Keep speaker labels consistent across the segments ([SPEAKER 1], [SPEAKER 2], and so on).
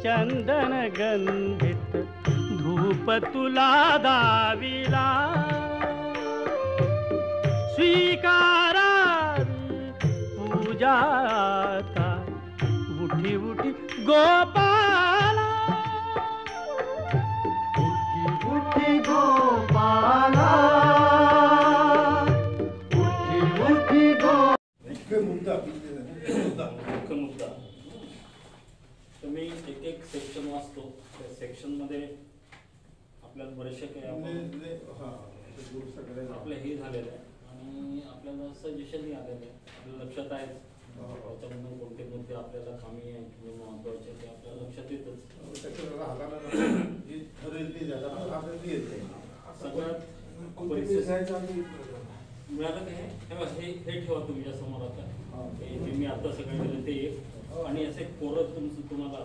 [SPEAKER 1] चंदन गंधित धूप तुला दाविला स्वीकारावी पूजाता उठी उठी गोपाला उठी उठी गोपाला उठी उठी गो
[SPEAKER 2] मुद्दा
[SPEAKER 3] तुम्ही एक एक सेक्शन वाचतो त्या सेक्शन मध्ये आपल्याला बरेचसे काही आपलं हे झालेलं आहे आणि आपल्याला सजेशनही आलेलं आहे आपल्या लक्षात आहे त्याच्यामधून कोणते कोणते आपल्याला कामी आहे किंवा महत्वाचे ते आपल्याला लक्षात येतच सगळ्यात परिस्थिती मिळालं काय हे ठेवा तुमच्या समोर आता जे मी आता सगळं केलं ते एक आणि असे कोरत तुम्हाला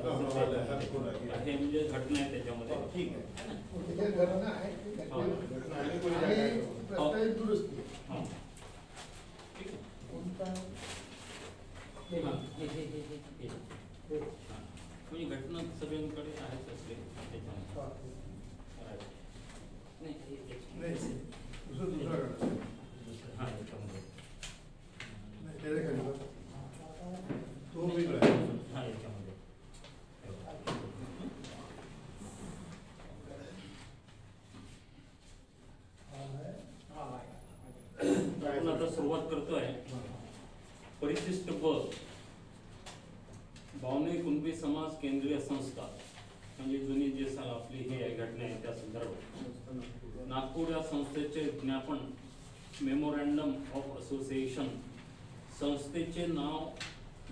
[SPEAKER 3] हे म्हणजे घटना आहे त्याच्यामध्ये ठीक म्हणजे घटना सगळ्यांकडे आहेच असले आपण आता सुरुवात करतोय परिशिष्ट ब भावने कुणबी समाज केंद्रीय संस्था म्हणजे जुनी जे आपली ही घटना आहे त्या संदर्भात नागपूर या संस्थेचे ज्ञापन मेमोरँडम ऑफ असोसिएशन संस्थेचे नाव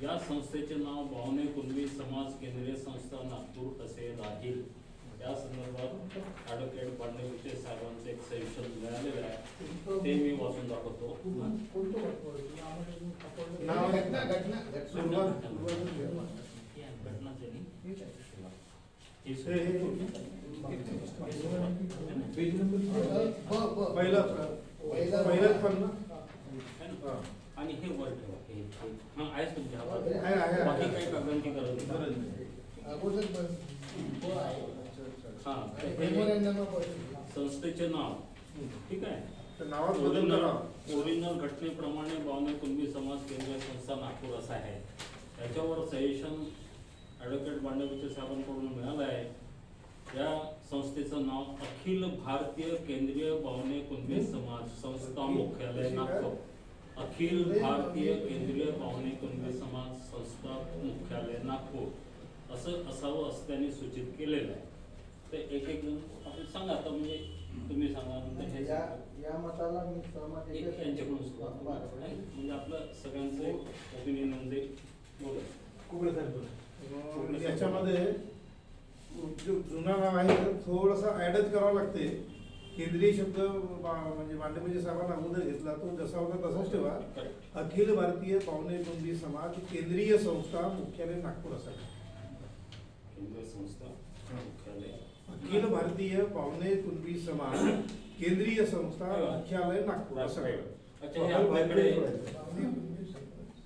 [SPEAKER 3] या संस्थेचे नाव भावने कुणबी समाज केंद्रीय संस्था नागपूर असे राहील या संदर्भात ॲडव्होकेट पांडे साहेबांचे एक सजेशन मिळालेलं आहे ते मी वाचून दाखवतो आणि हे वर ठेवा आहेच तुमच्या हातात बाकी काही कागदांची गरज संस्थेचे नाव ठीक आहे ओरिजिनल घटनेप्रमाणे भावने कुणबी समाज केंद्रीय संस्था नागपूर असं आहे त्याच्यावर सजेशन ॲडव्होकेट बांडे साहेबांकडून मिळालं आहे या संस्थेचं नाव अखिल भारतीय केंद्रीय भावने कुणबी समाज संस्था मुख्यालय नागपूर अखिल भारतीय केंद्रीय भावने कुणबी समाज संस्था मुख्यालय नागपूर असं असावं असं त्यांनी सूचित केलेलं आहे ते एक एक जण आपण सांगा आता म्हणजे तुम्ही सांगा
[SPEAKER 4] या मताला मी सहमत आहे
[SPEAKER 3] यांच्याकडून म्हणजे आपलं सगळ्यांचं ओपिनियन म्हणजे बोलत
[SPEAKER 2] याच्यामध्ये जो जुना नाव आहे थोडंसं ऍडच करावं लागते केंद्रीय शब्द म्हणजे मांडे साहेबांना अगोदर घेतला तो जसा होता तसाच ठेवा अखिल भारतीय पावणे कुणबी समाज केंद्रीय संस्था मुख्यालय नागपूर असायला
[SPEAKER 3] केंद्रीय संस्था मुख्यालय
[SPEAKER 2] अखिल भारतीय पावणे कुणबी समाज केंद्रीय संस्था मुख्यालय नागपूर असं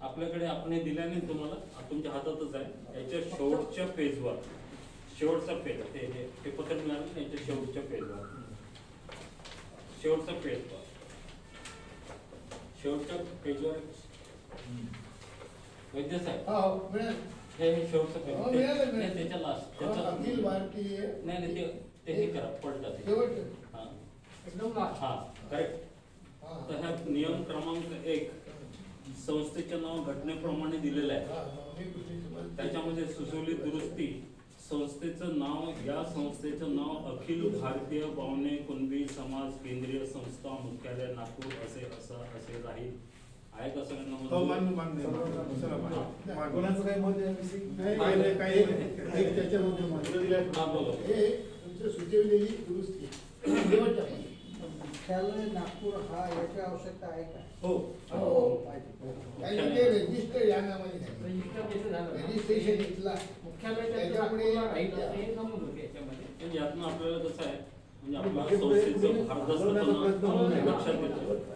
[SPEAKER 3] आपल्याकडे आपण दिल्याने तुम्हाला तुमच्या हातातच आहे याच्या शेवटच्या पेजवर शेवटचा पेज हे पत्र मिळालं याच्या शेवटच्या पेजवर शेवटचा पेजवर शेवटच्या पेजवर वैद्य साहेब हे शेवटचं पेज त्याच्या लास्ट
[SPEAKER 4] अखिल भारतीय
[SPEAKER 3] नाही ते हे करा पडतात हा करेक्ट तर ह्या नियम क्रमांक 1 संस्थेचे नाव घटनेप्रमाणे दिलेलं आहे त्याच्यामध्ये सुचवली दुरुस्ती संस्थेचं नाव या संस्थेचं नाव अखिल भारतीय भावने कुणबी समाज केंद्रीय संस्था मुख्यालय नागपूर असे राहील आहे का सगळ्यांना
[SPEAKER 4] सुचवलेली दुरुस्ती मुख्यालय नागपूर हा याची आवश्यकता आहे का रजिस्टर या नावाने रजिस्ट्रेशन घेतला
[SPEAKER 3] यातनं आपल्याला कसं आहे म्हणजे आपल्या संस्थेचं भारदस्तपणा लक्षात येतं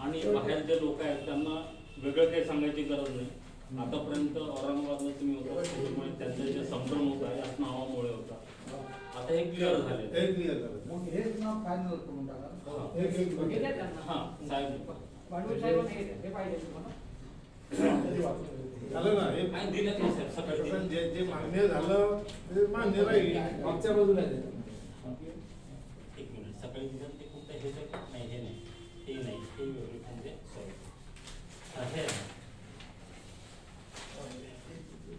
[SPEAKER 3] आणि बाहेर जे लोक आहेत त्यांना वेगळं काही सांगायची गरज नाही आतापर्यंत औरंगाबादला तुम्ही होता त्याच्यामुळे त्यांचे जे संबंध संभ्रम होता याच नावामुळे होता. आता हे क्लिअर झाले.
[SPEAKER 2] हे क्लिअर झालं.
[SPEAKER 4] मग हेच नाव फायनल करून टाका.
[SPEAKER 2] एक
[SPEAKER 3] हा साहेब
[SPEAKER 2] झालं ना हे
[SPEAKER 3] आणि दिलं ते साहेब सकाळी
[SPEAKER 2] तसं
[SPEAKER 3] दिलं.
[SPEAKER 2] जे मान्य झालं ते मान्य राहील.
[SPEAKER 5] मागच्या बाजूला आहे.
[SPEAKER 3] एक मिनिट सकाळी दिलं ते कोणतं हे जे नाही हे नाही हे नाही हे वेगळे म्हणजे सॉरी हे आहे.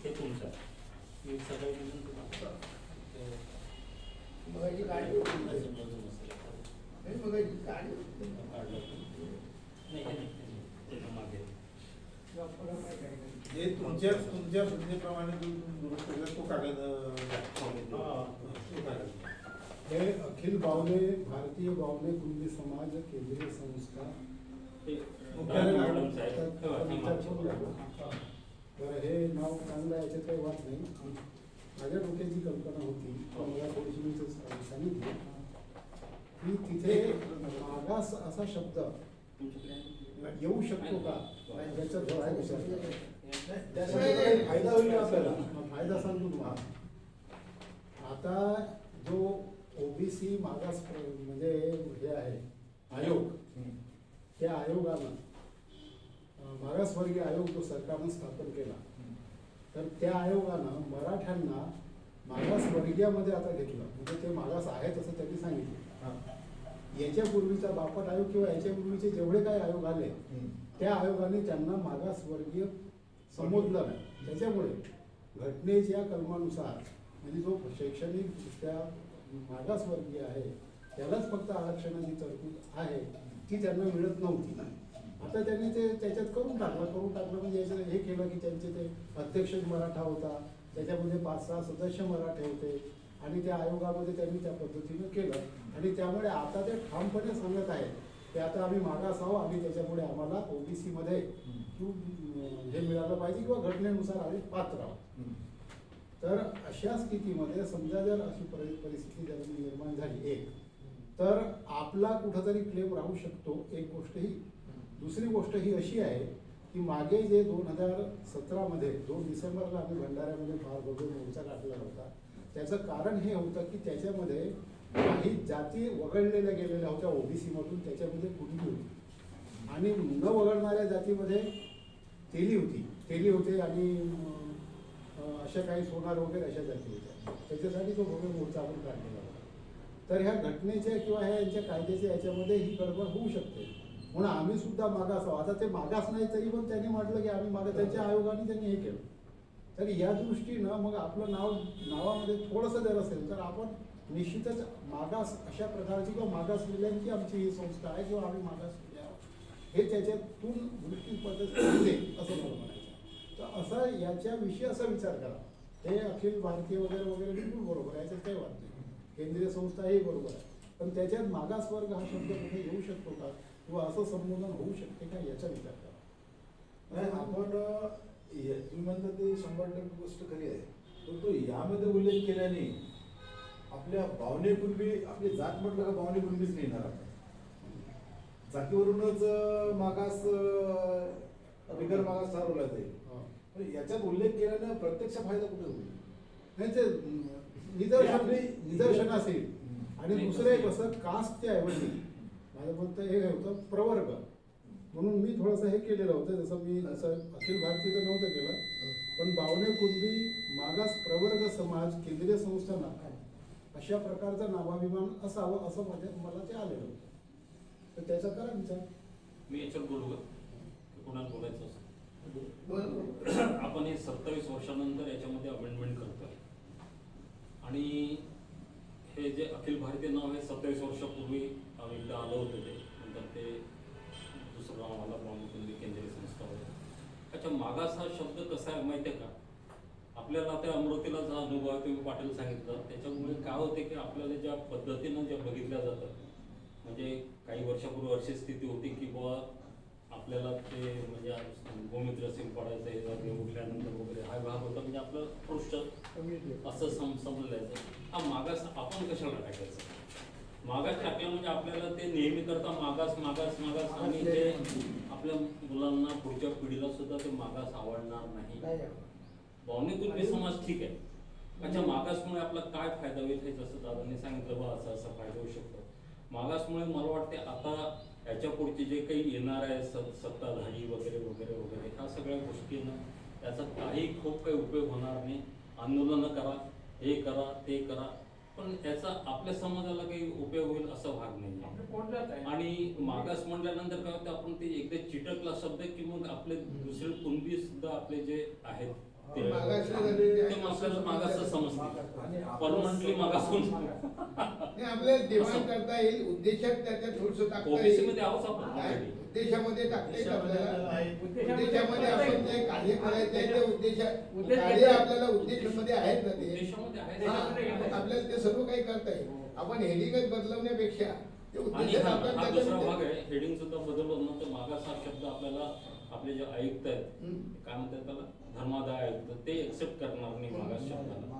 [SPEAKER 3] हे तुमचं मी सकाळी दिलं तुम्हाला
[SPEAKER 4] मगाची गाडी होती. नाही, मगाची गाडी होती.
[SPEAKER 3] काढलं नाही हे नाही ते मागे
[SPEAKER 2] हे तुमच्या सूचनेप्रमाणे दुरुस्त केलं तो कागद तो कागद.
[SPEAKER 6] हे अखिल बावले भारतीय बावले कुणबी समाज केंद्रीय संस्था
[SPEAKER 3] ते
[SPEAKER 2] मॅडम
[SPEAKER 3] साहेब ठेवा हे मागचं.
[SPEAKER 6] बरं हे नाव चांगलं आहे, याच्यात काही वाट नाही. माझ्या डोक्याची कल्पना होती पण मला थोडीशी मी सांगितली की तिथे मागास असा शब्द येऊ शकतो का याचा जो आहे विचार करा.
[SPEAKER 5] त्यासाठी काही फायदा होईल का आपल्याला?
[SPEAKER 6] फायदा सांगतो तुम्हाला. आता जो ओबीसी मागास म्हणजे हे आहे आयोग, त्या आयोगानं मागासवर्गीय आयोग जो सरकारनं स्थापन केला तर त्या आयोगानं मराठ्यांना मागासवर्गीयामध्ये आता घेतलं. म्हणजे ते मागास आहेत असं त्यांनी सांगितलं. याच्यापूर्वीचा बापट आयोग किंवा याच्यापूर्वीचे जेवढे काही आयोग आले त्या आयोगाने त्यांना मागासवर्गीय संबोधलं नाही. त्याच्यामुळे घटनेच्या कलमानुसार म्हणजे जो शैक्षणिकदृष्ट्या मागासवर्गीय आहे त्यालाच फक्त आरक्षणाची तरतूद आहे ती त्यांना मिळत नव्हती. आता त्यांनी ते त्याच्यात करून टाकलं म्हणजे याच्यात हे केलं की त्यांचे ते अध्यक्ष मराठा होता, त्याच्यामध्ये 5-6 सदस्य मराठे होते आणि त्या आयोगामध्ये त्यांनी त्या पद्धतीनं केलं आणि त्यामुळे आता ते ठामपणे सांगत आहेत की आता आम्ही मागास आहोत आणि त्याच्यामुळे आम्हाला ओबीसी मध्ये हे मिळालं पाहिजे किंवा घटनेनुसार आम्ही पात्र आहोत. तर अशा स्थितीमध्ये समजा जर अशी परिस्थिती जर निर्माण झाली एक तर आपला कुठंतरी क्लेम राहू शकतो. एक गोष्ट ही. दुसरी गोष्ट ही अशी आहे की मागे जे 2017मध्ये 2 डिसेंबरला आम्ही भंडाऱ्यामध्ये फार भव्य मोर्चा काढलेला होता. त्याचं कारण हे होतं की त्याच्यामध्ये काही जाती वगळलेल्या गेलेल्या होत्या ओबीसी मधून, त्याच्यामध्ये कुणबी होती आणि न वगळणाऱ्या जातीमध्ये तेली होते आणि अशा काही सोनार वगैरे अशा जाती होत्या. त्याच्यासाठी तो भव्य मोर्चा आपण काढलेला होता. तर ह्या घटनेच्या किंवा ह्या यांच्या कायद्याच्या याच्यामध्ये ही गडबड होऊ शकते म्हणून आम्ही सुद्धा मागास आहोत. आता ते मागास नाही तरी पण त्यांनी म्हटलं की आम्ही मागास, त्यांच्या आयोगाने त्यांनी हे केलं. तर या दृष्टीनं मग आपलं नावामध्ये थोडंसं जर असेल तर आपण निश्चितच मागास अशा प्रकारची किंवा मागास मूल्यांची आमची ही संस्था आहे किंवा आम्ही मागास हे त्याच्यातून दृष्टी पद्धत असं मला म्हणायचं. तर असा याच्याविषयी असा विचार करा. हे अखिल भारतीय वगैरे वगैरे बिलकुल बरोबर आहे, याच्यात काही वाद नाही. केंद्रीय संस्था ही बरोबर आहे पण त्याच्यात मागासवर्ग हा शब्द कुठे येऊ शकतो का किंवा असं संबोधन होऊ शकते का याचा विचार करा.
[SPEAKER 5] नाही आपण तुम्ही म्हणता ते 100% गोष्ट खरी आहे परंतु यामध्ये उल्लेख केल्याने आपल्या भावने कुणबी आपली जात म्हटलं का भावने कुणबीच नाही येणार. जातीवरूनच मागास बिगर मागास ठरवला जाईल. पण याच्यात उल्लेख केल्याने प्रत्यक्ष फायदा कुठे होईल?
[SPEAKER 6] नाही ते निदर्शनास येईल. आणि दुसरं एक असं कास्टच्या ऐवजी माझं म्हणतं हे होतं प्रवर्ग म्हणून मी थोडंसं हे केलेलं होतं. जसं मी अखिल भारतीय तर नव्हतं केलं पण बावने कुणबी मागास प्रवर्ग समाज केंद्रीय संस्था अशा प्रकारचं नामाभिमान असावं असं मला ते आलेलं होतं. तर त्याचा करा विचार.
[SPEAKER 3] मी याच्यावर बोलू का कोणाला बोलायचं असं
[SPEAKER 4] बरोबर.
[SPEAKER 3] आपण हे 27 वर्षानंतर याच्यामध्ये अमेंडमेंट करतोय आणि हे जे अखिल भारतीय नाव हे 27 वर्षापूर्वी एकदा आलं होतं ते नंतर ते दुसरं नाव आला बावने कुणबी केंद्रीय संस्था होते. अच्छा मागास हा शब्द कसा आहे माहिती आहे का? आपल्याला त्या अमरावतीला जो अनुभव आहे तुम्ही पाटील सांगितलं त्याच्यामुळे काय होते की आपल्याला ज्या पद्धतीनं जे बघितल्या जातं म्हणजे काही वर्षापूर्वी अशी स्थिती होती की बुवा आपल्याला ते म्हणजे गोमित्र सिंग पडायचं हे उठल्यानंतर वगैरे हा भाग होता म्हणजे आपलं पृष्ठ असं समजलं जायचं. हा मागास आपण कशाला टाकायचं? मागास टाकलं म्हणजे आपल्याला ते नेहमी करता मागास मागास मागास आणि ते आपल्या मुलांना पुढच्या पिढीला सुद्धा ते मागास आवडणार नाही. बावने कुणबी समाज ठीक आहे अच्छा, मागासमुळे आपला काय फायदा होईल हे जसं दादांनी सांगितलं बा असा असा फायदा होऊ शकतो. मागासमुळे मला वाटते आता याच्या पुढचे जे काही येणार आहे सत्ताधारी वगैरे वगैरे वगैरे ह्या सगळ्या गोष्टींना त्याचा खूप काही उपयोग होणार नाही. आंदोलनं करा, हे करा, ते करा, पण त्याचा आपल्या समाजाला काही उपयोग होईल असा भाग नाही. आणि मागास म्हणल्यानंतर काय होतं, आपण ते एकदा चिटकला शब्द की मग आपले दुसरे कुणबी सुद्धा आपले जे आहेत ते आपल्याला मागास समजते, परमनंटली मागास
[SPEAKER 4] आपल्याला डिमांड करता येईल, उद्देशात त्याच्यात थोडस टाकता
[SPEAKER 3] ओबीसी
[SPEAKER 4] येईल.
[SPEAKER 3] मध्ये आहोत आपण already.
[SPEAKER 4] उद्देशामध्ये टाकता येईल आपल्याला.
[SPEAKER 1] उद्देशामध्ये
[SPEAKER 4] उद्देशामध्ये आपण जे कार्य करायचं आहे ते
[SPEAKER 1] उद्देश
[SPEAKER 4] कार्य आपल्याला उद्देशामध्ये आहेत ना ते.
[SPEAKER 3] देशामध्ये आहे.
[SPEAKER 4] हा, आपल्याला ते सर्व काही करता येईल. आपण हेडिंगच बदलवण्यापेक्षा ते
[SPEAKER 3] आणि
[SPEAKER 4] उद्देशात
[SPEAKER 3] हा
[SPEAKER 4] आपण
[SPEAKER 3] हा दुसरा
[SPEAKER 4] त्याच्यामध्ये-
[SPEAKER 3] भाग आहे, हेडिंग सुद्धा बदललं ना तर मागास हा शब्द आपल्याला आपले जे आयुक्त आहेत, काय म्हणतात त्याला, धर्मादाय आयुक्त, ते एक्सेप्ट करणार नाही मागास शब्दाला.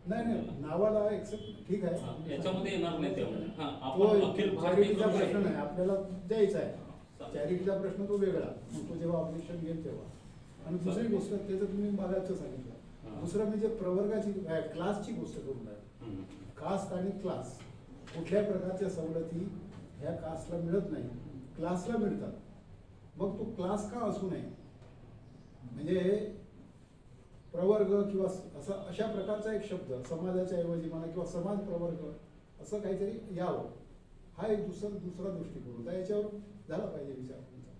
[SPEAKER 6] नाही नावाला एक्सेप्ट ठीक आहे.
[SPEAKER 3] हा, याच्यामध्ये येणार नाही त्यामुळे. हा,
[SPEAKER 6] तो
[SPEAKER 3] आपण अखिल भारतीय
[SPEAKER 6] चॅरिटीचा
[SPEAKER 3] करू
[SPEAKER 6] प्रश्न
[SPEAKER 3] शकतो.
[SPEAKER 6] नाही, आपल्याला द्यायचा आहे.
[SPEAKER 3] चालेल.
[SPEAKER 6] चॅरिटीचा प्रश्न तो वेगळा, मग तो जेव्हा ऑब्जेक्शन घेईल तेव्हा. आणि दुसरी गोष्ट त्याचं तुम्ही मागाचं सांगितलं.
[SPEAKER 3] हा.
[SPEAKER 6] दुसरं म्हणजे प्रवर्गाची क्लासची गोष्ट करून आहे.
[SPEAKER 3] हम्म.
[SPEAKER 6] कास्ट आणि क्लास कुठल्या प्रकारच्या सवलती ह्या कास्टला मिळत नाही, क्लासला मिळतात. मग तो क्लास का असू नये, म्हणजे प्रवर्ग किंवा अशा प्रकारचा एक शब्द समाजाच्या ऐवजी म्हणा किंवा समाज प्रवर्ग असं काहीतरी यावं, हा एक दुसरा दृष्टिकोन होता. याच्यावर झाला पाहिजे विचार तुमचा.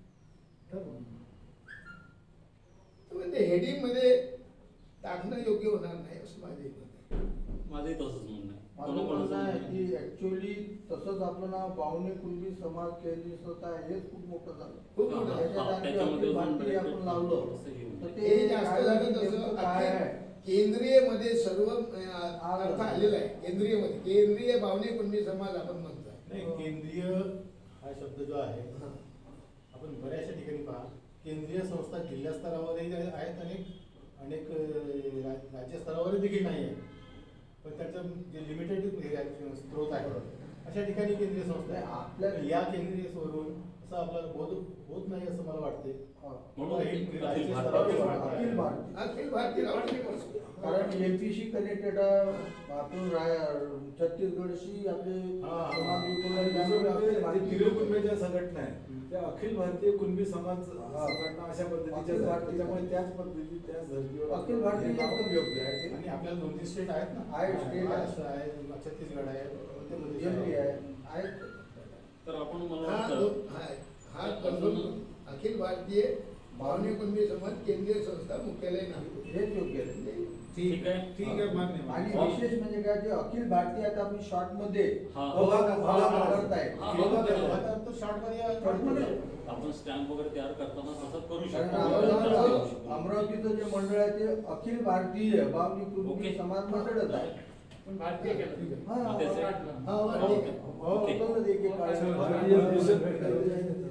[SPEAKER 6] ठरवून
[SPEAKER 4] म्हणजे हेडिंग मध्ये टाकणं योग्य होणार नाही असं माझे मत आहे.
[SPEAKER 3] माझंही तसंच म्हणणं आहे.
[SPEAKER 7] माझं म्हणणं आहे की ऍक्च्युअली तसंच आपलं नाव बावणे कुणबी समाज केंद्रीय संस्था हेच खूप मोठं झालं.
[SPEAKER 4] खूप मोठं
[SPEAKER 3] हा,
[SPEAKER 4] झालं.
[SPEAKER 3] हा,
[SPEAKER 7] त्याच्यात
[SPEAKER 3] त्याच्यामध्ये
[SPEAKER 7] आपली भारतीय
[SPEAKER 3] पण
[SPEAKER 7] आपण लावलं
[SPEAKER 3] थोडंसं हे होईल.
[SPEAKER 7] तर
[SPEAKER 4] ते जास्त
[SPEAKER 7] काय
[SPEAKER 4] झालं
[SPEAKER 7] नेमकं
[SPEAKER 4] तसं
[SPEAKER 7] काय आहे?
[SPEAKER 4] केंद्रीय मध्ये सर्व अर्थ आलेला आहे. केंद्रीय मध्ये केंद्रीय बावणे कुणबी समाज आपण म्हणतो.
[SPEAKER 5] नाही, केंद्रीय हा शब्द जो आहे आपण बऱ्याचशा ठिकाणी पहा, केंद्रीय संस्था जिल्हा स्तरावरही आहेत, अनेक राज्य स्तरावर देखील नाही आहे. पण त्याचं जे लिमिटेड स्त्रोत आहे अशा ठिकाणी केंद्रीय संस्था आहे.
[SPEAKER 7] आपल्या
[SPEAKER 5] या केंद्रीय स्वरून असं आपल्याला होत नाही असं मला वाटते.
[SPEAKER 3] म्हणून
[SPEAKER 5] राज्य
[SPEAKER 3] अखिल
[SPEAKER 5] स्तरावर
[SPEAKER 3] भारतीय
[SPEAKER 7] अखिल भारतीय,
[SPEAKER 4] अखिल भारतीय राष्ट्रीय
[SPEAKER 7] कारण एमपीशी कनेक्टेड आपण छत्तीसगडशी आपले समाज विखुरलेले त्यामुळे अखिल भारतीय
[SPEAKER 5] तिरुकुंबे ज्या संघटना आहे त्या अखिल भारतीय कुणबी समाज संघटना अशा पद्धतीच्या
[SPEAKER 7] अखिल
[SPEAKER 5] आहेत.
[SPEAKER 7] भारतीय.
[SPEAKER 5] त्याच्यामुळे त्याच पद्धती त्याच धर्तीवर
[SPEAKER 7] अखिल भारतीय एकदम योग्य आहे.
[SPEAKER 5] आणि आपल्याला 2-3 स्टेट आहेत ना,
[SPEAKER 7] आहे, state आहे.
[SPEAKER 5] महाराष्ट्र आहे, छत्तीसगड आहे, मध्य प्रदेश
[SPEAKER 7] एमपी
[SPEAKER 5] आहे.
[SPEAKER 7] आहे.
[SPEAKER 3] तर आपण मला
[SPEAKER 4] हा
[SPEAKER 3] वाटतं
[SPEAKER 4] हा कन्फर्म अखिल भारतीय बावणे कुणबी समाज केंद्रीय संस्था मुख्यालय नाही.
[SPEAKER 7] हेच योग्य आहे.
[SPEAKER 3] ठीक आहे.
[SPEAKER 2] ठीक आहे, मान्य
[SPEAKER 7] आणि
[SPEAKER 2] मान्य.
[SPEAKER 7] विशेष म्हणजे काय ते अखिल भारतीय आता आपण शॉर्ट मध्ये
[SPEAKER 3] हा.
[SPEAKER 7] करताय.
[SPEAKER 3] हा,
[SPEAKER 5] आता तो शॉर्टमध्ये
[SPEAKER 3] आपण स्टॅम्प वगैरे तयार करताना तसं करू
[SPEAKER 7] कारण
[SPEAKER 3] शकतो.
[SPEAKER 7] अमरावतीचं जे मंडळ आहे ते अखिल भारतीय बावली कुणबी
[SPEAKER 3] ओके.
[SPEAKER 7] समाज मंडळच आहे.
[SPEAKER 1] पण भारतीय केलं.
[SPEAKER 7] हा,
[SPEAKER 3] तेच आहे.
[SPEAKER 4] हा,
[SPEAKER 3] ओके. ओके.
[SPEAKER 7] होतं एक एक काढून.
[SPEAKER 5] भारतीय कृषक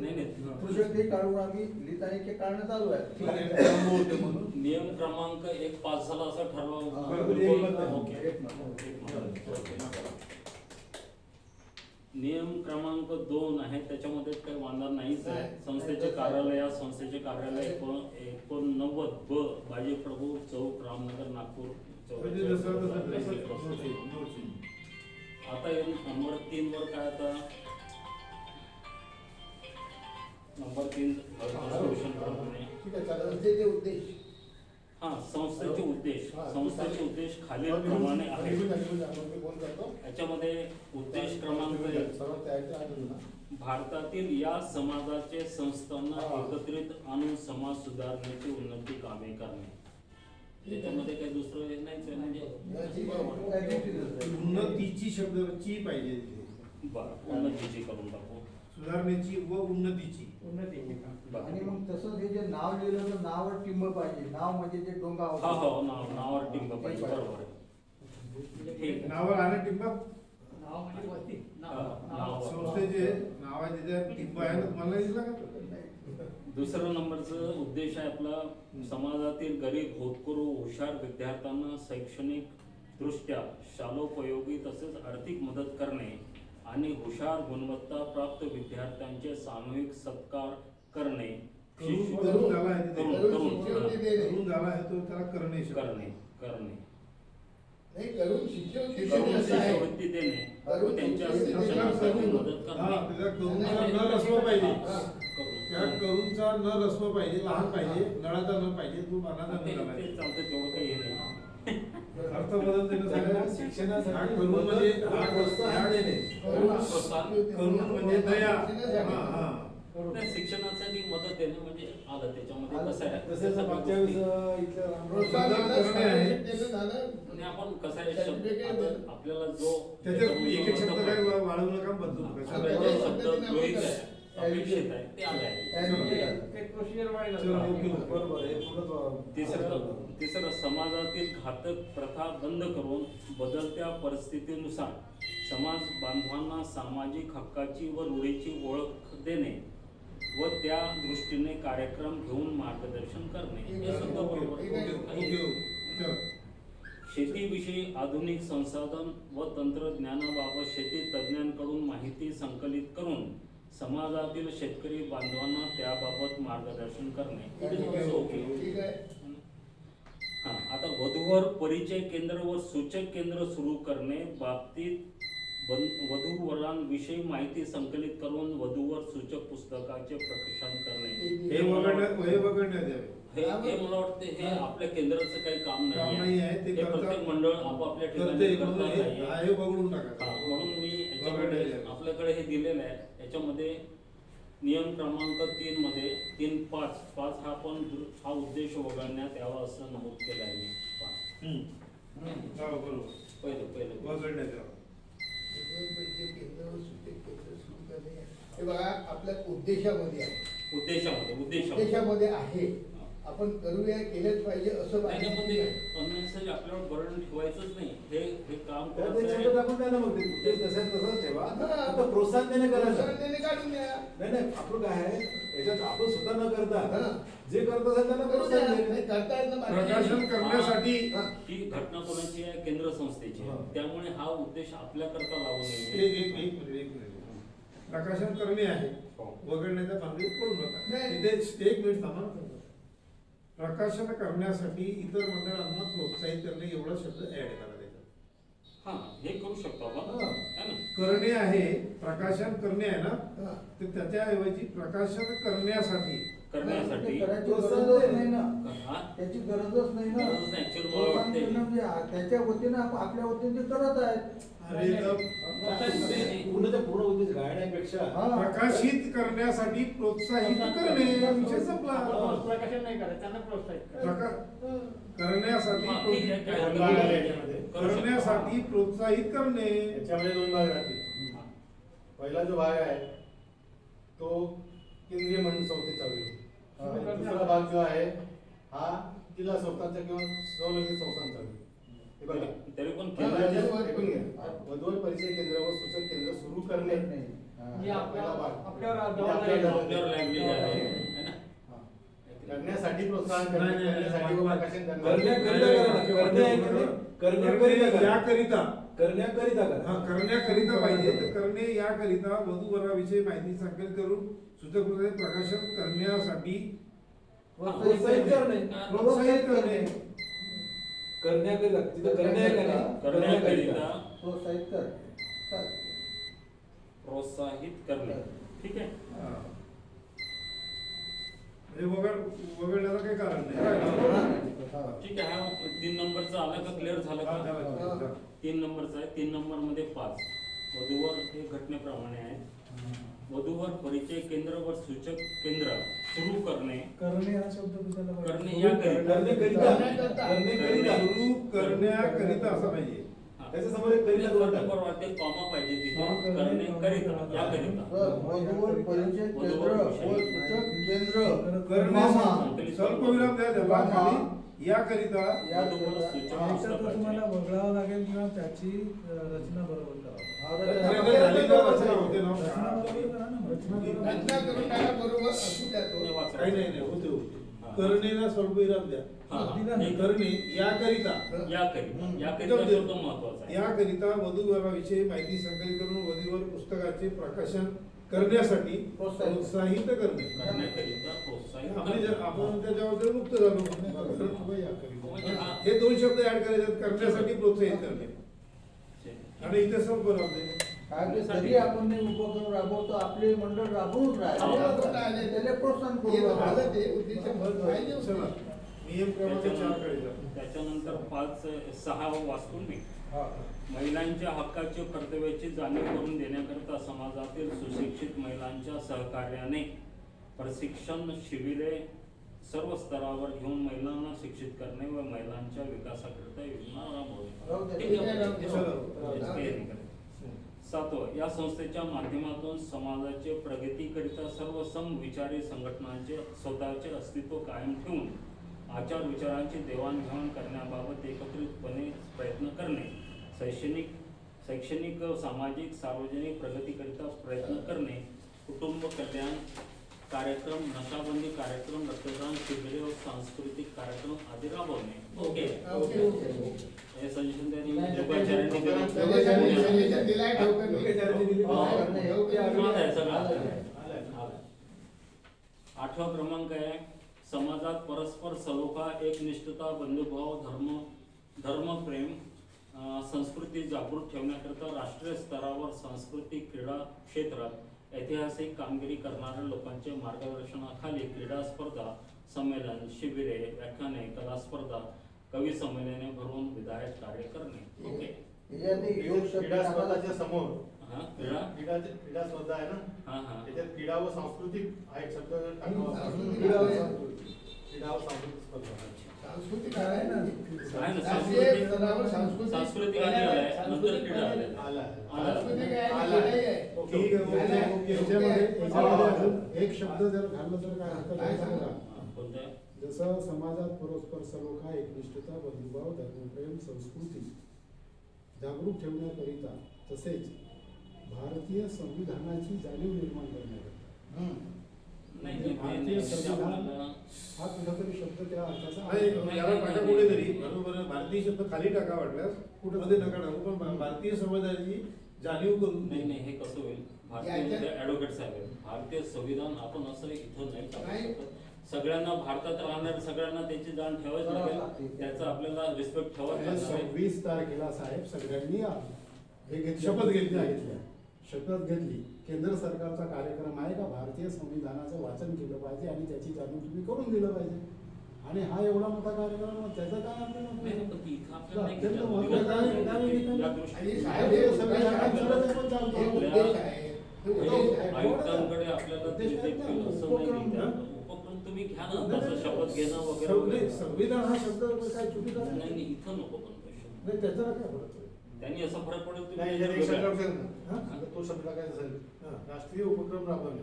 [SPEAKER 3] नाही नाही
[SPEAKER 7] कृषक ते काढून आम्ही लिहित आणि ते काढणं चालू आहे. म्हणून
[SPEAKER 3] नियम क्रमांक 1 पास झाला असं
[SPEAKER 5] बरोबर, एक मत आहे.
[SPEAKER 3] ओके.
[SPEAKER 7] एक मत.
[SPEAKER 3] नियम क्रमांक 2 आहे, त्याच्यामध्ये काही वांधा नाहीच आहे.
[SPEAKER 4] नाही.
[SPEAKER 3] संस्थेचे कार्यालय संस्थेचे कार्यालय 89 ब बाजीप्रभू चौक, रामनगर, नागपूर.
[SPEAKER 2] म्हणजे जसं
[SPEAKER 3] आता नंबर 3 वर काय आता नंबर 3 सोल्युशन प्रमाणे
[SPEAKER 5] ठीक आहे, चालेल.
[SPEAKER 4] संस्थेचे उद्देश
[SPEAKER 3] हा संस्थेचे उद्देश
[SPEAKER 5] हा,
[SPEAKER 3] संस्थेचे उद्देश खालील प्रमाणे आहे.
[SPEAKER 5] आपण फोन करतो.
[SPEAKER 3] याच्यामध्ये उद्देश क्रमांक 1,
[SPEAKER 5] सर्व तयारी आहे तुला.
[SPEAKER 3] भारतातील या समाजाचे संस्थांना
[SPEAKER 5] हा.
[SPEAKER 3] एकत्रित आणून समाज सुधारण्याची उन्नती कामे करणे. त्याच्यामध्ये काही दुसरं हे नाहीच आहे म्हणजे
[SPEAKER 2] उन्नतीची शब्द ची पाहिजे तिथे.
[SPEAKER 3] बरं उन्नतीची करून टाकू.
[SPEAKER 2] सुधारण्याची व उन्नतीची.
[SPEAKER 1] उन्नती आहे का?
[SPEAKER 3] बरं.
[SPEAKER 7] आणि मग तसंच हे जे नाव लिहिलं तर नावावर टिंब पाहिजे. नाव म्हणजे जे डोंगावर
[SPEAKER 3] हा हो नावावर टिंब पाहिजे. बरोबर आहे. ठीक.
[SPEAKER 2] नावावर आणि टिंबा
[SPEAKER 1] नाव म्हणजे वरती. नाव.
[SPEAKER 3] हा, नाव.
[SPEAKER 2] संस्थेचे नावाचे जे टिंब आहे ना, तुम्हाला दिसला का?
[SPEAKER 3] दुसरं नंबरचं उद्देश आहे आपला समाजातील गरीब, होतकरू, हुशार विद्यार्थ्यांना शैक्षणिक दृष्ट्या शालोपयोगी तसेच आर्थिक मदत करणे आणि हुशार गुणवत्ता प्राप्त विद्यार्थ्यांचे सामूहिक सत्कार करणे.
[SPEAKER 2] करून झाला आहे तिथे.
[SPEAKER 3] करून
[SPEAKER 4] शिष्यवृत्ती देणे.
[SPEAKER 2] करून झाला आहे तो त्याला करणे शब्द.
[SPEAKER 3] करणे करणे
[SPEAKER 4] नाही करून शिष्यवृत्ती
[SPEAKER 3] करून
[SPEAKER 4] देणे असं आहे.
[SPEAKER 3] शिष्यवृत्ती देणे व त्यांच्या
[SPEAKER 4] करून
[SPEAKER 3] शिक्षणासाठी मदत
[SPEAKER 2] हा,
[SPEAKER 3] करणे
[SPEAKER 2] त्याचा करूचा न रसवा पाहिजे.
[SPEAKER 4] हा.
[SPEAKER 2] त्या करूचा न रसवा पाहिजे, लहान पाहिजे, नळाचा न पाहिजे, तू पानाचा
[SPEAKER 3] ते
[SPEAKER 2] न झाला
[SPEAKER 3] ते चालतं तेवढं काही हे नाही.
[SPEAKER 2] अर्थ बदलते
[SPEAKER 6] त्यांना शिक्षणासाठी
[SPEAKER 2] करून म्हणजे
[SPEAKER 6] प्रोत्साहन देणे.
[SPEAKER 2] करून म्हणजे दया. हा, हा.
[SPEAKER 3] नाही, शिक्षणासाठी मदत देणे म्हणजे आलं त्याच्यामध्ये कसं आहे
[SPEAKER 6] तसेच मागच्या वेळेस इथल्या
[SPEAKER 4] प्रोत्साहन
[SPEAKER 6] रामराव-
[SPEAKER 4] देणं, scholarship देणं झालं.
[SPEAKER 3] आणि आपण कसं आहे
[SPEAKER 4] Certificate
[SPEAKER 3] आता
[SPEAKER 4] देणं.
[SPEAKER 3] आपल्याला जो
[SPEAKER 2] त्याच्यात एक एक शब्द काय वाढवू नका, बदलू नका.
[SPEAKER 3] आपल्याला जो शब्द गृहीत आहे, अपेक्षित आहे ते आले आहे.
[SPEAKER 1] ते प्रोसिजर वाढेल.
[SPEAKER 2] चलो, ओके, ओके.
[SPEAKER 6] बरोबर आहे पूर्ण
[SPEAKER 3] तिसरं समाजातील घातक प्रथा बंद करून बदलत्या परिस्थितीनुसार समाज बांधवांना सामाजिक हक्काची व रूढीची ओळख देणे व त्या दृष्टीने कार्यक्रम घेऊन मार्गदर्शन करणे हे सुद्धा बरोबर
[SPEAKER 2] ओके,
[SPEAKER 3] आहे.
[SPEAKER 2] ओके. चला.
[SPEAKER 3] शेतीविषयी आधुनिक संसाधन व तंत्रज्ञानाबाबत शेती तज्ज्ञांकडून माहिती संकलित करून समाजातील शेतकरी बांधवांना त्याबाबत मार्गदर्शन करणे हे थोडंसं ओके.
[SPEAKER 4] ठीक आहे.
[SPEAKER 3] हा, आता वधूवर परिचय केंद्र व सूचक केंद्र सुरू करणे बाबतीत वधूवरांविषयी माहिती संकलित करून वधूवर सूचक पुस्तकाचे प्रकाशन करणे
[SPEAKER 2] हे वगळण्यात यावे.
[SPEAKER 3] हे मला वाटते हे आपल्या केंद्राचं काही काम
[SPEAKER 2] काम
[SPEAKER 3] नाही
[SPEAKER 2] नाही आहे, ते
[SPEAKER 3] हे
[SPEAKER 2] करता-
[SPEAKER 3] प्रत्येक मंडळ आपापल्या
[SPEAKER 2] करते
[SPEAKER 3] ठिकाणी
[SPEAKER 2] म्हणून
[SPEAKER 3] करतात
[SPEAKER 2] हे
[SPEAKER 3] आहे.
[SPEAKER 2] आहे बघून टाका.
[SPEAKER 3] हा, म्हणून मी
[SPEAKER 2] वगळण्यात
[SPEAKER 3] याच्यामध्ये
[SPEAKER 2] यावे.
[SPEAKER 3] आपल्याकडे हे दिलेलं आहे याच्यामध्ये नियम क्रमांक 3 मध्ये 3.5 हा पण हा उद्देश वगळण्यात यावा असं नमूद केलं आहे मी.
[SPEAKER 2] हा, बरोबर.
[SPEAKER 3] पहिलं
[SPEAKER 2] वगळण्यात यावं.
[SPEAKER 4] हे बघा आपल्या उद्देशामध्ये आहे.
[SPEAKER 3] उद्देशामध्ये
[SPEAKER 4] उद्देशामध्ये आहे. आपण करूया केलंच पाहिजे असं
[SPEAKER 3] नाही,
[SPEAKER 4] पाहिजे
[SPEAKER 3] पण ते
[SPEAKER 4] नाही.
[SPEAKER 3] अननेसेसरी आपल्यावर बर्डन ठेवायचंच नाही. हे काम
[SPEAKER 6] त्या
[SPEAKER 3] करायचं आहे.
[SPEAKER 6] शब्दात आपण त्यांना म्हणतो उद्देश तसंच ठेवा
[SPEAKER 4] हा.
[SPEAKER 6] फक्त प्रोत्साहन देणे करायचं
[SPEAKER 4] प्रोत्साहन देणे काढून द्या.
[SPEAKER 6] नाही आपलं काय आहे याच्यात आपण स्वतः न करता
[SPEAKER 4] हा.
[SPEAKER 6] जे करत असेल त्यांना
[SPEAKER 4] करून द्या.
[SPEAKER 6] प्रोत्साहन
[SPEAKER 4] नाही
[SPEAKER 6] देणे
[SPEAKER 4] करता येत ना
[SPEAKER 2] प्रकाशन
[SPEAKER 4] बाकी.
[SPEAKER 2] करण्यासाठी
[SPEAKER 4] हा.
[SPEAKER 3] ही घटना कोणाची आहे? केंद्र संस्थेची आहे.
[SPEAKER 6] हा.
[SPEAKER 3] त्यामुळे हा उद्देश आपल्याकरता लावू
[SPEAKER 2] एक
[SPEAKER 3] नये.
[SPEAKER 2] एक एक मिनिट. प्रकाशन करणे आहे, वगळण्याच्या भानगडीत पडू नका.
[SPEAKER 4] नाही.
[SPEAKER 2] इथे एक मिनिट थांबा. प्रकाशन करण्यासाठी इतर मंडळांना प्रोत्साहित करणे एवढा शब्द ऍड करा त्याच्यात.
[SPEAKER 3] हा, हे करू शकतो आपण
[SPEAKER 2] हा.
[SPEAKER 3] है ना?
[SPEAKER 2] करणे आहे, प्रकाशन करणे आहे ना,
[SPEAKER 4] हा.
[SPEAKER 2] तर त्याच्याऐवजी प्रकाशन करण्यासाठी
[SPEAKER 3] करण्यासाठी
[SPEAKER 7] करायची गरजच नाही ना.
[SPEAKER 3] हा?
[SPEAKER 7] त्याची गरजच नाही ना.
[SPEAKER 3] गरजच नाही. Actually मला
[SPEAKER 7] प्रोत्साहन
[SPEAKER 3] वाटतंय
[SPEAKER 7] करणं म्हणजे त्याच्या वतीने आपल्या वतीने ते करत आहेत.
[SPEAKER 2] अरे तर
[SPEAKER 6] पूर्णच्या पूर्ण उद्देश गाळण्यापेक्षा
[SPEAKER 7] हा.
[SPEAKER 2] प्रकाशित करण्यासाठी प्रोत्साहित करणे विषय संपला.
[SPEAKER 1] प्रकाशन नाही करायचं, त्यांना प्रोत्साहित करा.
[SPEAKER 2] करण्यासाठी
[SPEAKER 3] हा, ठीक आहे. काय
[SPEAKER 6] दोन
[SPEAKER 3] हरकत
[SPEAKER 6] भाग
[SPEAKER 3] नाही.
[SPEAKER 6] आले याच्यामध्ये.
[SPEAKER 3] करू शकतो.
[SPEAKER 2] करण्यासाठी प्रोत्साहित करणे.
[SPEAKER 6] याच्यामध्ये दोन भाग राहतील. पहिला जो भाग आहे तो केंद्रीय मंडळ संस्थेचा होईल. आणि दुसरा भाग जो आहे हा जिल्हा संस्थांचा किंवा संलग्नित संस्थांचा होईल. हे बघा
[SPEAKER 3] तरी पण
[SPEAKER 6] वधूवर परिचय केंद्र व सूचक केंद्र सुरू करणे
[SPEAKER 1] हे
[SPEAKER 6] हा
[SPEAKER 1] आपल्या-
[SPEAKER 6] पहिला भाग.
[SPEAKER 1] आपल्यावर
[SPEAKER 6] हे
[SPEAKER 1] जबाबदारी आहे.
[SPEAKER 3] आपल्यावर लागलेली आहे है ना?
[SPEAKER 6] हा. करण्यासाठी प्रोत्साहन
[SPEAKER 2] नाही,
[SPEAKER 6] करणे,
[SPEAKER 2] नाही, नाही.
[SPEAKER 6] करण्यासाठी व प्रकाशन करणे.
[SPEAKER 2] करण्याकरिता हा, करण्याकरिता पाहिजे तर करणे याकरिता वधूवराविषयी माहिती संकलित करून सूचक प्रकाशन करण्यासाठी
[SPEAKER 7] प्रोत्साहित करणे.
[SPEAKER 2] प्रोत्साहित करणे.
[SPEAKER 6] करण्याकरिता तिथं करणे आहे का नाही?
[SPEAKER 3] करण्याकरिता
[SPEAKER 7] प्रोत्साहित कर.
[SPEAKER 3] प्रोत्साहित करणे. ठीक आहे.
[SPEAKER 2] हा. म्हणजे वगळण्याला काही कारण नाही.
[SPEAKER 3] ठीक आहे. हा 3 नंबरचा आला का? क्लिअर झालं
[SPEAKER 2] हा,
[SPEAKER 3] का?
[SPEAKER 2] झालं.
[SPEAKER 3] 3 नंबरचा आहे. 3 नंबर मध्ये 5 वधूवर हे घटनेप्रमाणे आहे. वधूवर परिचय केंद्र व सूचक केंद्र सुरू करणे.
[SPEAKER 8] करणे हा शब्द कशाला पाहिजे?
[SPEAKER 3] करणे याकरिता.
[SPEAKER 2] करण्याकरिता सुरू करण्याकरिता असं पाहिजे.
[SPEAKER 3] हा.
[SPEAKER 6] त्याच्यासमोर एक करिता जोडला.
[SPEAKER 3] बरोबर वाटते. कॉमा पाहिजे तिथे.
[SPEAKER 8] हा,
[SPEAKER 3] करणे करिता याकरिता.
[SPEAKER 7] वधूवर परिचय केंद्र व सूचक केंद्र
[SPEAKER 2] करण्यासाठी स्वल्पविराम द्या त्याला खाली. याकरिता
[SPEAKER 3] वधूवर सूचक
[SPEAKER 8] त्याच्यात तुम्हाला
[SPEAKER 3] पुस्तकाचे.
[SPEAKER 8] वगळावं लागेल किंवा त्याची रचना बरोबर करावी.
[SPEAKER 2] झाली का रचना होते ना?
[SPEAKER 8] रचना बरोबर करा ना. रचना बरोबर.
[SPEAKER 4] रचना करून टाका बरोबर असू द्या तो.
[SPEAKER 3] हे वाचा.
[SPEAKER 2] काही नाही होते होते. करणेला स्वल्पविराम द्या.
[SPEAKER 3] हा, हा.
[SPEAKER 8] दिला ना.
[SPEAKER 3] एक
[SPEAKER 2] करणे याकरिता
[SPEAKER 3] याकरिता शब्द महत्वाचा आहे.
[SPEAKER 2] याकरिता वधूवराविषयी माहिती संकलित करून वधूवर पुस्तकाचे प्रकाशन करण्यासाठी
[SPEAKER 7] प्रोत्साहित.
[SPEAKER 2] प्रोत्साहित करणे.
[SPEAKER 3] करण्याकरिता प्रोत्साहित
[SPEAKER 2] आपण
[SPEAKER 3] करणे.
[SPEAKER 2] आपण त्या जबाबदारी मुक्त झालो.
[SPEAKER 3] म्हणजे हा-
[SPEAKER 2] हे दोन शब्द ऍड करायचे, करण्यासाठी प्रोत्साहित करणे आणि इथे संप राहते.
[SPEAKER 7] काय ते जरी आपण हे उपक्रम राबवतो, आपले मंडळ राबवून राहिले त्याला प्रोत्साहन करू आपण.
[SPEAKER 2] चला, नियम क्रमांक 4 कडे जा.
[SPEAKER 3] त्याच्यानंतर 5-6 वाचतो मी.
[SPEAKER 7] हा.
[SPEAKER 3] महिलांच्या हक्काची कर्तव्याची जाणीव करून देण्याकरता समाजातील सुशिक्षित महिलांच्या सहकार्याने प्रशिक्षण शिबिरे सर्व स्तरावर घेऊन महिलांना शिक्षित करणे व महिलांच्या विकासाकरिता योजना
[SPEAKER 7] राहू दे.
[SPEAKER 3] राबवणे.
[SPEAKER 7] ठीक आहे,
[SPEAKER 3] ठीक
[SPEAKER 7] राहू
[SPEAKER 3] आहे.
[SPEAKER 7] दे.
[SPEAKER 3] याची तयारी करायची. 7. या संस्थेच्या माध्यमातून समाजाचे प्रगतीकरिता सर्व समविचारी संघटनांचे स्वतःचे अस्तित्व कायम ठेवून आचार विचारांची देवाणघेवाण करण्याबाबत एकत्रितपणे प्रयत्न करणे, शैक्षणिक सामाजिक सार्वजनिक प्रगतीकरिता प्रयत्न करणे, कुटुंब कल्याण कार्यक्रम, नशाबंदी कार्यक्रम, रक्तदान शिबिरे व सांस्कृतिक कार्यक्रम आदी राबवणे. ओके. हे सजेशन त्यांनी योगाचार्यांनी दिलं.
[SPEAKER 4] सजेशन दिलाय ठोकरने.
[SPEAKER 3] आलं आहे सगळं. आलं. 8वा क्रमांक आहे समाजात परस्पर सलोखा, एकनिष्ठता, बंधुभाव, धर्मप्रेम, संस्कृती जागृत ठेवण्याकरिता राष्ट्रीय स्तरावर सांस्कृतिक क्रीडा क्षेत्रात ऐतिहासिक कामगिरी करणाऱ्या लोकांच्या मार्गदर्शनाखाली क्रीडा स्पर्धा, संमेलन, शिबिरे, व्याख्याने, कला स्पर्धा, कवी संमेलने भरवून विधायक कार्य करणे. ओके.
[SPEAKER 7] याच्यात योग शब्द
[SPEAKER 5] क्रीडा स्पर्धाच्या समोर
[SPEAKER 3] हा क्रीडा
[SPEAKER 5] क्रीडा स्पर्धा आहे ना,
[SPEAKER 3] हा
[SPEAKER 5] त्याच्यात क्रीडा व सांस्कृतिक हा एक शब्द टाकावा.
[SPEAKER 4] सांस्कृतिक
[SPEAKER 5] क्रीडा व सांस्कृतिक स्पर्धा.
[SPEAKER 4] सांस्कृतिक आहे ना.
[SPEAKER 3] आहे ना,
[SPEAKER 4] राष्ट्रीय स्तरावर
[SPEAKER 3] सांस्कृतिक आधी आलाय, नंतर क्रीडा आलाय.
[SPEAKER 4] सांस्कृतिक आहे आणि क्रीडाही आहे.
[SPEAKER 2] ठीक आहे.
[SPEAKER 6] याच्यामध्ये अजून एक शब्द जर घाललं तर काय हरकत आहे सांगा.
[SPEAKER 3] कोणत्या?
[SPEAKER 6] जसं समाजात परस्पर सलोखा, एकनिष्ठता, बंधुभाव, धर्मप्रेम, संस्कृती जागरूक ठेवण्याकरिता तसेच भारतीय संविधानाची जाणीव निर्माण करण्याकरिता भारतीय संविधान हा कुठेतरी शब्द त्या अर्थाचा आहे.
[SPEAKER 2] याला टाका कुठेतरी. बरोबर आहे. भारतीय शब्द खाली टाका वाटल्यास, कुठे नका टाकू, पण भारतीय समाजाची जाणीव करून
[SPEAKER 3] नाही हे कसं होईल? भारतीय ऍडव्होकेट साहेब, भारतीय संविधान आपण असं इथं नाही टाकू शकत. सगळ्यांना भारतात राहणार सगळ्यांना त्याची जाण ठेवायच लागेल. त्याचा आपल्याला रिस्पेक्ट ठेवायच लागेल.
[SPEAKER 6] 26 तारखेला साहेब सगळ्यांनी हे घेतली,
[SPEAKER 2] शपथ घेतली.
[SPEAKER 6] शपथ घेतली. केंद्र सरकारचा कार्यक्रम आहे का भारतीय संविधानाचं वाचन केलं पाहिजे आणि त्याची जाणीव तुम्ही करून दिलं पाहिजे. आणि हा एवढा मोठा कार्यक्रम, त्याचं काय आपल्याला
[SPEAKER 3] नाही, पण इथं आपल्याला नाही
[SPEAKER 6] अत्यंत
[SPEAKER 3] घेतलं.
[SPEAKER 6] महत्त्वाचं आहे.
[SPEAKER 3] या
[SPEAKER 4] आणि
[SPEAKER 3] दृष्टीने
[SPEAKER 4] साहेब हे
[SPEAKER 6] संविधानात
[SPEAKER 4] संविधानात
[SPEAKER 6] पण चालतं.
[SPEAKER 4] हे उद्देश आहे. हे उद्देश आहे.
[SPEAKER 3] आयुक्तांकडे आपल्याला ते देखील असं नाही की उपक्रम तुम्ही घ्या ना, तसं शपथ घेणं वगैरे वगैरे.
[SPEAKER 2] संविधान हा शब्द काय चुकीचा
[SPEAKER 3] नाही
[SPEAKER 2] नाही.
[SPEAKER 3] नाही, इथं नको पण प्रश्न.
[SPEAKER 2] नाही, त्याचा काय फरक आहे?
[SPEAKER 3] त्यांनी असा फरक पडेल
[SPEAKER 5] नाही,
[SPEAKER 3] तुम्ही
[SPEAKER 5] याच्यात एक शब्द
[SPEAKER 3] वेगळं-
[SPEAKER 5] असेल ना, आता तो शब्द काय असेल, राष्ट्रीय उपक्रम राबवणे.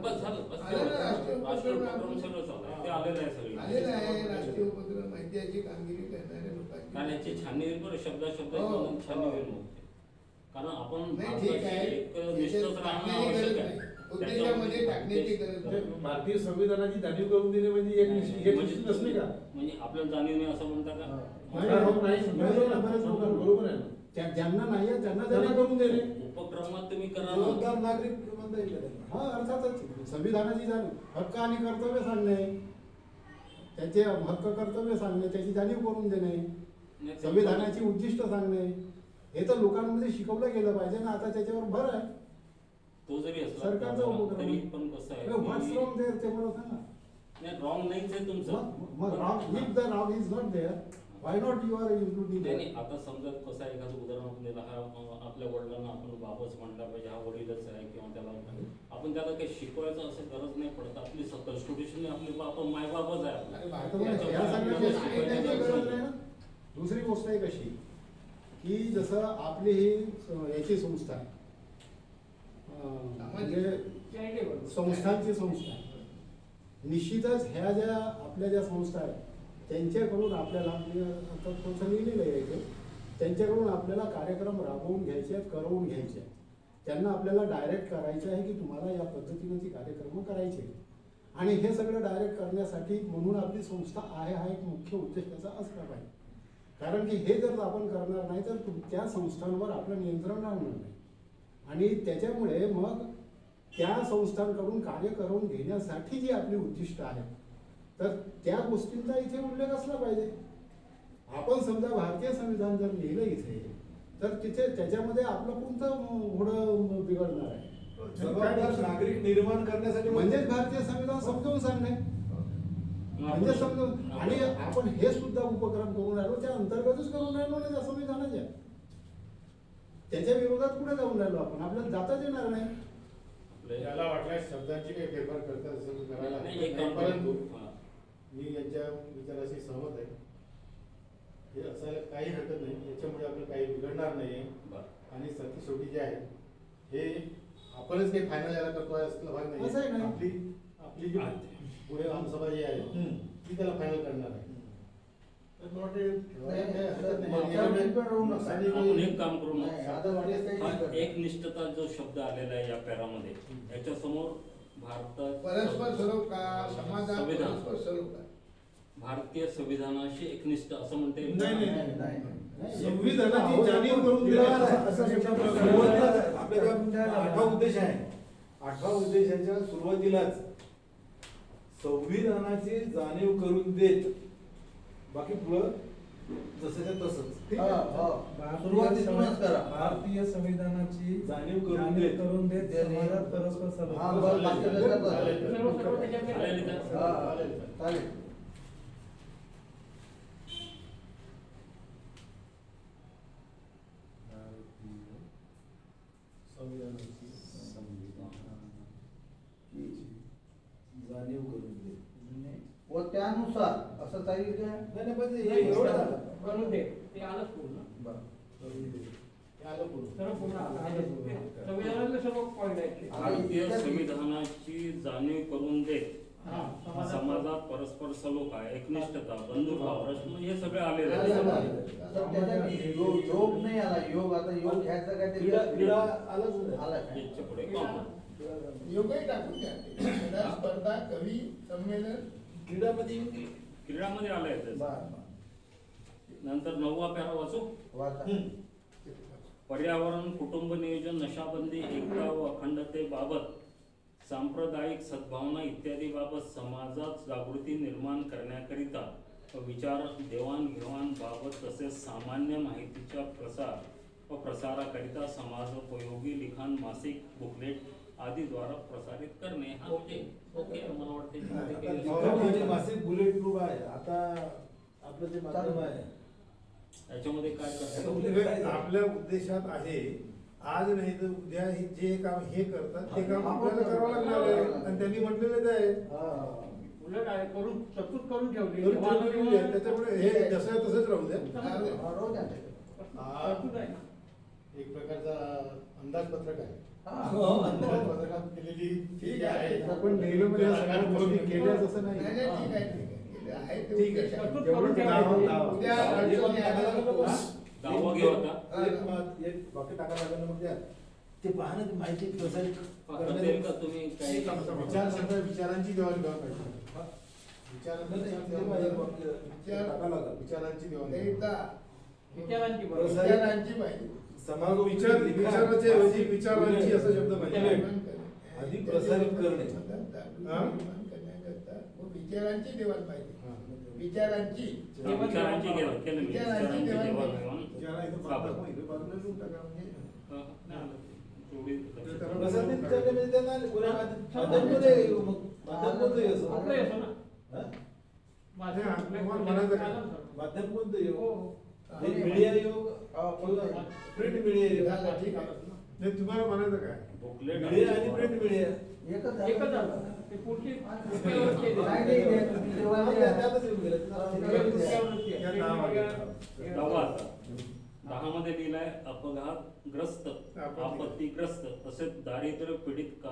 [SPEAKER 3] बस झालं, बस
[SPEAKER 4] आलेलं आहे, राष्ट्रीय
[SPEAKER 3] राष्ट्रीय
[SPEAKER 4] उपक्रम
[SPEAKER 3] उपक्रम सगळं चालू आहे. ते आलेलं आहे सगळं.
[SPEAKER 4] आलेलं आहे राष्ट्रीय उपक्रम ऐतिहासिक कामगिरी करणाऱ्या लोकांची.
[SPEAKER 3] कारण याची छाननी होईल बरं, शब्द
[SPEAKER 4] हो.
[SPEAKER 3] छाननी होईल मग. कारण आपण
[SPEAKER 4] नाही, ठीक आहे.
[SPEAKER 3] भारताशी एक निष्ठच राहणं
[SPEAKER 4] टाकण्याची
[SPEAKER 3] आवश्यक
[SPEAKER 4] गरज
[SPEAKER 3] आहे.
[SPEAKER 4] नाही. उद्देशामध्ये टाकण्याची गरज नाही.
[SPEAKER 2] भारतीय संविधानाची जाणीव करून दिली म्हणजे एक
[SPEAKER 3] म्हणजे
[SPEAKER 2] निश्चित नसली का?
[SPEAKER 3] म्हणजे आपल्याला जाणीव नाही असं म्हणता का?
[SPEAKER 6] नाही,
[SPEAKER 2] बरोबर बरोबर आहे ना.
[SPEAKER 6] ज्यांना नाही आहे त्यांना त्यांना करून देणे.
[SPEAKER 3] उपक्रमात तुम्ही करा ना.
[SPEAKER 6] जबाबदार नागरिक म्हणता येईल का? हा अर्थातच संविधानाची जाणीव, हक्क आणि कर्तव्य सांगणे, त्याचे हक्क कर्तव्य सांगणे, त्याची जाणीव करून देणे,
[SPEAKER 3] नाही,
[SPEAKER 6] संविधानाची उद्दिष्ट सांगणे, हे तर लोकांमध्ये शिकवलं गेलं पाहिजे ना. आता त्याच्यावर भर आहे.
[SPEAKER 3] तो जरी असला
[SPEAKER 6] सरकारचा उपक्रम
[SPEAKER 3] तरी पण कसं आहे
[SPEAKER 6] व्हॉट्स
[SPEAKER 3] की-
[SPEAKER 6] रॉंग देअर ते मला सांगा.
[SPEAKER 3] नाही रॉंग नाहीच आहे तुमचं.
[SPEAKER 6] मग wrong, if the wrong is not there, why not you are including
[SPEAKER 3] नाही
[SPEAKER 6] देअर.
[SPEAKER 3] नाही, आता समजा कसं आहे, एखादं उदाहरण आपण दिलं, हा आपल्या वडिलांना आपण बाबच म्हणला पाहिजे, हा वडीलच आहे किंवा त्याला आपण त्याला काही शिकवायचं असं गरज नाही पडत. आपली कॉन्स्टिट्यूशन आपले बाप मायबापच आहे आपला.
[SPEAKER 4] अरे
[SPEAKER 6] आता या सगळ्या सांगण्याची गरज नाही ना. दुसरी गोष्ट आहे कशी की जसं आपली ही याची संस्था आहे, म्हणजे
[SPEAKER 1] चॅरिटेबल
[SPEAKER 6] संस्थांची संस्था आहे. निश्चितच ह्या ज्या आपल्या ज्या संस्था आहेत त्यांच्याकडून आपल्याला, आता थोडंसं लिहिलेलं आहे इथे, त्यांच्याकडून आपल्याला कार्यक्रम राबवून घ्यायचे आहेत, करवून घ्यायचे आहेत. त्यांना आपल्याला डायरेक्ट करायचं आहे की तुम्हाला या पद्धतीने ती कार्यक्रम करायचे आहेत. आणि हे सगळं डायरेक्ट करण्यासाठी म्हणून आपली संस्था आहे, हा एक मुख्य उद्देश त्याचा असला पाहिजे. कारण की हे जर आपण करणार नाही तर त्या संस्थांवर आपलं नियंत्रण राहणार नाही. आणि त्याच्यामुळे मग त्या संस्थांकडून कार्य करून घेण्यासाठी जी आपली उद्दिष्ट आहेत, तर त्या गोष्टींचा इथे उल्लेख असला पाहिजे. आपण समजा भारतीय संविधान जर लिहिलं इथे, तर तिथे त्याच्यामध्ये आपलं कोणतं घोडं बिघडणार आहे?
[SPEAKER 2] जबाबदार नागरिक निर्माण करण्यासाठी
[SPEAKER 6] म्हणजेच भारतीय संविधान समजावून सांगणे, म्हणजे समजून. आणि आपण हे सुद्धा उपक्रम करून राहिलो, त्या अंतर्गतच करून राहिलो ना त्या संविधानाच्या. त्याच्या विरोधात कुठे जाऊन राहिलो आपण? आपल्याला जाताच येणार नाही.
[SPEAKER 5] याला वाटल्यास शब्दांची काही फेरफार करतात असं मी करायला
[SPEAKER 3] नाही, एक काम
[SPEAKER 5] परंतु
[SPEAKER 3] हा.
[SPEAKER 5] मी यांच्या विचाराशी सहमत आहे. हे असायला काही हरकत नाही, याच्यामुळे आपलं काही बिघडणार नाही. आणि शेवटी जे आहे हे आपणच काही फायनल याला करतो आहे असं भाग
[SPEAKER 6] असं आहे
[SPEAKER 5] नाही.
[SPEAKER 6] ना.
[SPEAKER 5] आपली जी पुढे आमसभा जी आहे ती त्याला फायनल करणार आहे. तर मला
[SPEAKER 3] आपण एक काम करू ना.
[SPEAKER 7] नाही, आता वाटेल काही
[SPEAKER 3] हा
[SPEAKER 7] नाही.
[SPEAKER 3] एकनिष्ठता जो शब्द आलेला आहे या पॅरामध्ये, याच्या समोर भारतात
[SPEAKER 4] परस्पर सलोखा, समाजात
[SPEAKER 3] संविधान.
[SPEAKER 4] परस्पर सलोखा.
[SPEAKER 3] भारतीय संविधानाशी एकनिष्ठ असं म्हणते.
[SPEAKER 2] नाही, नाही,
[SPEAKER 7] नाही, नाही.
[SPEAKER 2] संविधानाची जाणीव करून
[SPEAKER 7] असं
[SPEAKER 2] दिलं.
[SPEAKER 9] आपल्याला 8वा उद्देश आहे. 8वा उद्देशाच्या सुरुवातीलाच संविधानाची जाणीव करून देत, बाकी पुढं जसंच्या तसंच
[SPEAKER 7] हा, हा. सुरुवातीपासूनच करा.
[SPEAKER 8] भारतीय संविधानाची
[SPEAKER 9] जाणीव करून देत.
[SPEAKER 8] समाजात परस्पर
[SPEAKER 7] हा,
[SPEAKER 8] सलोखा.
[SPEAKER 7] बरं, बाकी त्याच्यात
[SPEAKER 1] सर्व त्याच्यामध्ये
[SPEAKER 3] चालेल का?
[SPEAKER 7] हा, चालेल.
[SPEAKER 9] जाणीव करून देत.
[SPEAKER 7] व त्यानुसार असं चालेल काय?
[SPEAKER 9] नाही, नाही, पण हे
[SPEAKER 1] नाही,
[SPEAKER 9] एवढं झालं.
[SPEAKER 1] करून दे. ते आलंच पूर्ण.
[SPEAKER 9] करून देत.
[SPEAKER 5] हे आलं पुढं.
[SPEAKER 1] सर्व पूर्ण आलं. ते संविधानातले सर्व पॉईंट आहेत.
[SPEAKER 3] भारतीय संविधानाची जाणीव करून देत,
[SPEAKER 1] हा,
[SPEAKER 3] समाजात परस्पर सलोखा, एकनिष्ठता, बंधुभाव, रश्म, हे सगळे आलेले
[SPEAKER 7] आलं,
[SPEAKER 3] आहेत.
[SPEAKER 7] आलं. आता त्याच्यात योग नाही आला. योग आता योग घ्यायचा काय
[SPEAKER 9] क्रीडा आलंच नाही.
[SPEAKER 7] आला काय?
[SPEAKER 3] याच्या पुढे कॉमन.
[SPEAKER 4] योगही टाकून द्या. क्रीडा स्पर्धा, कवी संमेलन.
[SPEAKER 9] क्रीडामध्ये येऊन गेले.
[SPEAKER 3] क्रीडामध्ये आले
[SPEAKER 7] बरं, बरं.
[SPEAKER 3] नंतर 9वा पॅरा वाचू.
[SPEAKER 7] वाचा.
[SPEAKER 3] पर्यावरण, कुटुंब नियोजन, नशाबंदी, एकता व अखंडतेबाबत, सांप्रदायिक सद्भावना इत्यादी बाबत समाजात जागृती निर्माण करण्याकरिता विचार देवाणघेवाण बाबत तसेच सामान्य माहितीच्या प्रसार व प्रसाराकरिता समाजोपयोगी लिखाण, मासिक, बुकलेट आदी द्वारा प्रसारित करणे. हा म्हणजे ओके मला वाटते त्यामध्ये काही
[SPEAKER 9] लिखाण म्हणजे मासिक बुलेट प्रूफ आहे. आता आपलं जे माध्यम आहे
[SPEAKER 3] याच्यामध्ये काय करतात?
[SPEAKER 2] आपल्या उद्देशात आहे, आज नाही तर उद्या जे काम हे करतात ते काम आपल्याला करावं लागणार आहे. आणि त्यांनी म्हटलेलं आहे
[SPEAKER 1] उलट आहे, करून तरतूद करून ठेवली.
[SPEAKER 2] त्याच्यामुळे हे जसं तसंच राहू द्या.
[SPEAKER 7] रोज द्या.
[SPEAKER 1] तरतूद आहे ना.
[SPEAKER 5] एक प्रकारचा अंदाजपत्रक आहे.
[SPEAKER 4] अंदाजपत्रकात
[SPEAKER 5] केलेली
[SPEAKER 4] ठीक आहे.
[SPEAKER 6] आपण नेहमीमध्ये या सगळ्या गोष्टी केल्याच असं
[SPEAKER 4] नाही,
[SPEAKER 6] नाही.
[SPEAKER 4] नाही, ठीक आहे, ठीक आहे. केलं आहे ते
[SPEAKER 2] ठीक आहे.
[SPEAKER 4] उद्देश आहे.
[SPEAKER 1] तरतूद
[SPEAKER 6] जेवढं
[SPEAKER 1] करून
[SPEAKER 6] ते नाव-
[SPEAKER 1] ठेवली.
[SPEAKER 6] नाव-
[SPEAKER 4] उद्या अडचणी यायला नको.
[SPEAKER 3] दावा घेऊ आता.
[SPEAKER 9] एक वाक्य टाकायला लागलं मग त्यात ते पाहणं ती माहिती प्रसारित
[SPEAKER 3] करतील का तुम्ही काही?
[SPEAKER 5] विचारांची देवाणघेवाण पाहिजे. विचारांची देवाणघेवाण.
[SPEAKER 1] विचारांची बरोबर.
[SPEAKER 4] विचारांची पाहिजे.
[SPEAKER 9] समाज
[SPEAKER 2] विचाराच्या ऐवजी विचारांची असा शब्द पाहिजे.
[SPEAKER 9] आधी प्रसारित करणे.
[SPEAKER 4] निर्माण करण्याकरता व विचारांची देवाण पाहिजे. विचारांची
[SPEAKER 3] विचारांची घेवाण केलं मी.
[SPEAKER 4] विचारांची
[SPEAKER 3] विचारांची
[SPEAKER 4] देवाणघेवाण.
[SPEAKER 3] देवाणघेवाण.
[SPEAKER 2] ज्याला इथं बाजूला इथं बाजूला लिहून टाका म्हणजे
[SPEAKER 3] हा, नाही, थोडी लक्षात ठेवा.
[SPEAKER 9] प्रसारित करणे म्हणजे त्यांना कोण्या माध्यम कोणतं येईल मग? माध्यम कोणतं येईल असं?
[SPEAKER 1] आपलं येतो ना.
[SPEAKER 9] हा?
[SPEAKER 1] माझं
[SPEAKER 2] नाही,
[SPEAKER 1] आपलं
[SPEAKER 2] तुम्हाला म्हणायचं काय?
[SPEAKER 1] चालेल सर.
[SPEAKER 9] माध्यम कोणतं
[SPEAKER 1] हो,
[SPEAKER 9] येईल?
[SPEAKER 1] हो.
[SPEAKER 9] ते मीडिया योग प्रिंट मीडिया योग.
[SPEAKER 4] झालं, ठीक आहे.
[SPEAKER 2] नाही, तुम्हाला म्हणायचं काय?
[SPEAKER 3] बुकलेट
[SPEAKER 9] मीडिया आणि प्रिंट मीडिया
[SPEAKER 7] एकच
[SPEAKER 1] एकच झालं. ते पुढची
[SPEAKER 7] नाही, नाही, तुम्ही जेव्हा
[SPEAKER 9] त्यातच येऊन गेलं.
[SPEAKER 2] या दहा वाक्यात.
[SPEAKER 3] दहावा आता. 10 मध्ये लिहिलाय अपघातग्रस्त, आपत्तीग्रस्त तसेच दारिद्र्य पीडित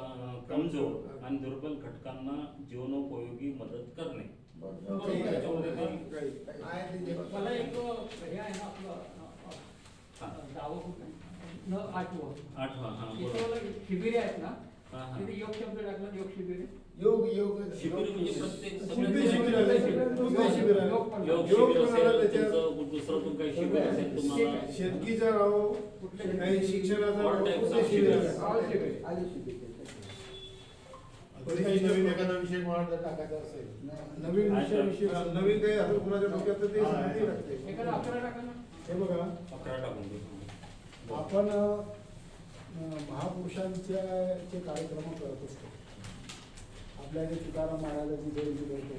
[SPEAKER 3] कमजोर आणि दुर्बल घटकांना जीवनोपयोगी मदत करणे.
[SPEAKER 4] ठीक आहे.
[SPEAKER 3] त्याच्यामध्ये काही
[SPEAKER 4] आहे ते जे-
[SPEAKER 1] मला एक हे आहे ना आपलं दावं कुठं आहे? न आठवं.
[SPEAKER 3] 8वा. हा
[SPEAKER 1] तिथे
[SPEAKER 3] बरोबर.
[SPEAKER 1] मला शिबिरे आहेत ना,
[SPEAKER 3] हा, हा.
[SPEAKER 1] तिथे योग शब्द टाकला. योग शिबिरे.
[SPEAKER 4] योग योग
[SPEAKER 3] शिबिर म्हणजे प्रत्येक
[SPEAKER 2] कोणते शिबिर आले? कोणते शिबिर आले?
[SPEAKER 1] योग पण.
[SPEAKER 3] योग
[SPEAKER 2] योग
[SPEAKER 3] शिबिर
[SPEAKER 2] कोणाला
[SPEAKER 3] असेल,
[SPEAKER 2] त्याच्यात?
[SPEAKER 3] तुमचं दुसरं काही शिबिर असेल तुम्हाला.
[SPEAKER 2] शेतकीचा राहो, काही शिक्षणाचा राहो,
[SPEAKER 3] All types
[SPEAKER 2] कोणते
[SPEAKER 3] of
[SPEAKER 2] शिबिर
[SPEAKER 3] शिबिर.
[SPEAKER 2] आहे?
[SPEAKER 1] All शिबिरे.
[SPEAKER 7] आली शिबिर.
[SPEAKER 5] काही नवीन एखादा विषय मला जर टाकायचा असेल
[SPEAKER 6] नवीन विषय
[SPEAKER 2] नवीन काही आता कुणाच्या डोक्यात तर ते
[SPEAKER 5] हा,
[SPEAKER 2] सांगते लागते.
[SPEAKER 1] एखादा 11 टाका ना.
[SPEAKER 6] हे बघा
[SPEAKER 3] 11 टाकून देऊ.
[SPEAKER 6] आपण महापुरुषांचे कार्यक्रम करत असतो. आपल्या जे तुकाराम महाराजांची जयंती करतो,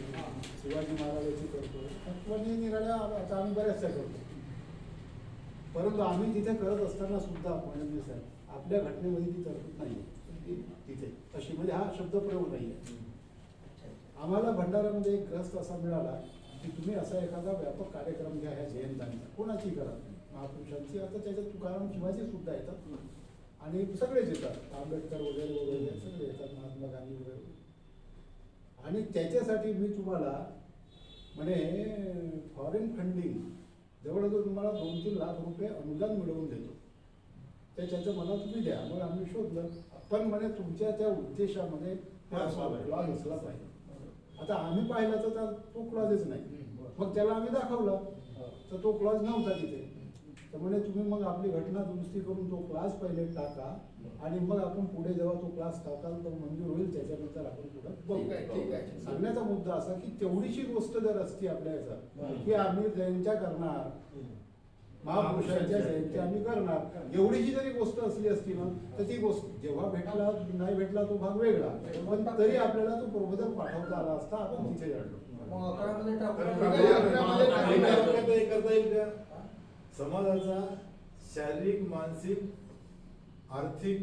[SPEAKER 6] शिवाजी महाराजांची करतो, तत्वाने निराळ्या आता आम्ही बऱ्याचशा करतो. परंतु आम्ही तिथे करत असताना सुद्धा म्हणजे साहेब आपल्या घटनेमध्ये ती तरतूद नाही आहे तिथे अशी, म्हणजे हा शब्दप्रयोग नाही आहे. आम्हाला भंडाऱ्यामध्ये एक ग्रस्त असा मिळाला की तुम्ही असा एखादा व्यापक कार्यक्रम घ्या ह्या जयंत्यांचा, कोणाची करा महापुरुषांची. आता त्याच्यात तुकाराम शिवाजी सुद्धा येतात आणि सगळेच येतात, आंबेडकर वगैरे वगैरे सगळे येतात, महात्मा गांधी वगैरे. आणि त्याच्यासाठी मी तुम्हाला म्हणे फॉरेन फंडिंग जवळजवळ तुम्हाला 2-3 लाख रुपये अनुदान मिळवून देतो, त्याचं मला तुम्ही द्या. मग आम्ही शोधलं, पण म्हणे तुमच्या त्या उद्देशामध्ये क्लॉज असला पाहिजे. आता आम्ही पाहिला तर तो क्लॉजच नाही. मग त्याला आम्ही दाखवला तर तो क्लॉज नव्हता तिथे. तर म्हणे तुम्ही मग आपली घटना दुरुस्ती करून तो क्लास पहिले टाका आणि मग आपण पुढे जेव्हा तो क्लास टाकाल तर मंजूर होईल, त्याच्यानंतर आपण पुढे बघू. सांगण्याचा मुद्दा असा की तेवढीशी गोष्ट जर असती आपल्या याचा की आम्ही जयंत्या करणार, महापुरुषांच्या जयंत्या आम्ही करणार, एवढीशी जरी गोष्ट असली असती ना तर ती गोष्ट जेव्हा भेटला नाही भेटला तो भाग वेगळा, पण तरी आपल्याला तो प्रबोधन पाठवता आला असता. आपण तिथे जातो.
[SPEAKER 9] करता येईल का? समाजाचा शारीरिक, मानसिक, आर्थिक,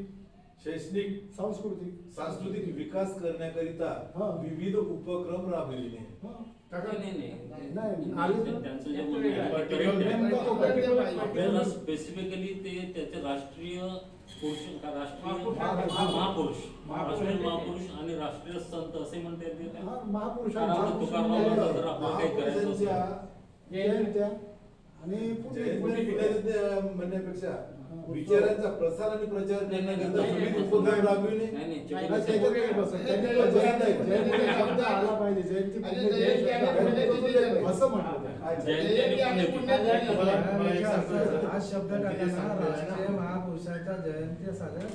[SPEAKER 9] शैक्षणिक, सांस्कृतिक विकास करण्याकरिता विविध उपक्रम राबविले.
[SPEAKER 3] आपल्याला स्पेसिफिकली ते त्याचे राष्ट्रीय महापुरुष आणि राष्ट्रीय संत असे म्हणता येते.
[SPEAKER 9] म्हणण्यापेक्षा विचारांचा प्रसार आणि प्रचार करण्याकरिता विविध उपक्रम राबविणे.
[SPEAKER 8] हा शब्द टाकताना राष्ट्रीय महापुरुषांच्या जयंती साजरा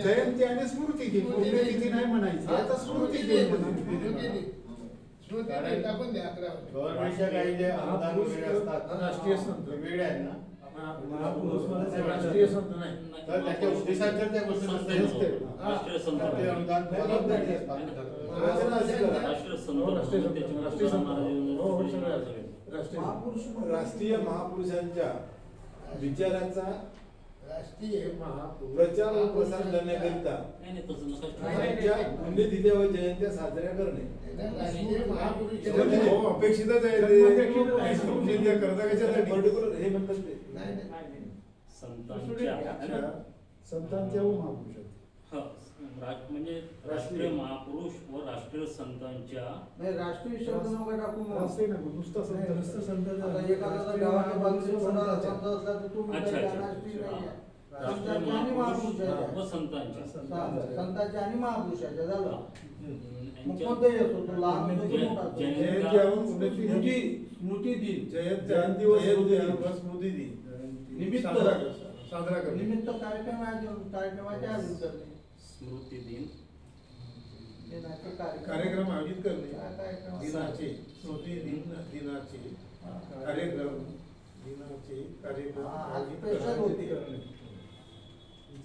[SPEAKER 6] जयंती आणि स्मृती पुण्यतिथी नाही म्हणायची, आता स्मृती
[SPEAKER 5] गव्हर्नमेंटच्या काही जे अनुदान वगैरे असतात
[SPEAKER 2] राष्ट्रीय संत
[SPEAKER 5] वेगळे आहेत ना,
[SPEAKER 2] राष्ट्रीय संत नाही
[SPEAKER 5] तर त्याच्या उद्देशात त्या गोष्टी नसते.
[SPEAKER 3] राष्ट्रीय संत
[SPEAKER 5] ते अनुदान
[SPEAKER 3] राष्ट्रीय संत
[SPEAKER 9] राष्ट्रीय महापुरुषांच्या विचारांचा
[SPEAKER 4] राष्ट्रीय
[SPEAKER 9] प्रचार व प्रसार करण्याकरिता त्यांच्या पुण्यतिथ्या व जयंत्या साजऱ्या करणे
[SPEAKER 2] अपेक्षितच आहे. करता कशासाठी
[SPEAKER 9] पर्टिक्युलर हे म्हणतात ते
[SPEAKER 6] संतांच्या व महापुरुषांच्या
[SPEAKER 3] म्हणजे राष्ट्रीय महापुरुष व राष्ट्रीय संतांच्या
[SPEAKER 7] राष्ट्रीय शब्द नका टाकू.
[SPEAKER 6] राष्ट्रीय नको, नुसतं संत.
[SPEAKER 7] आता एखाद्या गावाच्या बाजूला थोडा संत असला तर तो राष्ट्रीय
[SPEAKER 3] व संतांच्या
[SPEAKER 7] संतांच्या आणि महापुरुषाच्या झालं. मग कोणताही असो तो लहान स्मृती दिन,
[SPEAKER 2] जयंती व स्मृती दिन
[SPEAKER 7] निमित्त
[SPEAKER 2] साजरा करणे.
[SPEAKER 7] निमित्त कार्यक्रमाचे आयोजन करणे,
[SPEAKER 3] स्मृती दिन
[SPEAKER 2] कार्यक्रम आयोजित करणे, दिनाचे स्मृती दिनाचे कार्यक्रम आयोजित करणे.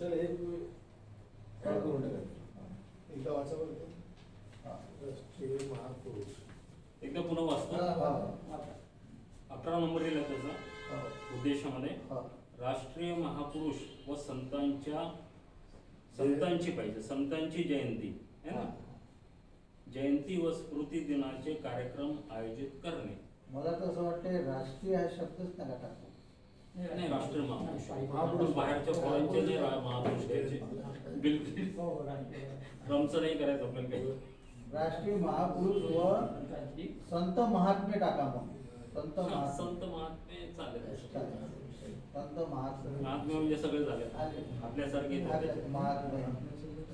[SPEAKER 9] चल एक करून टाका.
[SPEAKER 5] एकदा वाचा बरं.
[SPEAKER 2] राष्ट्रीय महापुरुष
[SPEAKER 3] एकदा पुन्हा वाचतो. 11 नंबर लिहिला त्याचा उद्देशामध्ये राष्ट्रीय महापुरुष व संतांची पाहिजे, संतांची जयंती है ना, जयंती व स्मृती दिनाचे कार्यक्रम आयोजित करणे.
[SPEAKER 7] मला तर असं वाटतं राष्ट्रीय हा शब्दच नका टाकू.
[SPEAKER 3] नाही, राष्ट्रीय महापुरुष बाहेरच्या फॉरेनचे जे महापुरुष घ्यायचे बिलकुल रमचं नाही करायचं आपल्याला काही.
[SPEAKER 7] राष्ट्रीय महापुरुष व संत महात्मे टाका. मग संत
[SPEAKER 3] महात्मे चालेल.
[SPEAKER 7] संत
[SPEAKER 3] महात्मे म्हणजे सगळे झाले आपल्यासारखे
[SPEAKER 7] महात्मे,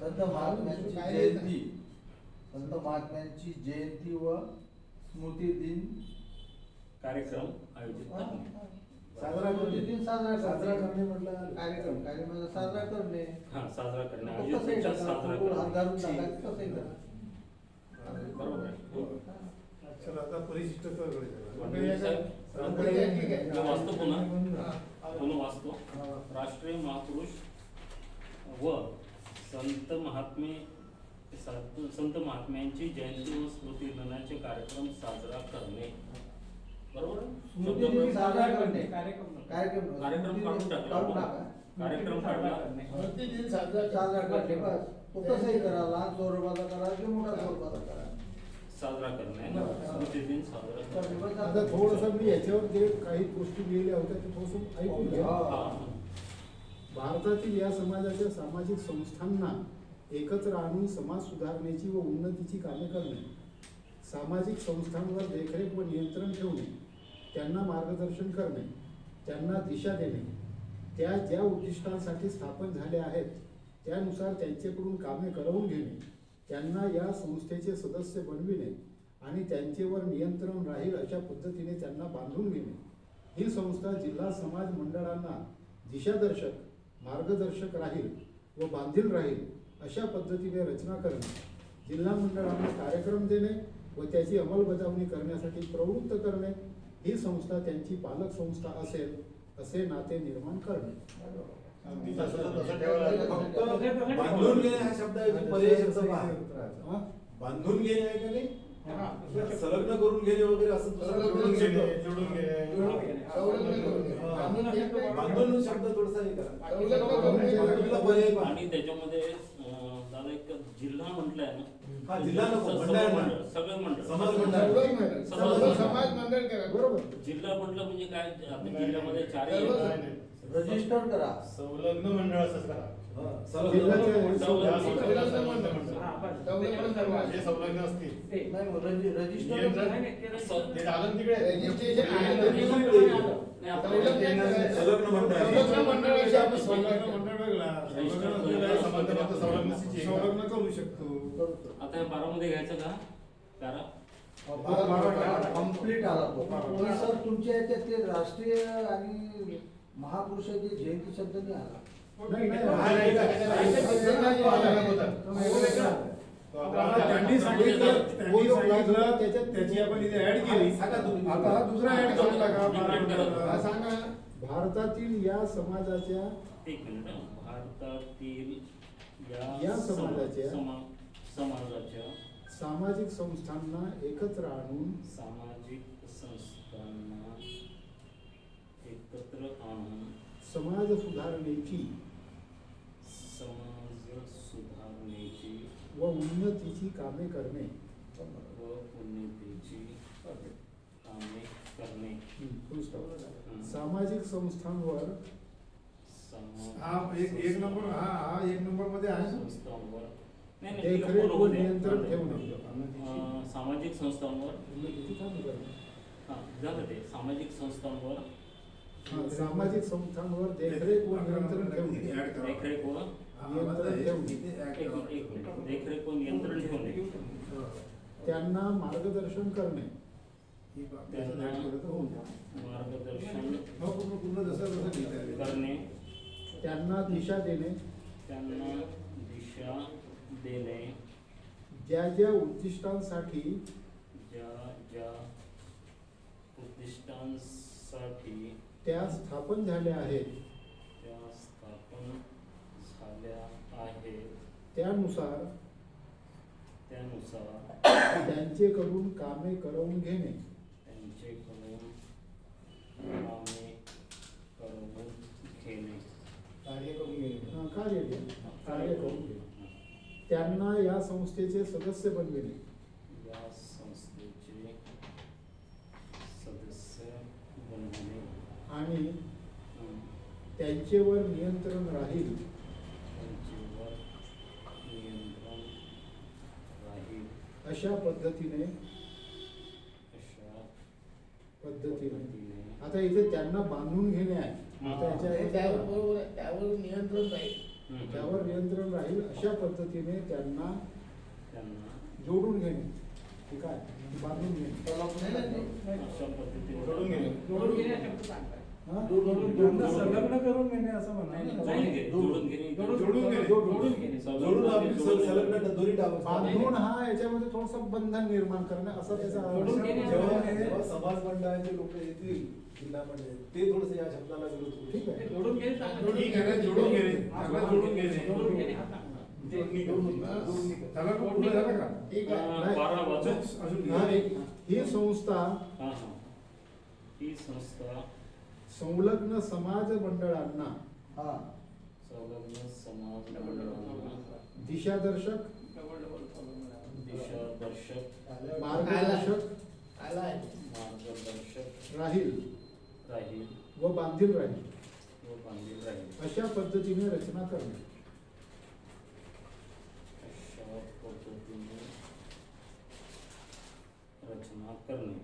[SPEAKER 7] संत महात्म्यांची जयंती, संत महात्म्यांची जयंती व स्मृती दिन
[SPEAKER 3] कार्यक्रम आयोजित करणे.
[SPEAKER 9] साजरा
[SPEAKER 7] स्मृतिदिन साजरा
[SPEAKER 9] साजरा करणे म्हटलं
[SPEAKER 7] कार्यक्रम साजरा करणे.
[SPEAKER 3] हा साजरा करणे
[SPEAKER 7] तो
[SPEAKER 3] आयोजित
[SPEAKER 7] कसंही
[SPEAKER 3] दिवसात
[SPEAKER 7] करा,
[SPEAKER 3] साजरा
[SPEAKER 7] फोटोवर हात घालून
[SPEAKER 3] करणे.
[SPEAKER 7] टाका, कसंही करा.
[SPEAKER 3] बरोबर आहे.
[SPEAKER 2] चला आता परिशिष्टकडे
[SPEAKER 3] म्हणजे साहेब,
[SPEAKER 4] ठीक आहे.
[SPEAKER 3] मी वाचतो पुन्हा
[SPEAKER 4] हा.
[SPEAKER 3] पुन्हा वाचतो. राष्ट्रीय महापुरुष व संत महात्म्यांची जयंती व स्मृती दिनाचे कार्यक्रम साजरा करणे. बरोबर आहे?
[SPEAKER 7] स्मृतिदिन साजरा करणे.
[SPEAKER 1] कार्यक्रम
[SPEAKER 3] कार्यक्रम काढून टाकला
[SPEAKER 7] काढून
[SPEAKER 3] आपण.
[SPEAKER 7] टाका.
[SPEAKER 3] कार्यक्रम काढला.
[SPEAKER 4] स्मृतिदिन साजरा
[SPEAKER 7] साजरा करणे बस. तो कसंही करा, लहान स्वरूपाचा करा की मोठा स्वरूपाचा करा.
[SPEAKER 3] साजरा करणे स्मृतिदिन साजरा करणे.
[SPEAKER 7] बस
[SPEAKER 6] आता थोडंसं मी याच्यावर जे काही गोष्टी लिहिल्या होत्या ते थोडंसं ऐकून घ्या.
[SPEAKER 3] हा.
[SPEAKER 6] भारतातील या समाजाच्या सामाजिक संस्थांना एकत्र आणून समाज सुधारणेची व उन्नतीची कामे करणे, सामाजिक संस्थांवर देखरेख व नियंत्रण ठेवणे, त्यांना मार्गदर्शन करणे, त्यांना दिशा देणे, त्या ज्या उद्दिष्टांसाठी स्थापन झाले आहेत त्यानुसार त्यांच्याकडून कामे करवून घेणे, त्यांना या संस्थेचे सदस्य बनविणे आणि त्यांचेवर नियंत्रण राहील अशा पद्धतीने त्यांना बांधून घेणे. ही संस्था जिल्हा समाज मंडळांना दिशादर्शक, मार्गदर्शक राहील व बांधील राहील अशा पद्धतीने रचना करणे, जिल्हा मंडळांना कार्यक्रम देणे व त्याची अंमलबजावणी करण्यासाठी प्रवृत्त करणे, ही संस्था त्यांची पालक संस्था असेल असे नाते निर्माण करणे.
[SPEAKER 5] अगदी तसं ठेवायला लागेल.
[SPEAKER 9] फक्त बांधून घेणे हा शब्द पर्याय शब्द पहा. बांधून घेणे आहे का नाही, संलग्न करून घेणे वगैरे असं
[SPEAKER 5] जोडून घेणे, जोडून घेणे.
[SPEAKER 4] संलग्न करून घे. बांधून घेत नाही.
[SPEAKER 9] बांधून शब्द थोडासा हे करा.
[SPEAKER 4] संलग्न करून घे.
[SPEAKER 9] बांधूनला पर्याय पहा.
[SPEAKER 3] आणि त्याच्यामध्ये दादा एक जिल्हा म्हटलंय ना.
[SPEAKER 9] हा, जिल्हा नको,
[SPEAKER 3] सगळं
[SPEAKER 9] मंडळ.
[SPEAKER 3] मंडळ, सगळं मंडळ.
[SPEAKER 9] समाज मंडळ.
[SPEAKER 4] सर्व मंडळ.
[SPEAKER 3] समाज
[SPEAKER 4] सर्व
[SPEAKER 3] मंडळ.
[SPEAKER 4] समाज मंडळ करा.
[SPEAKER 6] बरोबर.
[SPEAKER 3] जिल्हा म्हटलं म्हणजे काय, आपल्या जिल्ह्यामध्ये चारही
[SPEAKER 4] सर्व
[SPEAKER 3] आहेत.
[SPEAKER 5] नाही, नाही.
[SPEAKER 7] रजिस्टर करा.
[SPEAKER 5] संलग्न मंडळ असंच करा.
[SPEAKER 9] हा, संलग्न
[SPEAKER 6] जिल्ह्याच्या-
[SPEAKER 5] या संस्थेला
[SPEAKER 4] संलग्न
[SPEAKER 5] संलग्न
[SPEAKER 4] मंडळ.
[SPEAKER 5] मंडळ.
[SPEAKER 1] हा, बस.
[SPEAKER 4] संलग्न समाज.
[SPEAKER 5] जे संलग्न असतील
[SPEAKER 7] नाही मग रजिस्टर
[SPEAKER 5] नियंत्रण.
[SPEAKER 1] नाही, नाही, ते
[SPEAKER 5] ते झालं तिकडे.
[SPEAKER 4] रजिस्ट्रेशन आहे.
[SPEAKER 1] संलग्न
[SPEAKER 9] संलग्न मंडळ.
[SPEAKER 4] संलग्न मंडळाची आपण
[SPEAKER 2] संलग्न मंडळ वेगळा,
[SPEAKER 5] संबंध फक्त संलग्नची आहे.
[SPEAKER 2] संलग्न करू शकतो.
[SPEAKER 3] आता हे 12 मध्ये घ्यायचं का पॅरा?
[SPEAKER 7] कम्प्लीट आला तो. पण सर तुमच्या याच्यात ते राष्ट्रीय आणि महापुरुषाची जयंती शब्द नाही आला.
[SPEAKER 6] नाही, नाही,
[SPEAKER 5] हा, नाही,
[SPEAKER 2] त्यांनी सांगितलं त्याच्यात त्याची आपण इथे ऍड केली.
[SPEAKER 9] सांगा तुम्ही.
[SPEAKER 2] आता हा दुसरा ऍड सांगला का
[SPEAKER 4] हा, सांगा.
[SPEAKER 6] भारतातील या समाजाच्या
[SPEAKER 3] एक मिनिट हं. भारतातील
[SPEAKER 6] या समाजाच्या-
[SPEAKER 3] समाजाच्या
[SPEAKER 6] सामाजिक संस्थांना एकत्र आणून
[SPEAKER 3] सामाजिक संस्थांना एकत्र आणून
[SPEAKER 6] समाज सुधारणेची
[SPEAKER 3] समाज सुधारणेची
[SPEAKER 6] व उन्नतीची कामे करणे.
[SPEAKER 3] व उन्नतीची कामे करणे.
[SPEAKER 6] full stop. सामाजिक संस्थांवर
[SPEAKER 2] हा एक नंबर, हा एक नंबर मध्ये आहे ना.
[SPEAKER 3] संस्थांवर नाही,
[SPEAKER 6] देखरेख व
[SPEAKER 3] बरोबर आहे.
[SPEAKER 6] नियंत्रण ठेवणे.
[SPEAKER 3] सामाजिक संस्थांवर
[SPEAKER 6] उन्नतीची कामे करणे.
[SPEAKER 3] झालं ते सामाजिक संस्थांवर
[SPEAKER 6] सामाजिक संस्थांवर देखरेख व नियंत्रण ठेवणे.
[SPEAKER 3] देखरेख व एक मिनिट देखरेख व नियंत्रण ठेवणे.
[SPEAKER 6] त्यांना मार्गदर्शन करणे.
[SPEAKER 3] त्यांना मार्गदर्शन
[SPEAKER 2] पूर्ण जसं जसं लिहिता येईल.
[SPEAKER 3] करणे.
[SPEAKER 6] त्यांना दिशा देणे.
[SPEAKER 3] त्यांना दिशा देणे.
[SPEAKER 6] ज्या ज्या उद्दिष्टांसाठी
[SPEAKER 3] ज्या उद्दिष्टांसाठी
[SPEAKER 6] त्या स्थापन झाल्या आहेत
[SPEAKER 3] त्या स्थापन झाल्या आहेत
[SPEAKER 6] त्यानुसार त्यांचेकडून कामे करवून घेणे.
[SPEAKER 3] त्यांचेकडून कामे करवून घेणे.
[SPEAKER 5] कार्य करून घेणे.
[SPEAKER 6] कार्य करून घेणे. त्यांना या संस्थेचे सदस्य बनविणे.
[SPEAKER 3] या संस्थेचे सदस्य बनविणे.
[SPEAKER 6] आणि त्यांचेवर नियंत्रण राहील
[SPEAKER 3] त्यांचेवर नियंत्रण राहील
[SPEAKER 6] अशा पद्धतीने
[SPEAKER 3] पद्धतीने.
[SPEAKER 6] आता इथे त्यांना बांधून घेणे आहे. आता
[SPEAKER 4] त्यावर
[SPEAKER 6] याच्या
[SPEAKER 4] बरोबर आहे. त्यावर नियंत्रण नाही.
[SPEAKER 6] त्यावर नियंत्रण राहील अशा पद्धतीने त्यांना जोडून घेणे. ठीक आहे, बांधून घेणे.
[SPEAKER 3] अशा पद्धतीने
[SPEAKER 5] जोडून घेणे.
[SPEAKER 1] जोडून घेणे शब्द चांगला आहे.
[SPEAKER 6] हा?
[SPEAKER 8] त्यांना संलग्न करून घेणे असं म्हणा ना.
[SPEAKER 3] जोडून घेणे
[SPEAKER 8] जोडून घेणे.
[SPEAKER 9] जोडून आपली संलग्न दोन्ही टाकून
[SPEAKER 6] बांधून हा याच्यामध्ये थोडस बंधन निर्माण करणे असा त्याचा
[SPEAKER 8] जोडून घेणे.
[SPEAKER 9] जेव्हा समाज मंडळाचे लोक येतील जिल्ह्यामध्ये ते थोडस या शब्दाला विरोध करू.
[SPEAKER 6] ठीक आहे.
[SPEAKER 8] जोडून घेणे चांगलं.
[SPEAKER 2] ठीक आहे ना, जोडून घेणे. त्याला जोडून घेणे.
[SPEAKER 8] जोडून घेणे हा चांगला.
[SPEAKER 2] त्याला पण पूर्ण झालं का?
[SPEAKER 4] ठीक आहे.
[SPEAKER 3] 12 वाचन.
[SPEAKER 2] अजून
[SPEAKER 6] हा,
[SPEAKER 2] घे.
[SPEAKER 6] ही संस्था
[SPEAKER 3] हा हा ही संस्था
[SPEAKER 6] संलग्न समाज मंडळांना
[SPEAKER 7] हा
[SPEAKER 3] संलग्न समाज मंडळांना
[SPEAKER 6] दिशादर्शक,
[SPEAKER 3] दिशादर्शक
[SPEAKER 6] मार्गदर्शक
[SPEAKER 4] आला आहे.
[SPEAKER 3] मार्गदर्शक
[SPEAKER 6] राहील
[SPEAKER 3] राहील
[SPEAKER 6] व बांधील राहील
[SPEAKER 3] व बांधील राहील
[SPEAKER 6] अशा पद्धतीने रचना करणे.
[SPEAKER 3] अशा पद्धतीने रचना करणे.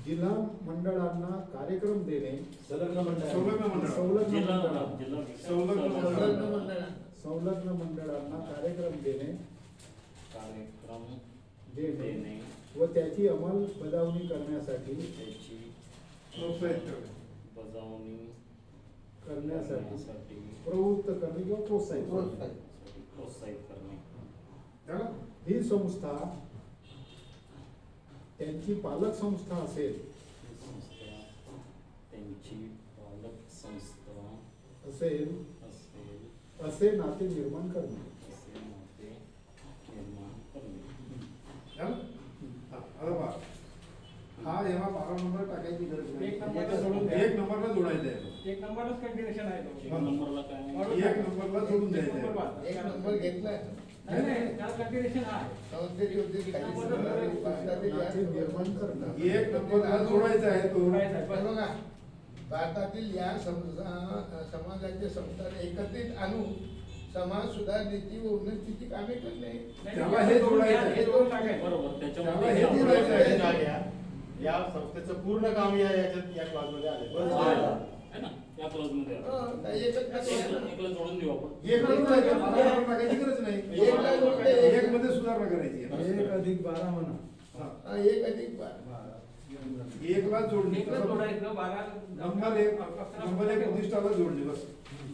[SPEAKER 6] जिल्हा मंडळांना कार्यक्रम देणे.
[SPEAKER 9] संलग्न मंडळ
[SPEAKER 2] संलग्न मंडळ.
[SPEAKER 6] संलग्न
[SPEAKER 3] जिल्हा
[SPEAKER 6] मंडळांना
[SPEAKER 3] जिल्हा
[SPEAKER 2] संलग्न
[SPEAKER 3] विकास
[SPEAKER 4] संलग्न मंडळांना.
[SPEAKER 6] संलग्न मंडळांना कार्यक्रम देणे
[SPEAKER 3] कार्यक्रम
[SPEAKER 6] देणे
[SPEAKER 3] देणे
[SPEAKER 6] व त्याची अंमलबजावणी करण्यासाठी
[SPEAKER 3] त्याची
[SPEAKER 2] प्रोत्साहित करणे.
[SPEAKER 3] बजावणी
[SPEAKER 6] करण्यासाठी प्रवृत्त करणे किंवा प्रोत्साहित करणे.
[SPEAKER 3] प्रोत्साहित करणे.
[SPEAKER 2] झालं?
[SPEAKER 6] ही संस्था त्यांची पालक संस्था असेल
[SPEAKER 3] ही संस्था त्यांची पालक संस्था
[SPEAKER 6] असेल
[SPEAKER 3] असेल
[SPEAKER 6] असे नाते निर्माण करणे.
[SPEAKER 3] असे नाते निर्माण करणे.
[SPEAKER 2] झालं? हा, आता पहा. हा याला 12 नंबर टाकायची गरज नाही.
[SPEAKER 8] एक नंबरला जोडून द्या.
[SPEAKER 2] एक नंबरला जोडायचं आहे.
[SPEAKER 8] एक नंबरच कंटिन्युएशन आहे तो.
[SPEAKER 3] एक नंबरला काय
[SPEAKER 2] एक नंबरला जोडून द्यायचं आहे.
[SPEAKER 4] एक नंबर घेतलाय.
[SPEAKER 8] नाही नाही त्याला कंटिन्युएशन आहे.
[SPEAKER 4] संस्थेची उद्देश काही भारतातील
[SPEAKER 6] नाते
[SPEAKER 4] या-
[SPEAKER 6] निर्माण करणे.
[SPEAKER 2] एक नंबरला जोडायचा आहे तो.
[SPEAKER 8] जोडायचं आहे.
[SPEAKER 4] हे बघा, भारतातील या समाजाच्या संस्थांना एकत्रित आणून समाज सुधारणेची व उन्नतीची कामे करणे.
[SPEAKER 2] त्याला हे जोडायचं आहे.
[SPEAKER 8] हे जोडून टाकायचं.
[SPEAKER 3] बरोबर
[SPEAKER 2] त्याला हे
[SPEAKER 3] त्याच्यामध्ये
[SPEAKER 2] जोडायचं आहे.
[SPEAKER 5] लक्षात घ्या, या संस्थेचं पूर्ण काम याच्यात या क्लासमध्ये आले.
[SPEAKER 3] आहे ना या क्लास मध्ये
[SPEAKER 4] हं, काही एकच टाकायचं.
[SPEAKER 3] एकला जोडून देऊ आपण.
[SPEAKER 2] एक जोडायचं. 12 नंबर टाकायची गरज नाही.
[SPEAKER 4] एकला जोडते.
[SPEAKER 2] एक मध्ये सुधारणा करायची आहे.
[SPEAKER 8] 1 अधिक 12 म्हणा.
[SPEAKER 4] हा, एक अधिक बार.
[SPEAKER 2] एकला जोडणी.
[SPEAKER 8] एकला जोडायचं 12
[SPEAKER 2] नंबर एक उद्दिष्टाला जोडणे बस.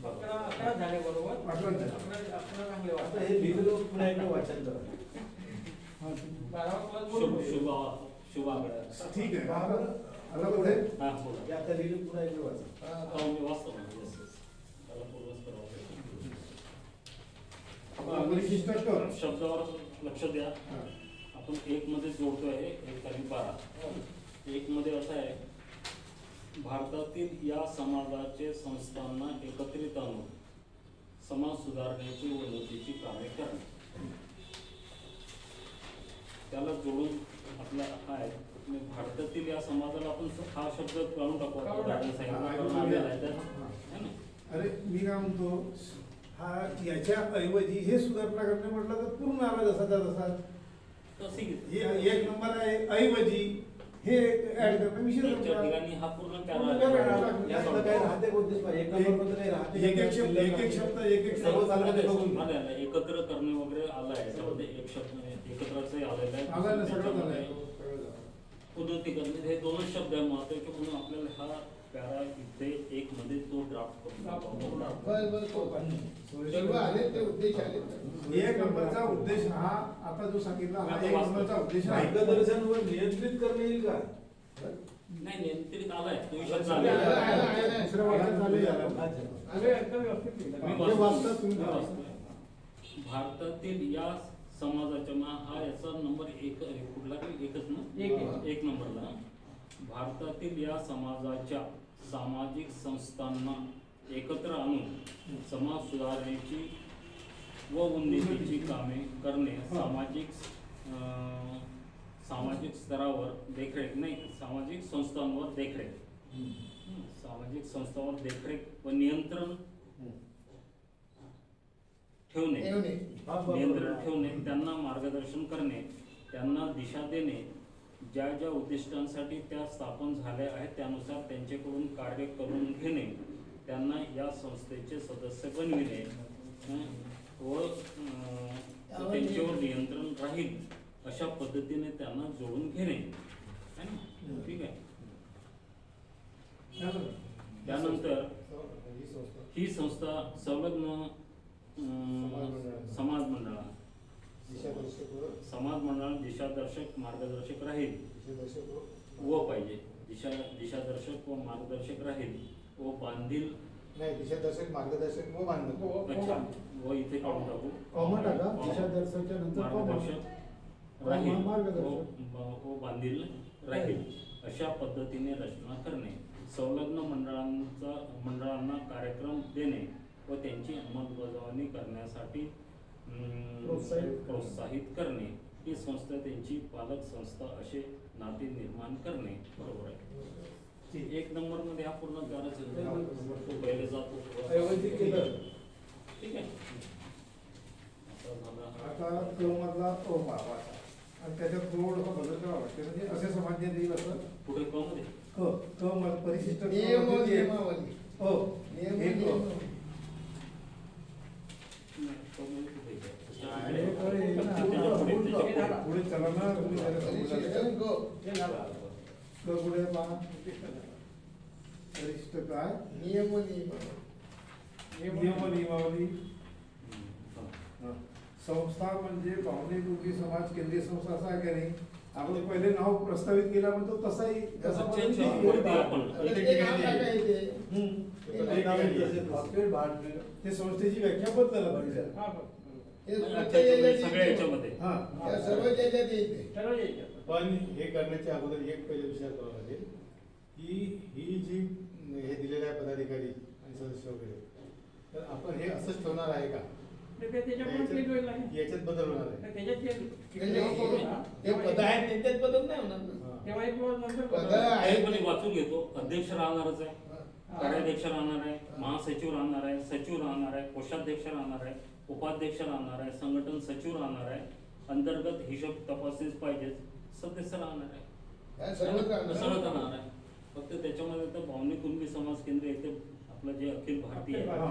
[SPEAKER 8] 11 झाले बरोबर.
[SPEAKER 2] 11 झाले.
[SPEAKER 8] 11 चांगले
[SPEAKER 9] आता
[SPEAKER 8] वाटतात.
[SPEAKER 9] हे लिहिलेलं पुन्हा एकदा वाचन करा.
[SPEAKER 8] 12 क्लास
[SPEAKER 3] शुभ
[SPEAKER 8] बोलू.
[SPEAKER 3] शुभ आगळ्या.
[SPEAKER 2] ठीक आहे. आता पुढे
[SPEAKER 3] हा बोला.
[SPEAKER 9] हे आता लिहिलेलं पुन्हा एकदा वाचा.
[SPEAKER 3] हो, मी वाचतो ना. Yes, yes. त्याला पूर्वच करावं लागेल.
[SPEAKER 2] परिशिष्ट कर.
[SPEAKER 3] शब्दावर लक्ष द्या.
[SPEAKER 2] हा.
[SPEAKER 3] आपण एक मध्ये जोडतोय 1 आणि 12. एक मध्ये असं आहे भारतातील या समाजाचे संस्थांना एकत्रित आणून समाज सुधारण्याची व उन्नतीची कार्य करणे. त्याला जोडून आपला काय भारतातील या समाजाला आपण हा शब्द काढून टाकू. आपण दादाने सांगितलं कारण आलेला आहे त्यात. है ना?
[SPEAKER 2] अरे मी काय म्हणतो हा याच्या ऐवजी हे सुधारणा करणे म्हटलं तर पूर्ण आला जसा तसा.
[SPEAKER 3] तशी
[SPEAKER 2] हे एक नंबर आहे ऐवजी हे ऍड करणं विषय
[SPEAKER 3] त्या ठिकाणी हा पूर्ण
[SPEAKER 9] यातलं काय राहते कोणतेच पाहिजे. एक नंबरमध्ये काही राहते.
[SPEAKER 2] एक शब्द
[SPEAKER 9] सर्व चाललं ते बघून घ्या.
[SPEAKER 3] आलं आहे. एकत्र करणे वगैरे आलं आहे त्यामध्ये एक शब्द एकत्रच आलेलं आहे.
[SPEAKER 2] आलं ना, सगळं झालंय.
[SPEAKER 3] उन्नती करणे हे दोनच शब्द आहे महत्वाचे म्हणून आपल्याला हा पॅरा इथे एक मध्ये तो ड्राफ्ट करून
[SPEAKER 4] बस बस तो पण. सर्व आले ते उद्देश आले.
[SPEAKER 2] एक नंबरचा उद्देश हा आता जो सांगितला हा एक नंबरचा उद्देश आहे.
[SPEAKER 9] मार्गदर्शनवर नियंत्रित करणे येईल का?
[SPEAKER 3] नाही नियंत्रित आलाय तो शब्द
[SPEAKER 4] आला,
[SPEAKER 3] आलेला
[SPEAKER 4] आला,
[SPEAKER 3] आहे.
[SPEAKER 4] आला.
[SPEAKER 6] दुसऱ्या वाक्यात आलेलं आहे.
[SPEAKER 9] अच्छा.
[SPEAKER 8] आले एकदम व्यवस्थित लिहिलं.
[SPEAKER 3] मी
[SPEAKER 6] हे
[SPEAKER 3] वाचतो.
[SPEAKER 6] वाचता तुम्ही.
[SPEAKER 3] मी वाचतोय. भारतातील या समाजाच्या हा याचा नंबर एक कुठला की एकच ना एक नंबरला. भारतातील या समाजाच्या सामाजिक संस्थांना एकत्र आणून समाज सुधारण्याची व उन्नतीची कामे करणे. सामाजिक स्तरावर देखरेख नाही सामाजिक संस्थांवर देखरेख. सामाजिक संस्थांवर देखरेख व नियंत्रण ठेवणे. नियंत्रण ठेवणे. त्यांना मार्गदर्शन करणे. त्यांना दिशा देणे. ज्या ज्या उद्दिष्टांसाठी त्या स्थापन झाल्या आहेत त्यानुसार त्यांच्याकडून कार्य करून घेणे. त्यांना या संस्थेचे सदस्य बनविणे व त्यांच्यावर नियंत्रण राहील अशा पद्धतीने त्यांना जोडून घेणे. है ना? ठीक आहे. त्यानंतर
[SPEAKER 5] ही संस्था
[SPEAKER 3] ही संस्था संलग्न समाज मंडळा
[SPEAKER 5] दिशादर्शक व
[SPEAKER 3] समाज मंडळ दिशादर्शक मार्गदर्शक राहील
[SPEAKER 5] दिशादर्शक
[SPEAKER 3] व पाहिजे दिशादर्शक व मार्गदर्शक राहील व बांधील
[SPEAKER 5] नाही दिशादर्शक मार्गदर्शक व बांधण
[SPEAKER 3] अच्छा व इथे काढून टाकू
[SPEAKER 6] कॉमा टाका दिशादर्शकच्या नंतर कॉमा.
[SPEAKER 3] मार्गदर्शक राहील
[SPEAKER 6] मार्गदर्शक.
[SPEAKER 3] व बांधील राहील अशा पद्धतीने रचना करणे संलग्न मंडळांना कार्यक्रम देणे व त्यांची अंमलबजावणी करण्यासाठी प्रोत्साहित करणे ही संस्था त्यांची पालक संस्था असे नाते निर्माण करणे. बरोबर आहे. एक नंबर मध्ये हा पूर्ण तो पहिले जातो
[SPEAKER 2] व्यवस्थित केलं.
[SPEAKER 3] ठीक आहे. आता झाला हा.
[SPEAKER 2] आता क मधला तो वाचा आणि त्याच्यात थोडंसं बदल करावा लागते म्हणजे असे समाज देईल असं
[SPEAKER 3] पुढे क मध्ये
[SPEAKER 2] क मध परिशिष्ट
[SPEAKER 4] नियम व नियमावली.
[SPEAKER 2] हो
[SPEAKER 4] नियम व
[SPEAKER 2] हे क.
[SPEAKER 4] नियमावली.
[SPEAKER 2] पुढे चला ना तुम्ही
[SPEAKER 4] परिशिष्ट ग.
[SPEAKER 2] क पुढे पहा परिशिष्ट काय
[SPEAKER 4] नियम व नियमावली.
[SPEAKER 2] नियम नियमावली. संस्था म्हणजे पाहुणे कुटुंबी समाज केंद्रीय संस्था असं आहे का नाही. आपण पहिले नाव प्रस्तावित केला म्हणतो तसाही
[SPEAKER 3] तसं change
[SPEAKER 2] तसा
[SPEAKER 3] वरती आपण
[SPEAKER 4] आता ते नाव टाकायचे.
[SPEAKER 2] ते संस्थेची व्याख्या बदलायला पाहिजे.
[SPEAKER 4] हे
[SPEAKER 3] सगळ्या
[SPEAKER 4] प्रत्येक
[SPEAKER 3] याच्यामध्ये
[SPEAKER 2] हा
[SPEAKER 4] या सर्व याच्यात येते.
[SPEAKER 1] सर्व याच्यात.
[SPEAKER 5] पण हे करण्याच्या अगोदर एक पहिले विचार करावा लागेल की ही जी हे दिलेले आहे पदाधिकारी आणि सदस्य वगैरे तर आपण हे असंच ठेवणार आहे का
[SPEAKER 1] त्याच्यामुळे change होईल नाही.
[SPEAKER 5] याच्यात बदल होणार आहे
[SPEAKER 1] त्याच्यात
[SPEAKER 4] म्हणजे हे पद आहेत त्यांच्यात बदल नाही होणार ना.
[SPEAKER 1] तेव्हा एक वेळ नंतर
[SPEAKER 4] पद
[SPEAKER 1] बदल.
[SPEAKER 4] आहेत.
[SPEAKER 3] पण वाचून घेतो. अध्यक्ष राहणारच आहे, कार्याध्यक्ष राहणार आहे, महासचिव राहणार आहे, सचिव राहणार आहे, कोषाध्यक्ष राहणार आहे, उपाध्यक्ष राहणार आहे, संघटन सचिव राहणार आहे, अंतर्गत हिशोब तपासणीच पाहिजे, सदस्य राहणार आहे,
[SPEAKER 4] या सर्वच राहणार.
[SPEAKER 3] सर्व राहणार आहे. फक्त त्याच्यामध्ये तर भावनिक कुणबी समाज केंद्र येते आपलं जे अखिल भारतीय आहे.
[SPEAKER 2] हा.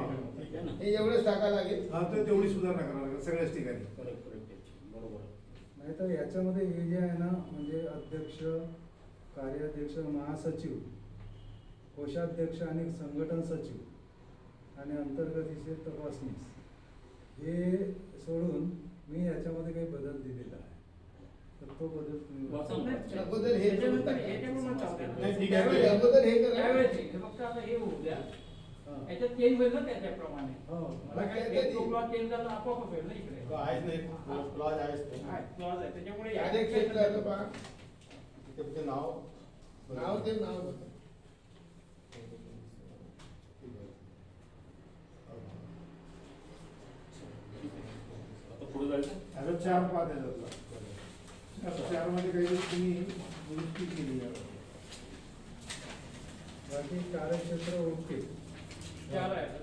[SPEAKER 3] है ना?
[SPEAKER 4] हे एवढंच टाका लागेल.
[SPEAKER 2] हा तर तेवढी सुधारणा करावी लागेल सगळ्याच ठिकाणी.
[SPEAKER 3] करेक्ट बरोबर आहे.
[SPEAKER 6] नाही तर याच्यामध्ये हे जे आहे ना म्हणजे अध्यक्ष कार्याध्यक्ष महासचिव कोषाध्यक्ष आणि संघटन सचिव आणि अंतर्गत हिशेब तपासनीस हे सोडून मी याच्यामध्ये काही बदल दिलेला आहे तर तो बदल तुम्ही
[SPEAKER 3] वाचा ना.
[SPEAKER 4] अगोदर हे करून
[SPEAKER 1] याच्यानंतर
[SPEAKER 4] टाका.
[SPEAKER 1] याच्यामुळे चालतं.
[SPEAKER 5] नाही, ठीक आहे.
[SPEAKER 4] अगोदर हे करा.
[SPEAKER 1] त्यावेळेस हे फक्त आता हे होऊ द्या.
[SPEAKER 6] हा.
[SPEAKER 1] याच्यात चेंज होईल ना त्याच्याप्रमाणे.
[SPEAKER 6] हो.
[SPEAKER 1] मला काय एक तो clause change झाला आपोआप होईल ना इकडे.
[SPEAKER 5] तो आहेच नाही क्लॉज आहेच तो.
[SPEAKER 1] हा, clause आहे. त्याच्यामुळे या-
[SPEAKER 4] कार्यक्षेत्राचं पहा.
[SPEAKER 5] तिथे फक्त नाव
[SPEAKER 4] नाव ते नाव होतं.
[SPEAKER 3] आता पुढे जायचं.
[SPEAKER 2] आता 4 पाच आहे त्यातला. 4 मध्ये काही तुम्ही दुरुस्ती केली आहे.
[SPEAKER 6] बाकी कार्यक्षेत्र ओके
[SPEAKER 1] चार आहे.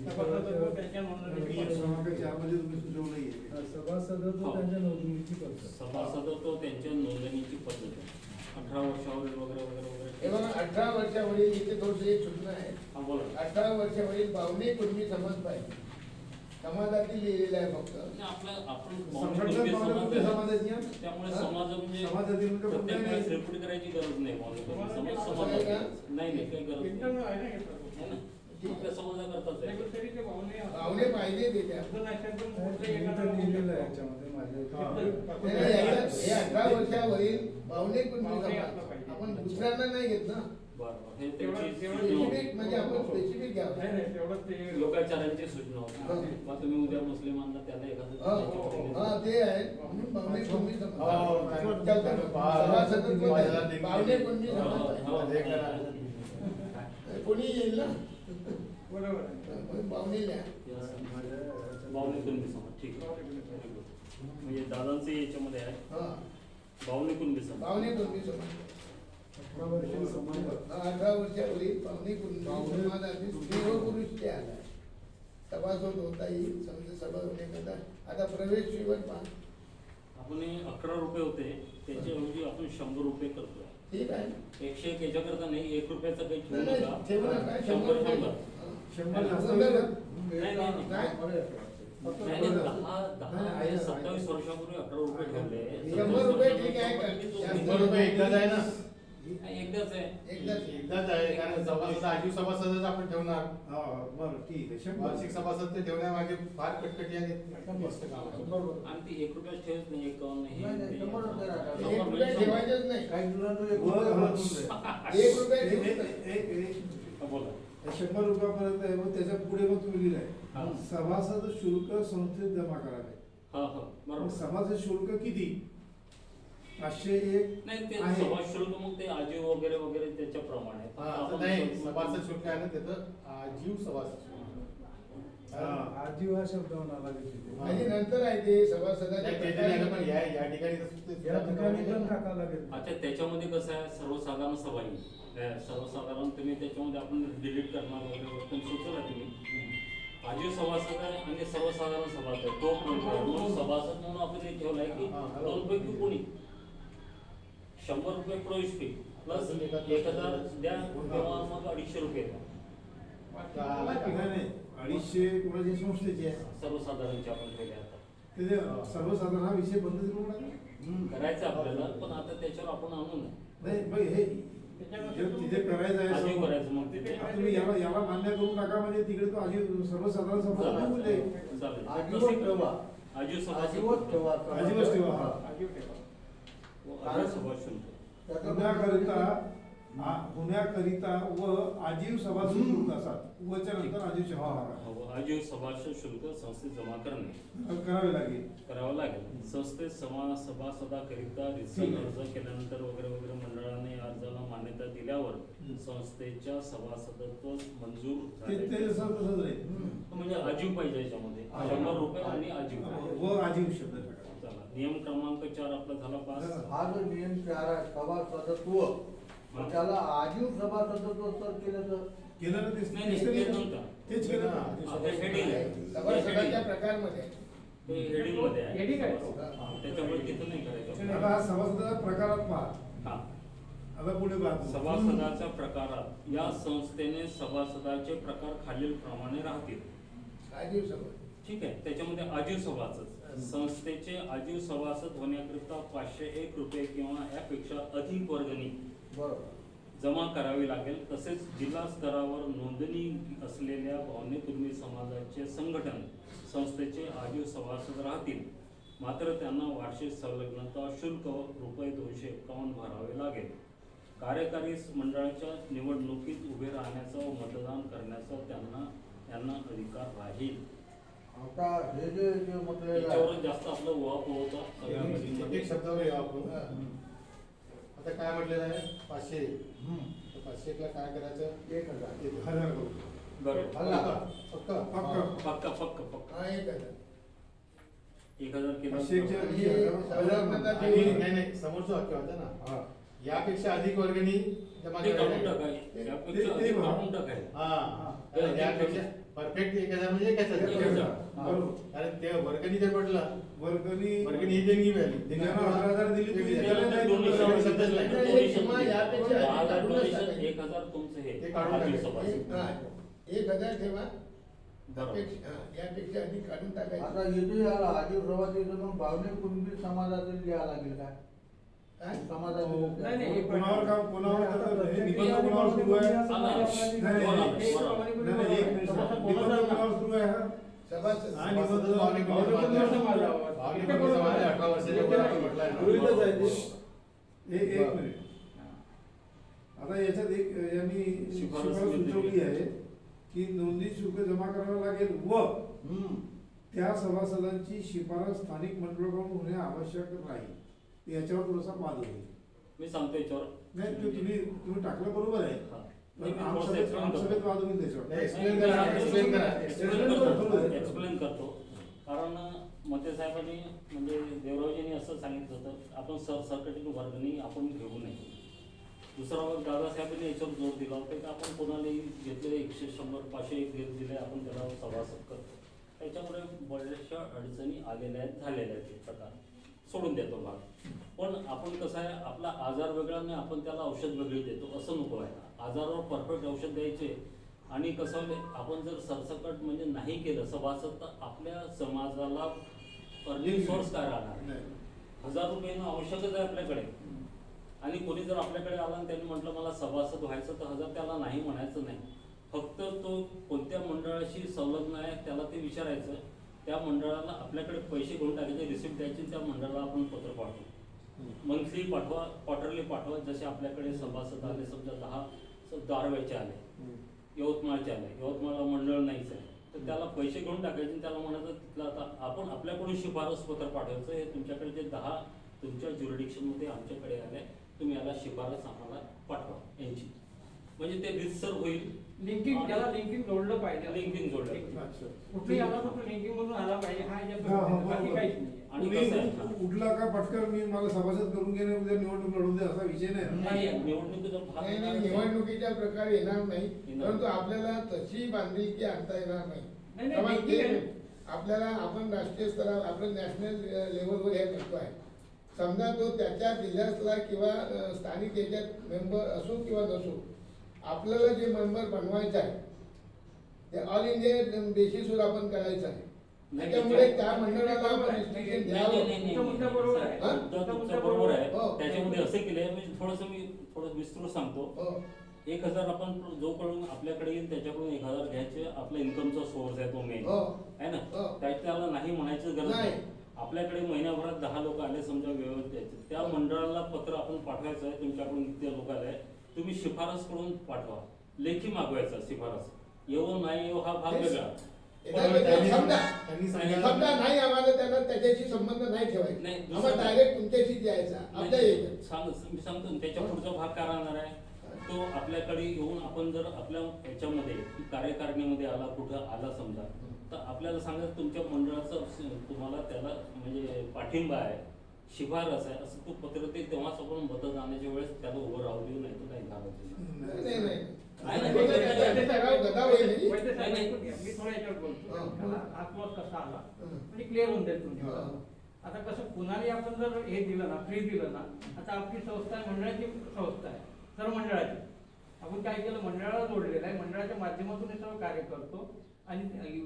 [SPEAKER 1] सभासद त्यांच्या नोंदणीची पद्धत.
[SPEAKER 2] क्रमांक 4 मध्ये तुम्ही सुचवलं नाहीये.
[SPEAKER 6] सभासदत्व त्यांच्या नोंदणीची पद्धत
[SPEAKER 3] सभासद तो त्यांच्या नोंदणीची पद्धत आहे. 18 वर्षावरील वगैरे वगैरे
[SPEAKER 4] हे
[SPEAKER 3] वगैरे.
[SPEAKER 4] बघा 18 वर्षावरील इथे थोडीशी एक सूचना आहे.
[SPEAKER 3] हा बोला.
[SPEAKER 4] 18 वर्षावरील पाहुणे कुणबी समाज पाहिजे. समाजातील लिहिलेलं आहे फक्त.
[SPEAKER 3] आणि आपण
[SPEAKER 2] संघटना
[SPEAKER 3] कुणबी
[SPEAKER 2] पाहुणे
[SPEAKER 3] समाज
[SPEAKER 2] कुणबी
[SPEAKER 3] आहे.
[SPEAKER 2] समाजाची आहे.
[SPEAKER 3] त्यामुळे
[SPEAKER 4] हा?
[SPEAKER 3] समाज म्हणजे
[SPEAKER 2] समाजातील म्हणजे
[SPEAKER 3] प्रत्येक
[SPEAKER 2] कोणत्याही
[SPEAKER 3] वेळेस रिपीट करायची गरज नाही. पाहुणे कुणबी समाज
[SPEAKER 4] असं
[SPEAKER 3] समाज
[SPEAKER 4] आहे का?
[SPEAKER 3] नाही नाही काही गरज
[SPEAKER 1] Internal
[SPEAKER 3] नाही.
[SPEAKER 1] आहे ना हे
[SPEAKER 3] है ना?
[SPEAKER 1] प्रभू.
[SPEAKER 3] आपल्या समाजाकरताच आहे.
[SPEAKER 1] नाही, तरी ते पाहुणे
[SPEAKER 4] पाहुणे पाहिजे त्याच्यात.
[SPEAKER 1] अजून असेल तर
[SPEAKER 6] नाही,
[SPEAKER 1] मोठं
[SPEAKER 6] मी
[SPEAKER 1] एखादं
[SPEAKER 6] तर लिहिलेलं आहे याच्यामध्ये माझ्या
[SPEAKER 2] हा.
[SPEAKER 4] नाही, याच्यात हे 18 वर्षावरील पाहुणे कुणबी
[SPEAKER 1] पाहुणे
[SPEAKER 4] समाज.
[SPEAKER 1] असलं पाहिजे.
[SPEAKER 4] आपण दुसऱ्यांना नाही घेत ना.
[SPEAKER 3] बरं बरं. हे
[SPEAKER 1] तेवढं-
[SPEAKER 3] त्यांची
[SPEAKER 1] तेवढं
[SPEAKER 3] सूचना होती.
[SPEAKER 4] स्पेसिफिक म्हणजे आपण स्पेसिफिक
[SPEAKER 1] नाही
[SPEAKER 4] घ्यावं.
[SPEAKER 1] नाही तेवढं ते
[SPEAKER 3] लोकाचारांची सूचना
[SPEAKER 4] हा.
[SPEAKER 3] होती. मग तुम्ही उद्या मुस्लिमांना त्याला
[SPEAKER 4] हा,
[SPEAKER 3] एखादं
[SPEAKER 4] हा, ते आहे. म्हणून पाहुणे कुणबी
[SPEAKER 5] हो,
[SPEAKER 4] समाज.
[SPEAKER 5] हो,
[SPEAKER 4] चालतं. सभासदत्व
[SPEAKER 5] माझ्याला
[SPEAKER 4] नाही.
[SPEAKER 5] देखील-
[SPEAKER 4] पाहुणे कुणबी
[SPEAKER 3] हा,
[SPEAKER 4] समाज
[SPEAKER 3] हा,
[SPEAKER 4] पाहिजे.
[SPEAKER 5] हे करा.
[SPEAKER 4] कोणी येईल ना.
[SPEAKER 1] बरोबर आहे.
[SPEAKER 4] म्हणून पाहुणे लिहा.
[SPEAKER 3] बावणे कुणबी समाज. ठीक आहे. म्हणजे दादांचं याच्यामध्ये आहे
[SPEAKER 4] हा.
[SPEAKER 3] बावणे कुणबी समाज.
[SPEAKER 4] पाहुणे कुणबी समाज.
[SPEAKER 6] 18 वर्षीय समाज
[SPEAKER 4] 18 वर्षावरील पाहुणे कुणबी समाजातील स्त्री व पुरुष ते आला. सभासद होता येईल. समजा सभा होण्याकरता आता प्रवेश फीवर पहा.
[SPEAKER 3] आपण हे 11 रुपये होते त्याच्याऐवजी आपण 100 रुपये करतोय.
[SPEAKER 4] ठीक आहे.
[SPEAKER 3] 101 याच्याकरता नाही. 1 रुपयाचा काही ठेवू
[SPEAKER 4] नाही,
[SPEAKER 3] नका.
[SPEAKER 4] ठेवू नका. 100
[SPEAKER 3] 100
[SPEAKER 4] रुपये.
[SPEAKER 3] 100.
[SPEAKER 2] 100 जास्त
[SPEAKER 4] नाही,
[SPEAKER 2] होईल.
[SPEAKER 3] नाही, नाही, नाही.
[SPEAKER 2] फक्त
[SPEAKER 3] नाही,
[SPEAKER 2] थोडं.
[SPEAKER 3] 27 वर्षापूर्वी 11 रुपये ठेवले.
[SPEAKER 4] 100 रुपये ठीक आहे का?
[SPEAKER 5] 100 रुपये एकदाच आहे ना.
[SPEAKER 3] एकदाच आहे.
[SPEAKER 5] एकदाच आहे, कारण सभासद आजीव सभासदच आपण ठेवणार.
[SPEAKER 2] हा बरं ठीक आहे. 100
[SPEAKER 5] वार्षिक सभासद ते ठेवण्यामागे फार कटकटी आणि मस्त काम आहे.
[SPEAKER 3] आणि ती 1 रुपया ठेवत नाही, 51
[SPEAKER 7] नाही, नाही, 100 रुपये राहतात.
[SPEAKER 4] 1 रुपया ठेवायचंच नाही.
[SPEAKER 7] काही जणांना 1
[SPEAKER 2] वर-
[SPEAKER 7] रुपया
[SPEAKER 2] वर-
[SPEAKER 7] राहतो.
[SPEAKER 4] 1 रुपया ठेवून
[SPEAKER 2] एक
[SPEAKER 3] बोला.
[SPEAKER 2] 100 रुपयापर्यंत आहे. मग त्याच्या पुढे मग तुम्ही लिहिलंय
[SPEAKER 3] हा.
[SPEAKER 2] सभासद शुल्क संस्थेत जमा करावे.
[SPEAKER 3] हा हा
[SPEAKER 2] मग
[SPEAKER 3] बरोबर.
[SPEAKER 2] सभासद शुल्क किती? 501
[SPEAKER 3] नाही ते
[SPEAKER 2] आहे.
[SPEAKER 3] सभा शुल्क मग ते आजीव वगैरे वगैरे त्याच्याप्रमाणे आहे.
[SPEAKER 5] हा, असं नाही, सभासद शुल्क आहे ना त्याचं आजीव सभासद शुल्क.
[SPEAKER 2] हा.
[SPEAKER 8] आजीव हा शब्द म्हणाला तिथे.
[SPEAKER 4] म्हणजे नंतर आहे ते सभासदाचे
[SPEAKER 5] नाही, ते
[SPEAKER 4] प्रकार.
[SPEAKER 5] नाही ना, पण या ठिकाणी तसं ते-
[SPEAKER 8] या ठिकाणी पण टाकावं लागेल.
[SPEAKER 3] अच्छा त्याच्यामध्ये कसं आहे सर्वसाधारण सभा येईल. सर्वसाधारण तुम्ही त्याच्यामध्ये आपण डिलीट करणार वगैरे पण सुचवलं तुम्ही. आजीव सभासद आहे आणि सर्वसाधारण सभासद आहे. तो म्हणून सभासद म्हणून आपण हे ठेवलाय की
[SPEAKER 5] हा, हा.
[SPEAKER 3] दोन पैकी कोणी 100 रुपये प्रवेश फी प्लस 1000 द्या किंवा मग 250 रुपये द्या.
[SPEAKER 2] नाही 250 कोणाच्या संस्थेची आहे.
[SPEAKER 3] सर्वसाधारणचे आपण ठेवले आता.
[SPEAKER 2] ते सर्वसाधारण हा विषय बंद करून टाका.
[SPEAKER 3] करायचं आपल्याला पण आता त्याच्यावर आपण आणू नये.
[SPEAKER 2] नाही मग हे तिथे करायचं आहे
[SPEAKER 3] आजीव
[SPEAKER 2] सर्व-
[SPEAKER 3] करायचं मग तिथे.
[SPEAKER 2] तुम्ही याला मान्य करून टाका म्हणजे तिकडे तो आजीव सर्वसाधारण सभा बोलले.
[SPEAKER 3] चालेल.
[SPEAKER 7] आजीवच ठेवा.
[SPEAKER 3] आजीव सभासद
[SPEAKER 7] आजीवच ठेवा.
[SPEAKER 2] आजीवच ठेवा. हा.
[SPEAKER 3] आजीव सभा शुल्क.
[SPEAKER 2] होण्याकरिता व आजीव सभासद शुल्क असा वच्या नंतर आजीव शब्द
[SPEAKER 3] हो, आजीव सभासद शुल्क संस्थेत जमा करणे
[SPEAKER 2] करावे लागेल.
[SPEAKER 3] करावं लागेल. संस्थेत सभासदाकरिता रितसर अर्ज केल्यानंतर वगैरे वगैरे मंडळाने अर्जाला मान्यता दिल्यावर संस्थेच्या सभासदत्व मंजूर
[SPEAKER 2] ते
[SPEAKER 3] झाले.
[SPEAKER 2] तसंच राहील.
[SPEAKER 3] म्हणजे आजीव पाहिजे याच्यामध्ये 100 रुपये आणि आजीव.
[SPEAKER 2] व आजीव शब्द टाका.
[SPEAKER 3] चला नियम क्रमांक 4 आपला झाला पास.
[SPEAKER 7] हा जो नियम 4 आहे सभासदत्व त्याला आजीव सभासदत्व तर केलं तर
[SPEAKER 2] केलं ना तेच
[SPEAKER 3] नाही, नाही, ते नव्हतं.
[SPEAKER 2] तेच केलं ना.
[SPEAKER 3] आपलं हेडिंग आहे.
[SPEAKER 4] सभासदाच्या प्रकारमध्ये
[SPEAKER 3] ते हेडिंग मध्ये आहे.
[SPEAKER 1] हेडिंग आहे.
[SPEAKER 3] त्याच्यामुळे तिथं नाही करायचं.
[SPEAKER 2] आता हा सभासदाच्या प्रकारात पहा.
[SPEAKER 3] हा.
[SPEAKER 2] आता पुढे पाहतो.
[SPEAKER 3] सभासदाच्या प्रकारात या संस्थेने सभासदाचे प्रकार खालील प्रमाणे राहतील.
[SPEAKER 4] आजीव सभासद.
[SPEAKER 3] ठीक आहे. त्याच्यामध्ये आजीव सभासद संस्थेचे आजीव सभासद होण्याकरिता 501 रुपये किंवा यापेक्षा अधिक वर्गणी
[SPEAKER 7] बरोबर
[SPEAKER 3] जमा करावी लागेल. तसेच जिल्हा स्तरावर नोंदणी असलेल्या भावनेकुर्मी समाजाचे संघटन संस्थेचे आजीव सभासद राहतील. मात्र त्यांना वार्षिक संलग्नता शुल्क रुपये 251 भरावे लागेल. कार्यकारी मंडळाच्या निवडणुकीत उभे राहण्याचा व मतदान करण्याचा यांना अधिकार राहील.
[SPEAKER 7] आता हे जे म्हटलेलं आहे
[SPEAKER 3] याच्यावर जास्त आपलं उहापोह होता.
[SPEAKER 5] एक शब्दावर येऊ आपण. आता काय म्हटलेलं आहे 500. तर 500 ला काय करायचं
[SPEAKER 7] 1000
[SPEAKER 2] हजार करू.
[SPEAKER 3] बरोबर.
[SPEAKER 5] फक्त
[SPEAKER 3] पक्का पक्का
[SPEAKER 4] हा 1000.
[SPEAKER 3] 1000 केलं.
[SPEAKER 2] 500
[SPEAKER 4] आणि
[SPEAKER 2] च्या
[SPEAKER 4] संलग्नता
[SPEAKER 5] आणि
[SPEAKER 4] ठेवून
[SPEAKER 5] नाही समोरचं वाक्य होतं ना,
[SPEAKER 2] हा.
[SPEAKER 5] यापेक्षा अधिक वर्गणी जमा
[SPEAKER 3] ते काढून
[SPEAKER 5] करावी.
[SPEAKER 3] टाकाय. यापेक्षा
[SPEAKER 2] ते
[SPEAKER 3] अधिक
[SPEAKER 2] बघा.
[SPEAKER 3] काढून टाकाय.
[SPEAKER 5] हा, कारण यापेक्षा परफेक्ट 1000 म्हणजे 1000.
[SPEAKER 2] बरोबर.
[SPEAKER 5] कारण ते वर्गणी जर म्हटलं
[SPEAKER 2] वर्गणी
[SPEAKER 5] वर्गणी ही देणगी मिळाली.
[SPEAKER 2] ज्यांना 11,000 दिली तुम्ही त्याला नाही
[SPEAKER 3] डोनेशन
[SPEAKER 2] दिलं.
[SPEAKER 5] शब्दच नाही.
[SPEAKER 4] नाही, किंवा यापेक्षा अधिक
[SPEAKER 3] 10,000
[SPEAKER 4] काढूनच
[SPEAKER 3] डोनेशन,
[SPEAKER 4] टाकायचं.
[SPEAKER 3] 1000 तुमचं हे
[SPEAKER 5] ते काढून
[SPEAKER 3] आजीव
[SPEAKER 5] टाकायचं.
[SPEAKER 3] सभासद.
[SPEAKER 4] हा, 1000 ठेवा.
[SPEAKER 3] बरोबर.
[SPEAKER 4] यापेक्षा अधिक काढून टाकायचं.
[SPEAKER 7] आता येतो याला आजीव सभासद मग भावने कुणबी समाजातील लिहावं लागेल काय
[SPEAKER 4] काय?
[SPEAKER 7] समाजातील
[SPEAKER 1] नाही, नाही,
[SPEAKER 2] कोणावर काम कोणावर त्याचं हे निबंध कोणावर सुरू आहे?
[SPEAKER 1] समाजाची-
[SPEAKER 2] नाही,
[SPEAKER 3] बोला,
[SPEAKER 2] नाही,
[SPEAKER 3] बोला.
[SPEAKER 2] नाही, एक मिनिट. निबंध कोणावर सुरू आहे हा?
[SPEAKER 4] सभासद.
[SPEAKER 2] हा निबंध
[SPEAKER 5] भावने कुणबी समाज आहे. भावने कुणबी समाज आहे. 18 वर्षाच्या वर आपण म्हटलंय ना.
[SPEAKER 9] गृहीतच आहे ते.
[SPEAKER 2] एक मिनिट. आता याच्यात एक यांनी
[SPEAKER 3] शिफारस
[SPEAKER 2] शिफारस
[SPEAKER 3] केली.
[SPEAKER 2] सुचवली आहे की नोंदणी शुल्क जमा करावं लागेल व त्या सभासदांची शिफारस स्थानिक मंडळाकडून होणे आवश्यक राहील. याच्यावर थोडासा वाद होईल.
[SPEAKER 3] मी सांगतो याच्यावर.
[SPEAKER 2] नाही ते तुम्ही टाकलं बरोबर आहे.
[SPEAKER 3] हा.
[SPEAKER 2] पण
[SPEAKER 3] मी
[SPEAKER 2] आमसभेत
[SPEAKER 3] explain करतो.
[SPEAKER 2] वाद होईल त्याच्यावर.
[SPEAKER 5] नाही, explain करा, explain करा.
[SPEAKER 3] एक्सप्लेन करतो. कारण मते साहेबांनी म्हणजे देवरावजींनी असं सांगितलं होतं आपण सरसकट वर्गणी आपण घेऊ नये. दुसरा मग दादासाहेबांनी याच्यावर जोर दिला होता की आपण कोणालाही घेतलेले 100, 100, 500 दिले आपण त्याला सभासद करतो. त्याच्यामुळे बऱ्याचशा अडचणी आलेल्या आहेत, झालेल्या आहेत. हे प्रकार सोडून देतो भाग. पण आपण कसं आहे आपला आजार वेगळा नाही, आपण त्याला औषध वेगळी देतो असं नको आहे. आजारावर परफेक्ट औषध द्यायचे. आणि कसं आपण जर सरसकट म्हणजे नाही केलं सभासद तर आपल्या समाजाला अर्निंग सोर्स काय राहणार.
[SPEAKER 2] नाही.
[SPEAKER 3] 1000 रुपये आवश्यकच आहे आपल्याकडे. आणि कोणी जर आपल्याकडे आला आणि त्यांनी म्हटलं मला सभासद व्हायचं तर हजार त्याला नाही म्हणायचं नाही. फक्त तो कोणत्या मंडळाशी संलग्न आहे त्याला ते विचारायचं. त्या मंडळाला आपल्याकडे पैसे घेऊन टाकायचे, रिसिप्ट द्यायची, त्या मंडळाला आपण पत्र पाठवू. मंथली पाठवा, क्वार्टरली पाठवा. जसे आपल्याकडे सभासद आले, समजा 10 दारव्याचे आले, यवतमाळचे आले, यवतमाळला मंडळ नाहीच आहे, तर त्याला पैसे घेऊन टाकायचे आणि त्याला म्हणायचं तिथला आता आपण आपल्याकडून शिफारस पत्र पाठवायचं. हे तुमच्याकडे जे 10 तुमच्या ज्युरिडिक्शनमध्ये आमच्याकडे आले, तुम्ही याला शिफारस आम्हाला पाठवा यांची. म्हणजे ते रितसर होईल.
[SPEAKER 1] लिंकिंग, त्याला लिंकिंग जोडलं पाहिजे.
[SPEAKER 3] लिंकिंग जोडलं.
[SPEAKER 1] कुठेही आला तर लिंकिंग म्हणून आला पाहिजे. हा बाकी काहीच नाही.
[SPEAKER 3] आणि कसं आहे,
[SPEAKER 2] उठला का पटकन मी मला सभासद करून घेणे, उद्या निवडणूक लढून दे असा विषय नाही.
[SPEAKER 3] निवडणुकीचा भाग
[SPEAKER 4] नाही, निवडणुकीच्या प्रकारे येणार नाही, परंतु आपल्याला तशी बांधिलकी आणता येणार नाही. आपल्याला आपण राष्ट्रीय स्तरावर आपण नॅशनल लेवलवर हे करतो आहे. समजा तो त्याच्या जिल्ह्यातला किंवा स्थानिक याच्यात मेंबर असो किंवा नसो, आपल्याला जे मेंबर बनवायचं आहे ते ऑल इंडिया बेसिसवर आपण करायचं आहे. त्याच्यामुळे त्या मंडळाला आपण रिस्ट्रिक्शन द्यावं.
[SPEAKER 1] बरोबर आहे.
[SPEAKER 3] बरोबर आहे. त्याच्यामध्ये असे केले, मी थोडं विस्तृत सांगतो. 1000 आपण जो कडून आपल्याकडे येईल त्याच्याकडून 1000 घ्यायचे. आपला इन्कमचा सोर्स आहे तो मेन आहे ना, त्याला नाही म्हणायची गरज नाही. आपल्याकडे महिन्याभरात 10 लोक आले समजा व्यवस्थित, त्या मंडळाला पत्र आपण पाठवायचं आहे. तुमच्याकडून किती लोक आले, तुम्ही शिफारस करून पाठवा. लेखी मागवायचा शिफारस, येऊ नाही येऊ हा भाग वेगळा.
[SPEAKER 4] समजा नाही आम्हाला त्यांना त्याच्याशी संबंध नाही ठेवायचा, आम्हाला डायरेक्ट तुमच्याशी द्यायचा.
[SPEAKER 3] मी सांगतो त्याच्या पुढचा भाग काय राहणार आहे, तो आपल्याकडे येऊन आपण जर आपल्या याच्यामध्ये कार्यकारिणीमध्ये आला, कुठं आला समजा, तर आपल्याला सांगायचं तुमच्या मंडळाचं तुम्हाला त्याला म्हणजे पाठिंबा आहे, शिफारस आहे, असं तो पत्र ते तेव्हाच आपण मतं जाण्याच्या वेळेस त्याला उभं राहू देऊ, नाही तर काही घालवतो.
[SPEAKER 1] मी थोडा याच्यावर बोलतो. हा क्लॉज कसा आला म्हणजे क्लिअर होऊन जाईल तुमच्या. आता कसं कुणालाही आपण जर हे दिलं ना, फ्री दिलं ना, आता आपली संस्था मंडळाची संस्था आहे, सर्व मंडळाची. आपण काय केलं, मंडळाला जोडलेलं आहे, मंडळाच्या माध्यमातून हे सर्व कार्य करतो. आणि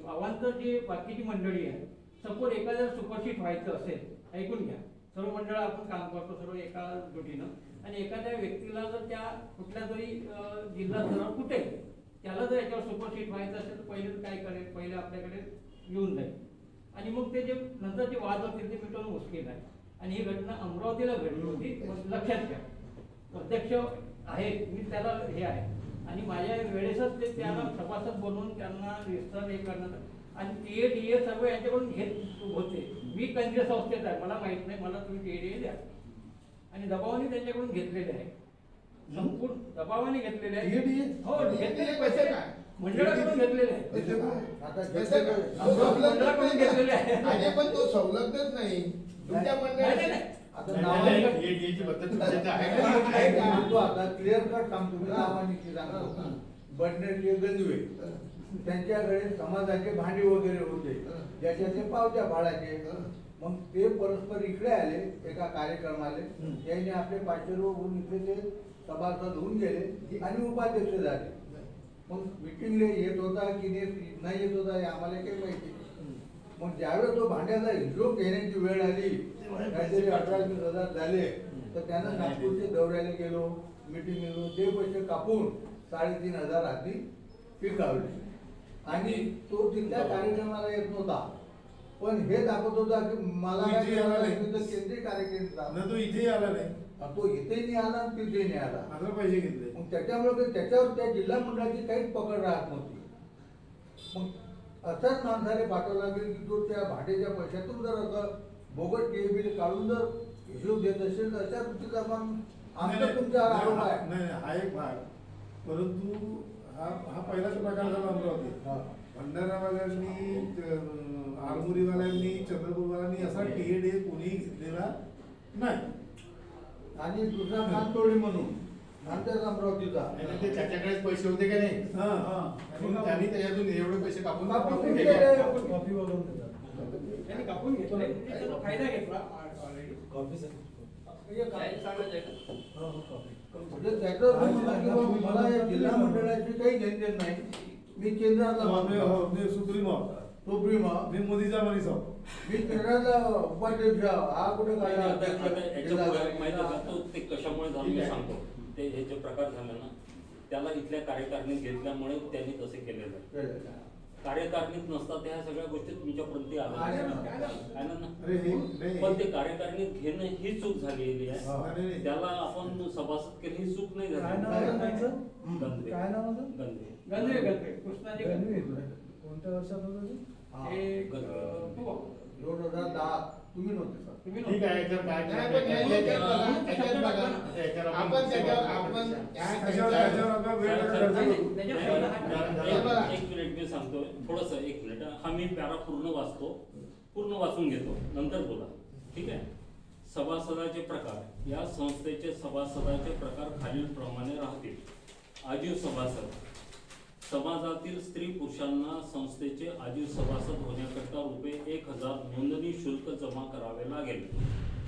[SPEAKER 1] अवांतर जे बाकीची मंडळी आहे, सपोज एखाद्या सुपरशीट व्हायचं असेल, ऐकून घ्या, सर्व मंडळ आपण काम करतो सर्व एका जुटीनं, आणि एखाद्या व्यक्तीला जर त्या कुठल्या तरी जिल्हा स्तरावर कुठे त्याला जर याच्यावर सुपरशीट व्हायचं असेल तर पहिले काय करेल, पहिले आपल्याकडे येऊन जाईल आणि मग ते जे नंतर जे वाद होतील ते मिटवणं मुश्किल आहे. आणि ही घटना अमरावतीला घडली होती, लक्षात घ्या. अध्यक्ष आहे मी, त्याला हे आहे, आणि माझ्या वेळेसच ते त्याला सभासद बनवून त्यांना विस्तार हे करण्यात, आणि TADA सर्व यांच्याकडून घेत होते. मी केंद्रीय संस्थेत आहे, मला माहित नाही, मला तुम्ही TADA द्या, आणि दबावाने त्यांच्याकडून घेतलेले आहे, संपूर्ण दबावाने घेतलेले आहे. हो, घेतलेले पैसे काय मंडळाकडून घेतलेले आहे, मंडळाकडून घेतलेले आहे,
[SPEAKER 4] पण तो सवलतच नाही तुमच्या मंडळाने.
[SPEAKER 7] आता क्लिअर कट सांगतो मी, नावानिशी सांगतो. बडनेरचे गंजवे त्यांच्याकडे समाजाचे भांडी वगैरे होते, ज्याच्याचे पावत्या भाडाचे. मग ते परस्पर इकडे आले एका कार्यक्रमाले, त्यांनी आपले 500 रुपये इथे ते सभासद होऊन गेले आणि उपाध्यक्ष झाले. मग मिटिंगला येत होता की नाही येत होता हे आम्हाला काही माहिती. मग ज्यावेळेस तो भांड्याचा हिशोब घेण्याची वेळ आली, काहीतरी 18-20 झाले, तर त्यानं नागपूरच्या दौऱ्याला गेलो, मिटिंग गेलो, ते पैसे कापून 3500 हाती पिकावले. आणि तो तिथल्या कार्यक्रमाला येत नव्हता, पण हे दाखवत होता की मला केंद्रीय कार्यक्रम,
[SPEAKER 2] तो इथे आला नाही,
[SPEAKER 7] तो इथेही नाही आला आणि तिथेही नाही आला,
[SPEAKER 2] आता पैसे घेतले.
[SPEAKER 7] मग त्याच्यामुळे त्याच्यावर त्या जिल्हा मंडळाची काहीच पकड राहत नव्हती. मग असाच माणसाने पाठवला लागेल की तो त्या भाड्याच्या पैशातून जर असं बोगस बिल काढून जर हिशोब देत असेल तर अशा गोष्टीचा मग आमचा तुमचा आरोप आहे.
[SPEAKER 2] नाही, हा एक भाग, परंतु हा पहिलाच प्रकार झाला अमरावती. भंडारावाल्यांनी, आरमोरीवाल्यांनी, चंद्रपूरवाल्यांनी असा TADA कोणी घेतलेला नाही.
[SPEAKER 7] आणि दुसरा कानतोडी म्हणून आमच्याच अमरावतीचा,
[SPEAKER 5] त्याच्याकडेच पैसे होते का नाही, त्यांनी त्याच्यातून एवढे पैसे कापून
[SPEAKER 1] कॉपी वगैरे त्यांनी कापून घेतले, फायदा घेतला ऑलरेडी.
[SPEAKER 7] मला या जिल्हा मंडळाची काही घेणदेण नाही, मी केंद्राला
[SPEAKER 2] सुप्रीम
[SPEAKER 7] सुप्रीमा,
[SPEAKER 2] मी मोदीचा माणूस आहो.
[SPEAKER 7] मी केंद्राचा उपाध्यक्ष, हा कुठे
[SPEAKER 3] नाही,
[SPEAKER 7] काय
[SPEAKER 3] आता याच्या पुढे माहिती आहे का, तो ते कशामुळे झालं मी सांगतो. ते हे जे प्रकार झाले ना, त्याला इथल्या कार्यकारिणीत घेतल्यामुळे त्यांनी तसे केलेलं आहे. कार्यकारिणीत नसतात ह्या सगळ्या गोष्टी तुमच्यापर्यंत आल्या ना.
[SPEAKER 2] अरे हे नाही.
[SPEAKER 3] पण ते कार्यकारिणीत घेणं ही चूक झालेली
[SPEAKER 2] हा,
[SPEAKER 3] आहे.
[SPEAKER 2] नाही, नाही.
[SPEAKER 3] त्याला आपण सभासद केलं ही चूक नाही
[SPEAKER 8] काय नाव आहे
[SPEAKER 3] झाली.
[SPEAKER 8] त्यांचं?
[SPEAKER 3] गंधे.
[SPEAKER 8] काय नाव होतं?
[SPEAKER 3] गंधे.
[SPEAKER 1] गंधे गंधे कृष्णाजी गंधे.
[SPEAKER 8] कोणत्या वर्षात होतं ते?
[SPEAKER 1] हे,
[SPEAKER 3] गंधे.
[SPEAKER 7] 2010 तुम्ही नव्हते सर.
[SPEAKER 1] तुम्ही
[SPEAKER 5] ठीक आहे, याच्यावर काय
[SPEAKER 4] नाही, पण याच्यात बघा, याच्यात बघा. आपण त्याच्यावर आपण
[SPEAKER 2] त्याच्यावर आता वेळ
[SPEAKER 3] सर,
[SPEAKER 2] खर्च
[SPEAKER 3] एक मिनिट मी सांगतो थोडस, एक मिनिट हा. मी पॅरा पूर्ण वाचतो, पूर्ण वाचून घेतो, नंतर बोला. ठीक आहे. सभासदाचे प्रकार. या संस्थेचे सभासदाचे प्रकार खालील प्रमाणे राहतील. आजीव सभासद. समाजातील स्त्री पुरुषांना संस्थेचे आजीव सभासद होण्याकरता ₹1000 नोंदणी शुल्क जमा करावे लागेल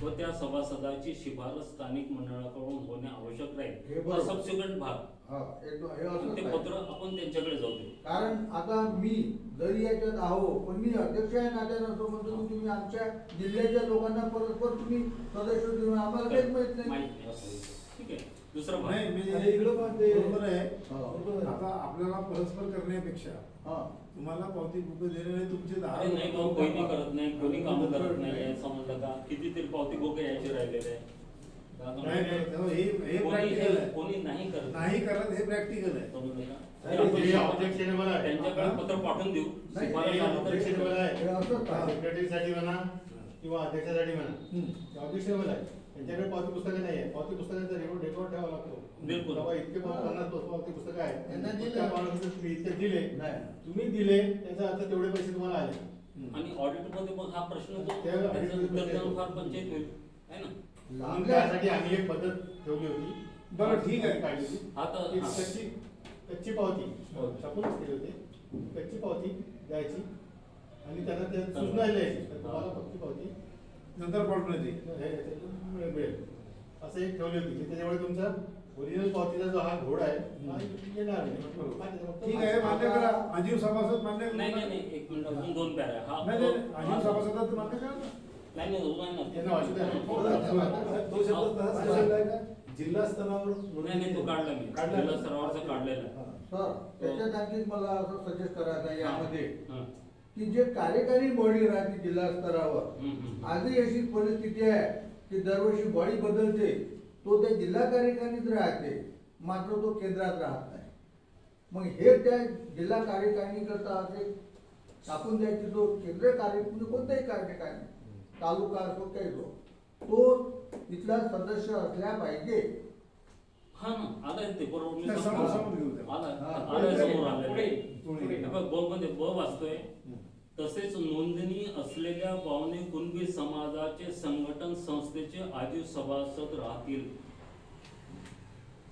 [SPEAKER 3] व त्या सभासदाची शिफारस स्थानिक मंडळाकडून होणे आवश्यक
[SPEAKER 7] हे
[SPEAKER 3] राहील.
[SPEAKER 7] बरोबर.
[SPEAKER 3] सबसिक्वेंट भाग
[SPEAKER 7] हा, हे असंच
[SPEAKER 3] ते
[SPEAKER 7] आहे.
[SPEAKER 3] पत्र आपण त्यांच्याकडे जाऊ देऊ.
[SPEAKER 7] कारण आता मी जरी याच्यात आहो, पण मी अध्यक्ष आहे नात्यानं असं म्हणतो की तुम्ही आमच्या जिल्ह्याच्या लोकांना परस्पर तुम्ही सदस्य देऊन आम्हाला काहीच माहित नाही.
[SPEAKER 3] माहित नाही असं. ठीक आहे. दुसरं भाग.
[SPEAKER 2] नाही म्हणजे
[SPEAKER 6] आणि इकडं पण ते-
[SPEAKER 2] बरोबर आहे.
[SPEAKER 7] हो.
[SPEAKER 2] आता आपल्याला परस्पर करण्यापेक्षा
[SPEAKER 7] हा.
[SPEAKER 2] तुम्हाला पावती बुक देणे तुमचे 10
[SPEAKER 3] अरे नाही भाऊ, कोणी करत नाही, कोणी काम करत नाही, समजलं का? कितीतरी पावती गोके यायचे राहिलेले आहे.
[SPEAKER 2] नाही, नाही, तेव्हा हे प्रॅक्टिकल आहे.
[SPEAKER 3] कोणी नाही करत.
[SPEAKER 2] नाही करत हे प्रॅक्टिकल आहे.
[SPEAKER 3] समजलं का?
[SPEAKER 5] नाही,
[SPEAKER 3] आपण
[SPEAKER 5] हे objectionable आहे.
[SPEAKER 3] त्यांच्याकडे पत्र पाठवून देऊ.
[SPEAKER 7] नाही,
[SPEAKER 3] शिफारस आली तर
[SPEAKER 5] Objectionable आहे.
[SPEAKER 7] हे असंच आहे.
[SPEAKER 5] सेक्रेटरीसाठी म्हणा किंवा अध्यक्षासाठी म्हणा, ऑब्जेक्शनेबल आहे. त्यांच्याकडे पावती पुस्तकं नाही आहे. पावती पुस्तकांचा रेकॉर्ड ठेवावा लागतो.
[SPEAKER 3] बिलकुल.
[SPEAKER 5] बाबा इतके 50 पावती पुस्तकं आहेत.
[SPEAKER 7] त्यांना दिलं.
[SPEAKER 5] त्या माणसाला तुम्ही इतके दिले,
[SPEAKER 7] नाही.
[SPEAKER 5] तुम्ही दिले, त्याचा अर्थ तेवढे पैसे तुम्हाला आले.
[SPEAKER 3] आणि ऑडिट मध्ये मग हा प्रश्न जो
[SPEAKER 5] त्या
[SPEAKER 3] त्याचं
[SPEAKER 5] audit
[SPEAKER 3] उत्तर
[SPEAKER 5] मध्ये
[SPEAKER 3] देणं फार पंचायत होईल, है ना?
[SPEAKER 5] म्हणून त्यासाठी आम्ही एक पद्धत ठेवली होती.
[SPEAKER 2] बरं, ठीक आहे.
[SPEAKER 5] काढली होती.
[SPEAKER 3] आता
[SPEAKER 5] की
[SPEAKER 3] हा.
[SPEAKER 5] कच्ची पावती
[SPEAKER 3] हो.
[SPEAKER 5] छापूनच केली होती. कच्ची पावती द्यायची आणि त्यांना त्या सूचना लिहायची. तर तुम्हाला पक्की पावती
[SPEAKER 2] नंतर पाठवण्यात येईल.
[SPEAKER 5] याच्यातून मिळेल असं एक ठेवली होती की त्याच्यामुळे तुमचा ओरिजिनल पावतीचा जो हा घोड आहे हा येणार नाही.
[SPEAKER 2] ठीक आहे, मान्य करा. आजीव सभासद मान्य करा.
[SPEAKER 3] नाही नाही नाही, एक मिनिट, अजून 2 पॅरा हा.
[SPEAKER 2] नाही, नाही, आजीव सभासदात मान्य करा ना.
[SPEAKER 3] नाही नाही, दोन आहे ना.
[SPEAKER 5] त्यांना वाचू द्या.
[SPEAKER 6] तो शब्द तसाच ठेवलेला आहे का? जिल्हा स्तरावर
[SPEAKER 3] नाही नाही, तो काढला मी.
[SPEAKER 6] काढला.
[SPEAKER 3] जिल्हा स्तरावरचा काढलेला आहे.
[SPEAKER 7] सर, त्याच्यात आणखी मला असं सजेस्ट करायचं आहे यामध्ये
[SPEAKER 3] हा.
[SPEAKER 7] की जे कार्यकारी बॉडी राहते जिल्हा स्तरावर,
[SPEAKER 3] हम्म.
[SPEAKER 7] आजही अशी परिस्थिती आहे की दरवर्षी बॉडी बदलते, तो त्या जिल्हा कार्यकारिणीत राहते, मात्र तो केंद्रात राहत नाही. मग हे त्या जिल्हा कार्यकारिणी करता असे टाकून द्यायची, जो केंद्रीय कार्य म्हणजे कोणताही कार्यकारिणी, तालुका असो काही असो, तो तिथला सदस्य असल्या पाहिजे.
[SPEAKER 3] हा ना, आलाय ते बरोबर. मी
[SPEAKER 2] नाही,
[SPEAKER 3] सांगतो.
[SPEAKER 2] समोर घेऊ द्या.
[SPEAKER 3] आलाय.
[SPEAKER 7] हा,
[SPEAKER 3] आलाय,
[SPEAKER 7] पुढे
[SPEAKER 3] समोर आलाय.
[SPEAKER 1] पुढे.
[SPEAKER 2] पुढे.
[SPEAKER 3] हे बघ, ब मध्ये ब वाचतोय. तसेच नोंदणी असलेल्या पावणे कुणबी समाजाचे संघटन संस्थेचे आजीव सभासद राहतील.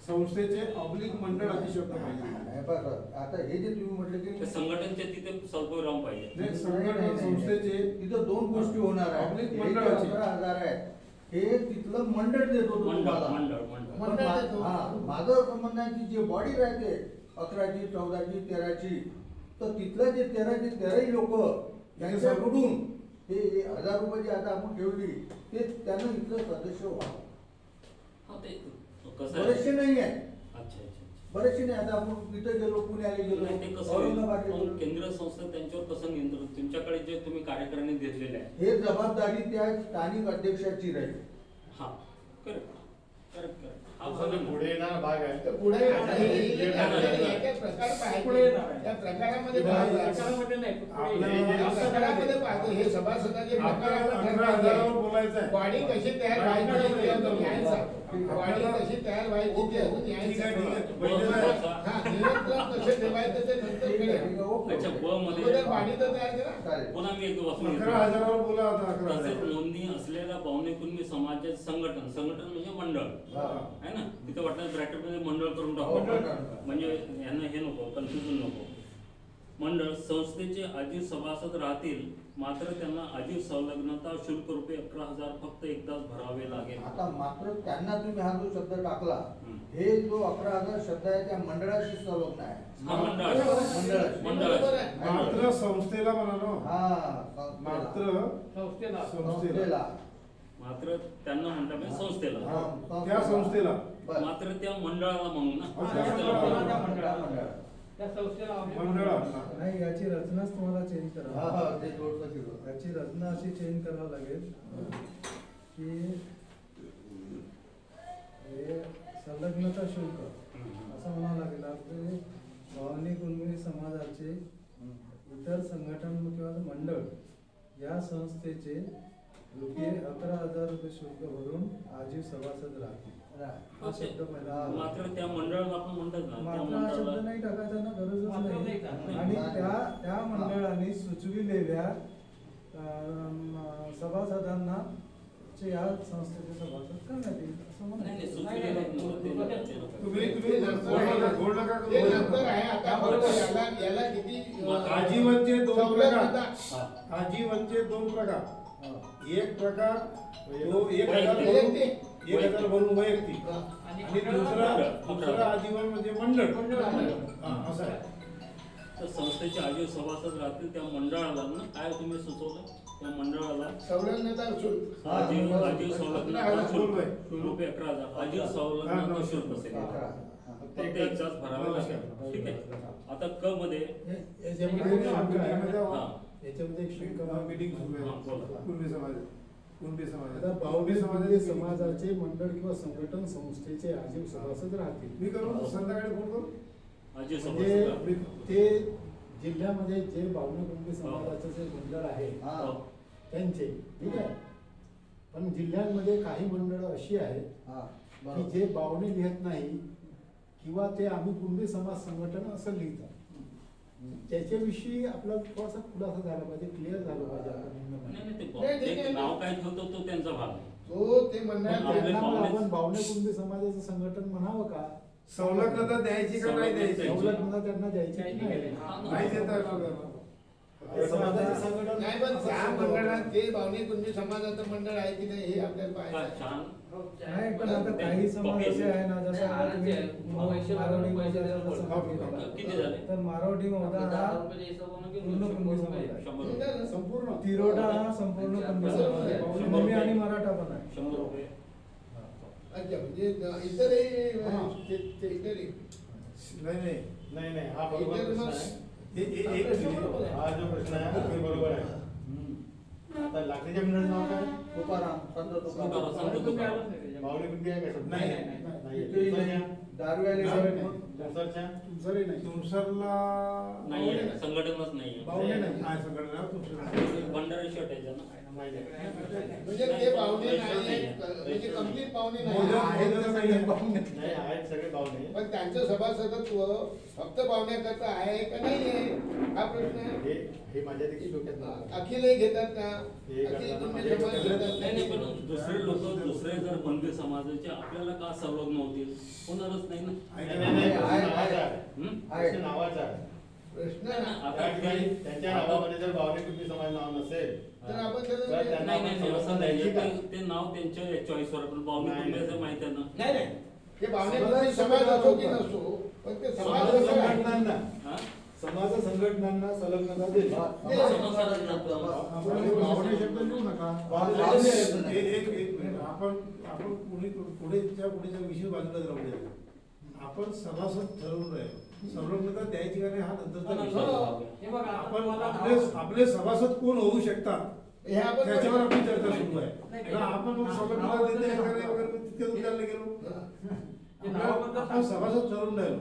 [SPEAKER 2] संस्थेचे ऑब्लिक मंडळ अशी शब्द पाहिजे.
[SPEAKER 7] हे पहा सर, आता हे जे तुम्ही म्हटलं
[SPEAKER 3] त्या
[SPEAKER 7] की
[SPEAKER 3] संघटनचे तिथे स्वल्पविराम पाहिजे.
[SPEAKER 2] नाही, संघटन संस्थेचे
[SPEAKER 7] तिथं 2 गोष्टी होणार आहेत.
[SPEAKER 2] Public
[SPEAKER 7] हे जे
[SPEAKER 2] मंडळाची.
[SPEAKER 7] 11,000 आहेत, हे तिथलं मंडळ देतो तो
[SPEAKER 3] मंडळ
[SPEAKER 7] तुम्हाला.
[SPEAKER 3] मंडळ मंडळ.
[SPEAKER 7] पण माझं असं म्हणणं आहे की जी बॉडी राहते 11ची 14ची 13ची, तर तिथलं जे 13ची लोक त्यांच्याकडून हे 1000 रुपये जे आता आपण ठेवली ते त्यांना इथलं सदस्य व्हावं.
[SPEAKER 3] हा, ते कसं आहे?
[SPEAKER 7] बरेचसे नाही आहे,
[SPEAKER 3] अच्छा अच्छा अच्छा.
[SPEAKER 7] बरेचसे नाही. आता आपण तिथे गेलो, पुण्याला गेलो,
[SPEAKER 3] नाही, ते कसं होईल?
[SPEAKER 7] औरंगाबाद
[SPEAKER 3] पण
[SPEAKER 7] गेलो,
[SPEAKER 3] केंद्र संस्था त्यांच्यावर कसं नियंत्रण, तुमच्याकडे जे तुम्ही कार्यकारिणी घेतलेले आहे.
[SPEAKER 7] हे जबाबदारी त्या स्थानिक अध्यक्षाची राहील.
[SPEAKER 3] हा, करेक्ट करेक्ट करेक्ट. हा
[SPEAKER 5] हा
[SPEAKER 3] भाग आहे ना.
[SPEAKER 5] पुढे येणारा भाग आहे.
[SPEAKER 4] तर पुढे आता हे जे आपल्याला एक-एक प्रकार
[SPEAKER 1] पुढे येणार
[SPEAKER 4] पाहिजे,
[SPEAKER 1] आहे.
[SPEAKER 4] त्या प्रकारामध्ये
[SPEAKER 2] नाही,
[SPEAKER 4] पाहिजे.
[SPEAKER 1] प्रकारामध्ये नाही,
[SPEAKER 2] आपल्याला-
[SPEAKER 4] या प्रकारामध्ये पाहिजे हे सभासदाचे प्रकार
[SPEAKER 2] आपल्याला
[SPEAKER 4] आपण
[SPEAKER 2] 11,000 बोलायचं आहे.
[SPEAKER 4] बॉडी कशी तयार व्हायची ते अजून न्याय सांगतो. बॉडी कशी तयार व्हायची ते अजून न्याय
[SPEAKER 2] ठीक आहे, ठीक आहे.
[SPEAKER 4] सांगतो.
[SPEAKER 2] पहिलं आहे.
[SPEAKER 4] हा, नियंत्रण कसे ठेवायचं ते नंतर कळेल.
[SPEAKER 3] अच्छा, ब मध्ये
[SPEAKER 4] अगोदर बॉडी तर तयार करा.
[SPEAKER 7] चालेल.
[SPEAKER 3] पुन्हा मी एक वाचून
[SPEAKER 2] 11,000 बोला आता.
[SPEAKER 3] तसेच
[SPEAKER 2] 11,000.
[SPEAKER 3] नोंदणी असलेल्या पावणे कुणबी समाजाचे संघटन, संघटन म्हणजे मंडळ
[SPEAKER 7] हा.
[SPEAKER 3] आहे ना. तिथे वाटलं ब्रॅकेट मध्ये मंडळ करून
[SPEAKER 7] हो,
[SPEAKER 3] टाकू,
[SPEAKER 7] मंडळ.
[SPEAKER 3] म्हणजे यांना हे नको, कन्फ्युजन नको. मंडळ संस्थेचे आजीव सभासद राहतील, मात्र त्यांना आजीव संलग्नता शुल्क ₹11,000 फक्त एकदाच भरावे लागेल.
[SPEAKER 7] आता मात्र त्यांना तुम्ही हा जो शब्द टाकला, हे जो 11,000 शब्द आहे त्या मंडळाशी संलग्न आहे.
[SPEAKER 3] हा, मंडळाशी.
[SPEAKER 2] मात्र संस्थेला म्हणा ना.
[SPEAKER 7] हा,
[SPEAKER 2] मात्र
[SPEAKER 7] संस्थेला.
[SPEAKER 3] मात्र त्यांना म्हणता म्हणजे संस्थेला.
[SPEAKER 2] त्या संस्थेला.
[SPEAKER 3] मात्र त्या मंडळाला म्हणू ना.
[SPEAKER 1] त्या संस्थेला
[SPEAKER 2] मंडळाला.
[SPEAKER 8] नाही, याची रचनाच तुम्हाला चेंज करावी
[SPEAKER 7] हा, हा, ते थोडंसं केलं.
[SPEAKER 8] याची रचना अशी चेंज करावी लागेल की हे संलग्नता शुल्क असं म्हणावं लागेल. आपले भावनिक कुणबी समाजाचे इतर संघटन किंवा मंडळ या संस्थेचे ₹11,000 शुल्क भरून आजीव सभासद राहतील. हा शब्द पहिला.
[SPEAKER 3] मात्र त्या मंडळाला आपण म्हणतात ना, त्या
[SPEAKER 8] मात्र हा शब्द
[SPEAKER 3] मंडळाला
[SPEAKER 8] नाही टाकायचा ना, गरजच
[SPEAKER 1] मात्र
[SPEAKER 8] नाही.
[SPEAKER 1] नाही.
[SPEAKER 8] आणि त्या मंडळाने सुचविलेल्या सभासदांना या संस्थेचे सभासद करण्यात येईल असं
[SPEAKER 3] नाही, नाही,
[SPEAKER 8] म्हणा.
[SPEAKER 3] सुचलेलं नव्हतं, ते नव्हतं, ते नव्हतं.
[SPEAKER 2] तुम्ही गोड नका करू.
[SPEAKER 4] ते नंतर आहे. आता बरोबर याला किती
[SPEAKER 2] आजीवनचे 2 प्रकार.
[SPEAKER 3] हा.
[SPEAKER 2] आजीवनचे 2 प्रकार. एक प्रकार तो 1,000
[SPEAKER 4] वैयक्तिक.
[SPEAKER 2] 1,000 भरून वैयक्तिक.
[SPEAKER 1] आणि
[SPEAKER 2] आणि दुसरा आजीवन म्हणजे मंडळ. हा, असं आहे.
[SPEAKER 3] तर संस्थेचे आजीव सभासद राहतील त्या मंडळाला ना, काय तुम्ही सुचवलं त्या मंडळाला?
[SPEAKER 4] संलग्नता शुल्क.
[SPEAKER 3] आजीव संलग्नता शुल्क ₹11,000 आजीव संलग्नता शुल्क असेल. फक्त एकदाच भरावे लागेल. ठीक आहे. आता क मध्ये
[SPEAKER 6] याच्यामध्ये एक शुल्क आहे.
[SPEAKER 3] हा.
[SPEAKER 6] याच्यामध्ये एक शुल्क आहे.
[SPEAKER 2] मीटिंग सुरू
[SPEAKER 3] हा,
[SPEAKER 2] आहे.
[SPEAKER 3] बोला.
[SPEAKER 2] कुणबी समाज. कुणबी समाज.
[SPEAKER 6] आता बावडी समाजाचे मंडळ किंवा संघटन संस्थेचे आजीव सभासद राहतील.
[SPEAKER 2] मी करू संध्याकाळी फोन करू.
[SPEAKER 3] आजीव
[SPEAKER 6] म्हणजे
[SPEAKER 3] सभासद
[SPEAKER 6] ते जिल्ह्यामध्ये जे बावडी कुणबी समाजाचं जे मंडळ आहे
[SPEAKER 7] हा.
[SPEAKER 6] त्यांचे, ठीक आहे. पण जिल्ह्यांमध्ये काही मंडळ अशी आहेत
[SPEAKER 7] हा,
[SPEAKER 6] की
[SPEAKER 7] बरोबर.
[SPEAKER 6] जे बावणे लिहत नाही किंवा ते आम्ही कुणबी समाज संघटन असं लिहितात. त्याच्याविषयी आपला थोडासा खुलासा झाला पाहिजे, क्लिअर झालं पाहिजे आपलं म्हणणं.
[SPEAKER 3] नाही, नाही,
[SPEAKER 4] नाही,
[SPEAKER 3] ते
[SPEAKER 4] ठीक आहे.
[SPEAKER 3] नाव काय ठेवतो तो त्यांचा भाग आहे.
[SPEAKER 4] तो ते म्हणणार
[SPEAKER 3] आपले
[SPEAKER 6] त्यांना मग
[SPEAKER 3] पाहुणेच-
[SPEAKER 6] आपण बावणे कुणबी समाजाचं संघटन म्हणावं का?
[SPEAKER 2] सवलतता द्यायची का नाही द्यायची?
[SPEAKER 6] सवलत त्यांना द्यायची की नाही?
[SPEAKER 2] नाही देता येणार.
[SPEAKER 6] समाजाचे संघटन
[SPEAKER 4] नाही, पण त्या मंडळात ते भावनिक कुणबी समाजाचं मंडळ आहे की नाही हे आपल्याला
[SPEAKER 3] हा,
[SPEAKER 4] पाहायचं.
[SPEAKER 3] छान.
[SPEAKER 8] नाही, पण आता काही समाज असे आहे ना, जसं आता तुम्ही मारवाडी महोदयाचा संघटन केला.
[SPEAKER 3] किती झाले?
[SPEAKER 8] तर मारवाडी महोदय हा पूर्ण कुणबी समाज आहे.
[SPEAKER 3] 100
[SPEAKER 6] संपूर्ण
[SPEAKER 8] तिरोडा हा संपूर्ण कुणबी समाज आहे. कुणबी आणि मराठा पण आहे.
[SPEAKER 3] 100 रुपये.
[SPEAKER 4] अच्छा, म्हणजे इतरही
[SPEAKER 6] हा,
[SPEAKER 4] इतरही
[SPEAKER 2] नाही.
[SPEAKER 5] नाही नाही, हा बरोबर
[SPEAKER 4] इतर
[SPEAKER 5] प्रश्न
[SPEAKER 4] मग-
[SPEAKER 5] आहे.
[SPEAKER 2] एक
[SPEAKER 5] हा जो प्रश्न आहे तो बरोबर आहे. आता लाकडीच्या मंडळाचं नाव काय?
[SPEAKER 7] तुकाराम, संत तुकाराम.
[SPEAKER 3] संत तुकाराम.
[SPEAKER 5] बावली कुणबी आहे का शब्द?
[SPEAKER 2] नाही,
[SPEAKER 5] नाही.
[SPEAKER 4] इतरही
[SPEAKER 5] तुमसरच्या?
[SPEAKER 4] दारुवाले
[SPEAKER 5] तुमसरच्या?
[SPEAKER 6] तुमचंही नाही.
[SPEAKER 2] तुमसरला
[SPEAKER 3] नाहीये, संघटनच नाहीये.
[SPEAKER 6] बावणे नाही.
[SPEAKER 2] काय संघटना तुमचं?
[SPEAKER 3] भंडारी शेट आहे ना.
[SPEAKER 5] नाही, नाही.
[SPEAKER 4] म्हणजे ते पाहुणे नाही म्हणजे कंप्लीट पाहुणे
[SPEAKER 2] मोदक
[SPEAKER 4] नाही
[SPEAKER 2] आहेत का नाही?
[SPEAKER 5] नाही, आहेत सगळे बावले.
[SPEAKER 4] पण त्यांचं सभासदत्व फक्त पाहुण्याकरता आहे का नाही आहे हा प्रश्न आहे.
[SPEAKER 5] हे माझ्या देखील डोक्यात नव्हतं.
[SPEAKER 4] अखिलही घेतात ना,
[SPEAKER 5] हे
[SPEAKER 4] अखिल
[SPEAKER 5] करताना
[SPEAKER 4] कुणबी
[SPEAKER 5] माझ्या
[SPEAKER 4] समाज
[SPEAKER 5] डोक्यात
[SPEAKER 4] घेतात
[SPEAKER 3] नाही, नाही, पण दुसरे लोक दुसरे जर कुणबी समाजाचे आपल्याला का संलग्न होतील? होणारच नाही ना.
[SPEAKER 5] नाही, नाही, नाही,
[SPEAKER 4] आहे,
[SPEAKER 5] प्रश्न नावाचा
[SPEAKER 4] आहे.
[SPEAKER 5] आहे.
[SPEAKER 3] हम्म?
[SPEAKER 5] प्रश्न नावाचा आहे.
[SPEAKER 4] प्रश्न ना
[SPEAKER 3] आता
[SPEAKER 5] त्या ठिकाणी त्यांच्या नावामध्ये जर बावली कुणबी समाज नाव नसेल
[SPEAKER 4] तर आपण
[SPEAKER 5] तर
[SPEAKER 4] त्याला
[SPEAKER 5] त्यांना
[SPEAKER 3] नाही, नाही, नाही, असं नाही.
[SPEAKER 5] ठीक आहे.
[SPEAKER 3] ते नाव त्यांच्या चॉईसवर पण बावली
[SPEAKER 5] नाही,
[SPEAKER 3] कुणब्याचं
[SPEAKER 5] नाही.
[SPEAKER 3] माहिती आहे ना.
[SPEAKER 4] नाही नाही ते पाहुणे समाज असो की नसो पण ते समाज
[SPEAKER 6] समाज
[SPEAKER 4] असं आहे.
[SPEAKER 6] संघटनांना
[SPEAKER 3] हा?
[SPEAKER 6] समाज संघटनांना संलग्नता दिली. आपण हे बावणे शब्द लिहू नका.
[SPEAKER 2] एक मिनिट. आपण पुढेच्या विषय बाजूला राहू द्या. आपण सभासद ठरवून राहील. संलग्नता द्यायची का नाही हा नंतरचा विषय आहे.
[SPEAKER 1] हे बघा,
[SPEAKER 2] आपण
[SPEAKER 1] तुम्हाला
[SPEAKER 2] आपले सभासद कोण होऊ शकतात
[SPEAKER 4] हे आपण
[SPEAKER 2] त्याच्यावर आपली चर्चा सुरू आहे.
[SPEAKER 1] नाही,
[SPEAKER 2] तेव्हा आपण मग संलग्नता देते का नाही वगैरे तितक्या उद्याला गेलो. आपण सभासद ठरवून राहिलो.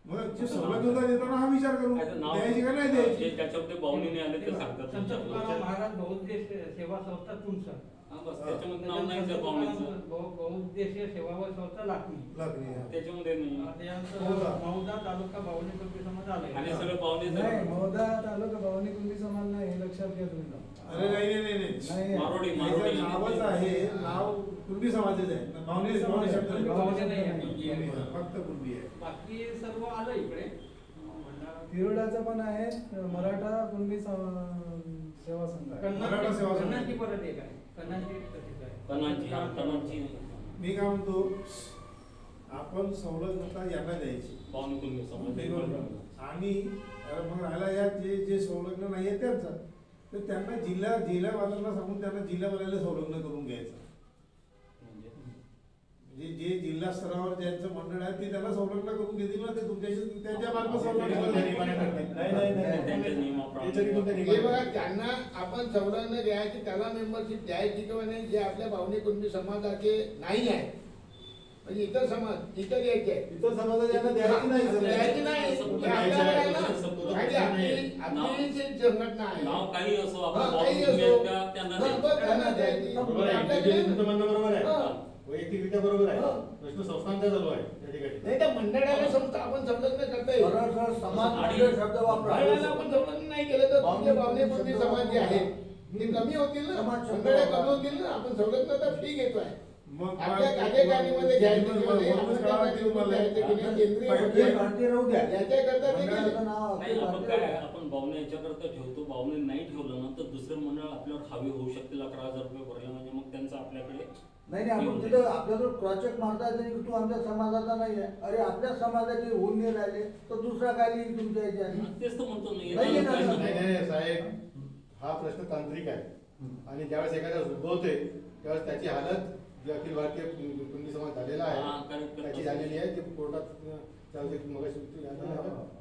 [SPEAKER 2] मग जे संलग्नता देताना हा विचार करू द्यायची का नाही द्यायची.
[SPEAKER 3] त्याच्यामध्ये बावलीने आले ते सांगतात
[SPEAKER 1] संत तुकाराम
[SPEAKER 3] तुमच्या.
[SPEAKER 1] महाराज बहुउद्देशीय सेवा संस्था तुमचं
[SPEAKER 3] हा, बस त्याच्यामध्ये नाव नाही त्या बावलीचं.
[SPEAKER 1] बहुउद्देशीय सेवा व संस्था लाखनी
[SPEAKER 2] लागली आहे.
[SPEAKER 3] त्याच्यामध्ये नाही.
[SPEAKER 1] त्यानंतर मौदा तालुका बावली कुणबी समाज आले
[SPEAKER 3] आणि सगळं पाहुणे
[SPEAKER 8] नाही, महोदय तालुका भावनिक कुणबी समाज नाही हे लक्षात घ्या तुम्ही.
[SPEAKER 2] अरे नाही
[SPEAKER 8] नाही
[SPEAKER 3] मारोडी
[SPEAKER 2] याचं नावच आहे. नाव कुणबी समाजाचं आहे. बावणे शब्द
[SPEAKER 1] बावणे नाही
[SPEAKER 2] नाही.
[SPEAKER 1] आहे.
[SPEAKER 2] फक्त कुणबी आहे.
[SPEAKER 1] बाकी सर्व आलं इकडे मंडळात
[SPEAKER 8] तिरोडाचा पण आहे, मराठा कुणबी सेवा संघ आहे.
[SPEAKER 2] मराठा सेवा संघ.
[SPEAKER 1] कन्नाची परत एक आहे. कन्नाची प्रसिद्ध आहे.
[SPEAKER 3] कणांची
[SPEAKER 2] मी काय म्हणतो, आपण सवलत यांना द्यायची
[SPEAKER 3] पाहुणे कुणबी समाज
[SPEAKER 2] आणि मग राहायला या जे संलग्न नाही आहे त्यांचा, तर त्यांना जिल्ह्यावाल्यांना सांगून त्यांना जिल्ह्यावाल्याला संलग्न करून घ्यायचं. म्हणजे जे जिल्हा स्तरावर ज्यांचं मंडळ आहे ते त्यांना संलग्न करून घेतील ना, ते तुमच्याशी त्यांच्या मार्फत
[SPEAKER 4] हे बघा, त्यांना आपण संलग्न द्यायची, त्याला मेंबरशिप द्यायची किंवा नाही, जे आपल्या भावनिक कुणबी समाजाचे नाही आहे, म्हणजे इतर समाज इतर यायचे आहेत,
[SPEAKER 9] इतर समाजाला द्यायची नाही सर.
[SPEAKER 4] द्यायची नाही. ते आपल्याला आहे ना. आपली जी संघटना आहे,
[SPEAKER 3] नाव काही असो, आपण
[SPEAKER 4] हा,
[SPEAKER 3] पाहुणे
[SPEAKER 4] काही
[SPEAKER 3] कुणबी
[SPEAKER 4] असो.
[SPEAKER 3] आहेत का त्यांना
[SPEAKER 4] हा,
[SPEAKER 3] द्यायचं.
[SPEAKER 4] बस त्यांना द्यायची.
[SPEAKER 5] बरोबर आहे,
[SPEAKER 4] आपल्याकडे
[SPEAKER 5] तुमचं म्हणणं बरोबर आहे.
[SPEAKER 4] हा.
[SPEAKER 5] वैयक्तिकरित्या बरोबर आहे.
[SPEAKER 4] हा.
[SPEAKER 5] प्रश्न संस्थांचा चालू आहे त्या ठिकाणी.
[SPEAKER 4] नाही, त्या मंडळाला संस्था आपण संलग्न करता येईल.
[SPEAKER 7] सरळ सरळ समाज मंडळ शब्द वापरा.
[SPEAKER 4] मंडळाला आपण संलग्न नाही केलं तर तुमचे भावनिक कुणबी समाज जे आहेत ते कमी होतील ना, मंडळ कमी होतील ना. आपण संलग्न तर ठीक येतोय. आपल्या कार्यकारिणीमध्ये घ्यायचं किंवा नाही, आपण त्यांना निवडून द्यायचं की नाही, केंद्रीय
[SPEAKER 7] पहिले
[SPEAKER 4] मंडळ
[SPEAKER 7] भारतीय राहू द्या.
[SPEAKER 4] याच्याकरता ते केलं.
[SPEAKER 7] मंडळाचं नाव
[SPEAKER 3] नाही,
[SPEAKER 7] अखिल
[SPEAKER 3] आपण
[SPEAKER 7] भारतीय
[SPEAKER 3] काय
[SPEAKER 7] राहू द्या.
[SPEAKER 3] आपण भावने याच्याकरता ठेवतो, भावने नाही ठेवलं ना तर दुसरं मंडळ आपल्यावर हावी होऊ शकते. 11,000 रुपये भरले म्हणजे मग त्यांचं आपल्याकडे
[SPEAKER 7] नाही आपण तिथं आपल्याला क्रॉस चेक मारता येते की तू आमच्या समाजाचा नाही आहे. अरे आपल्या समाजाचे होऊन नाही राहिले तर दुसरा काय लिहिल तुमच्या याच्याने?
[SPEAKER 3] तेच तर म्हणतो
[SPEAKER 7] नाही,
[SPEAKER 3] ना.
[SPEAKER 5] नाही साहेब, हा प्रश्न तांत्रिक आहे आणि ज्यावेळेस एखाद्या उद्भवते त्यावेळेस त्याची हालत जे अखिल भारतीय कुणबी समाज झालेला
[SPEAKER 3] हा,
[SPEAKER 5] आहे
[SPEAKER 3] correct.
[SPEAKER 5] त्याची झालेली आहे, ते कोर्टात त्यावेळेस मगाशी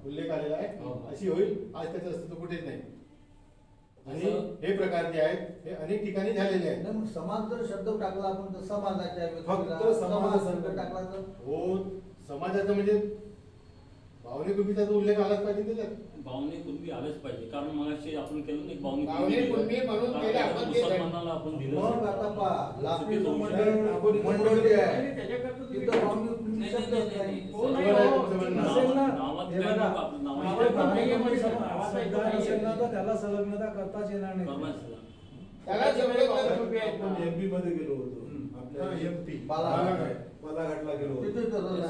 [SPEAKER 5] उल्लेख आलेला आहे, अशी होईल. आज त्याचं अस्तित्व कुठेच नाही. आणि हे प्रकार जे आहेत हे अनेक ठिकाणी झालेले आहेत.
[SPEAKER 7] नाही, मग समाज जर शब्द टाकला आपण तर समाजाच्या
[SPEAKER 9] फक्त
[SPEAKER 7] व्यक्तीला
[SPEAKER 9] समाज
[SPEAKER 7] शब्द टाकला तर
[SPEAKER 5] हो, समाजाचं म्हणजे भावनिक कुणबीचा जो उल्लेख आलाच पाहिजे त्याच्यात.
[SPEAKER 3] भावने कुणबी आलंच पाहिजे, कारण मगाशी आपण केलं नाही भावनिक
[SPEAKER 4] भावनिक कुणबी म्हणून केलं आपण ते.
[SPEAKER 3] मुसलमानाला आपण दिलं.
[SPEAKER 7] मग आता पहा, लाकडी
[SPEAKER 3] चुकीचं
[SPEAKER 7] मंडळ
[SPEAKER 3] आपण
[SPEAKER 7] मंडळ जे आहे
[SPEAKER 1] नाही, त्याच्याकरता तुम्ही-
[SPEAKER 7] तिथं भावनिक कुणबी
[SPEAKER 3] नाही,
[SPEAKER 7] शब्द
[SPEAKER 3] नाही,
[SPEAKER 7] नाही.
[SPEAKER 3] नाही,
[SPEAKER 1] हो, नाही,
[SPEAKER 5] बरोबर आहे,
[SPEAKER 1] हो.
[SPEAKER 5] तुमचं म्हणणं.
[SPEAKER 8] असेल ना,
[SPEAKER 3] नावात
[SPEAKER 8] हे
[SPEAKER 3] काय
[SPEAKER 8] बघा,
[SPEAKER 3] नको आपलं, नावात
[SPEAKER 8] नावात
[SPEAKER 3] काय
[SPEAKER 8] भावनिक
[SPEAKER 3] नको.
[SPEAKER 8] कुणबी
[SPEAKER 1] नावाचा
[SPEAKER 8] शब्द असेल ना तर त्याला संलग्नता करताच येणार नाही.
[SPEAKER 3] परमानंट.
[SPEAKER 4] त्याला संलग्न
[SPEAKER 9] आपण MP मध्ये गेलो होतो. आपल्या MP बालाघाटला गेलो होतो.
[SPEAKER 7] तिथे तर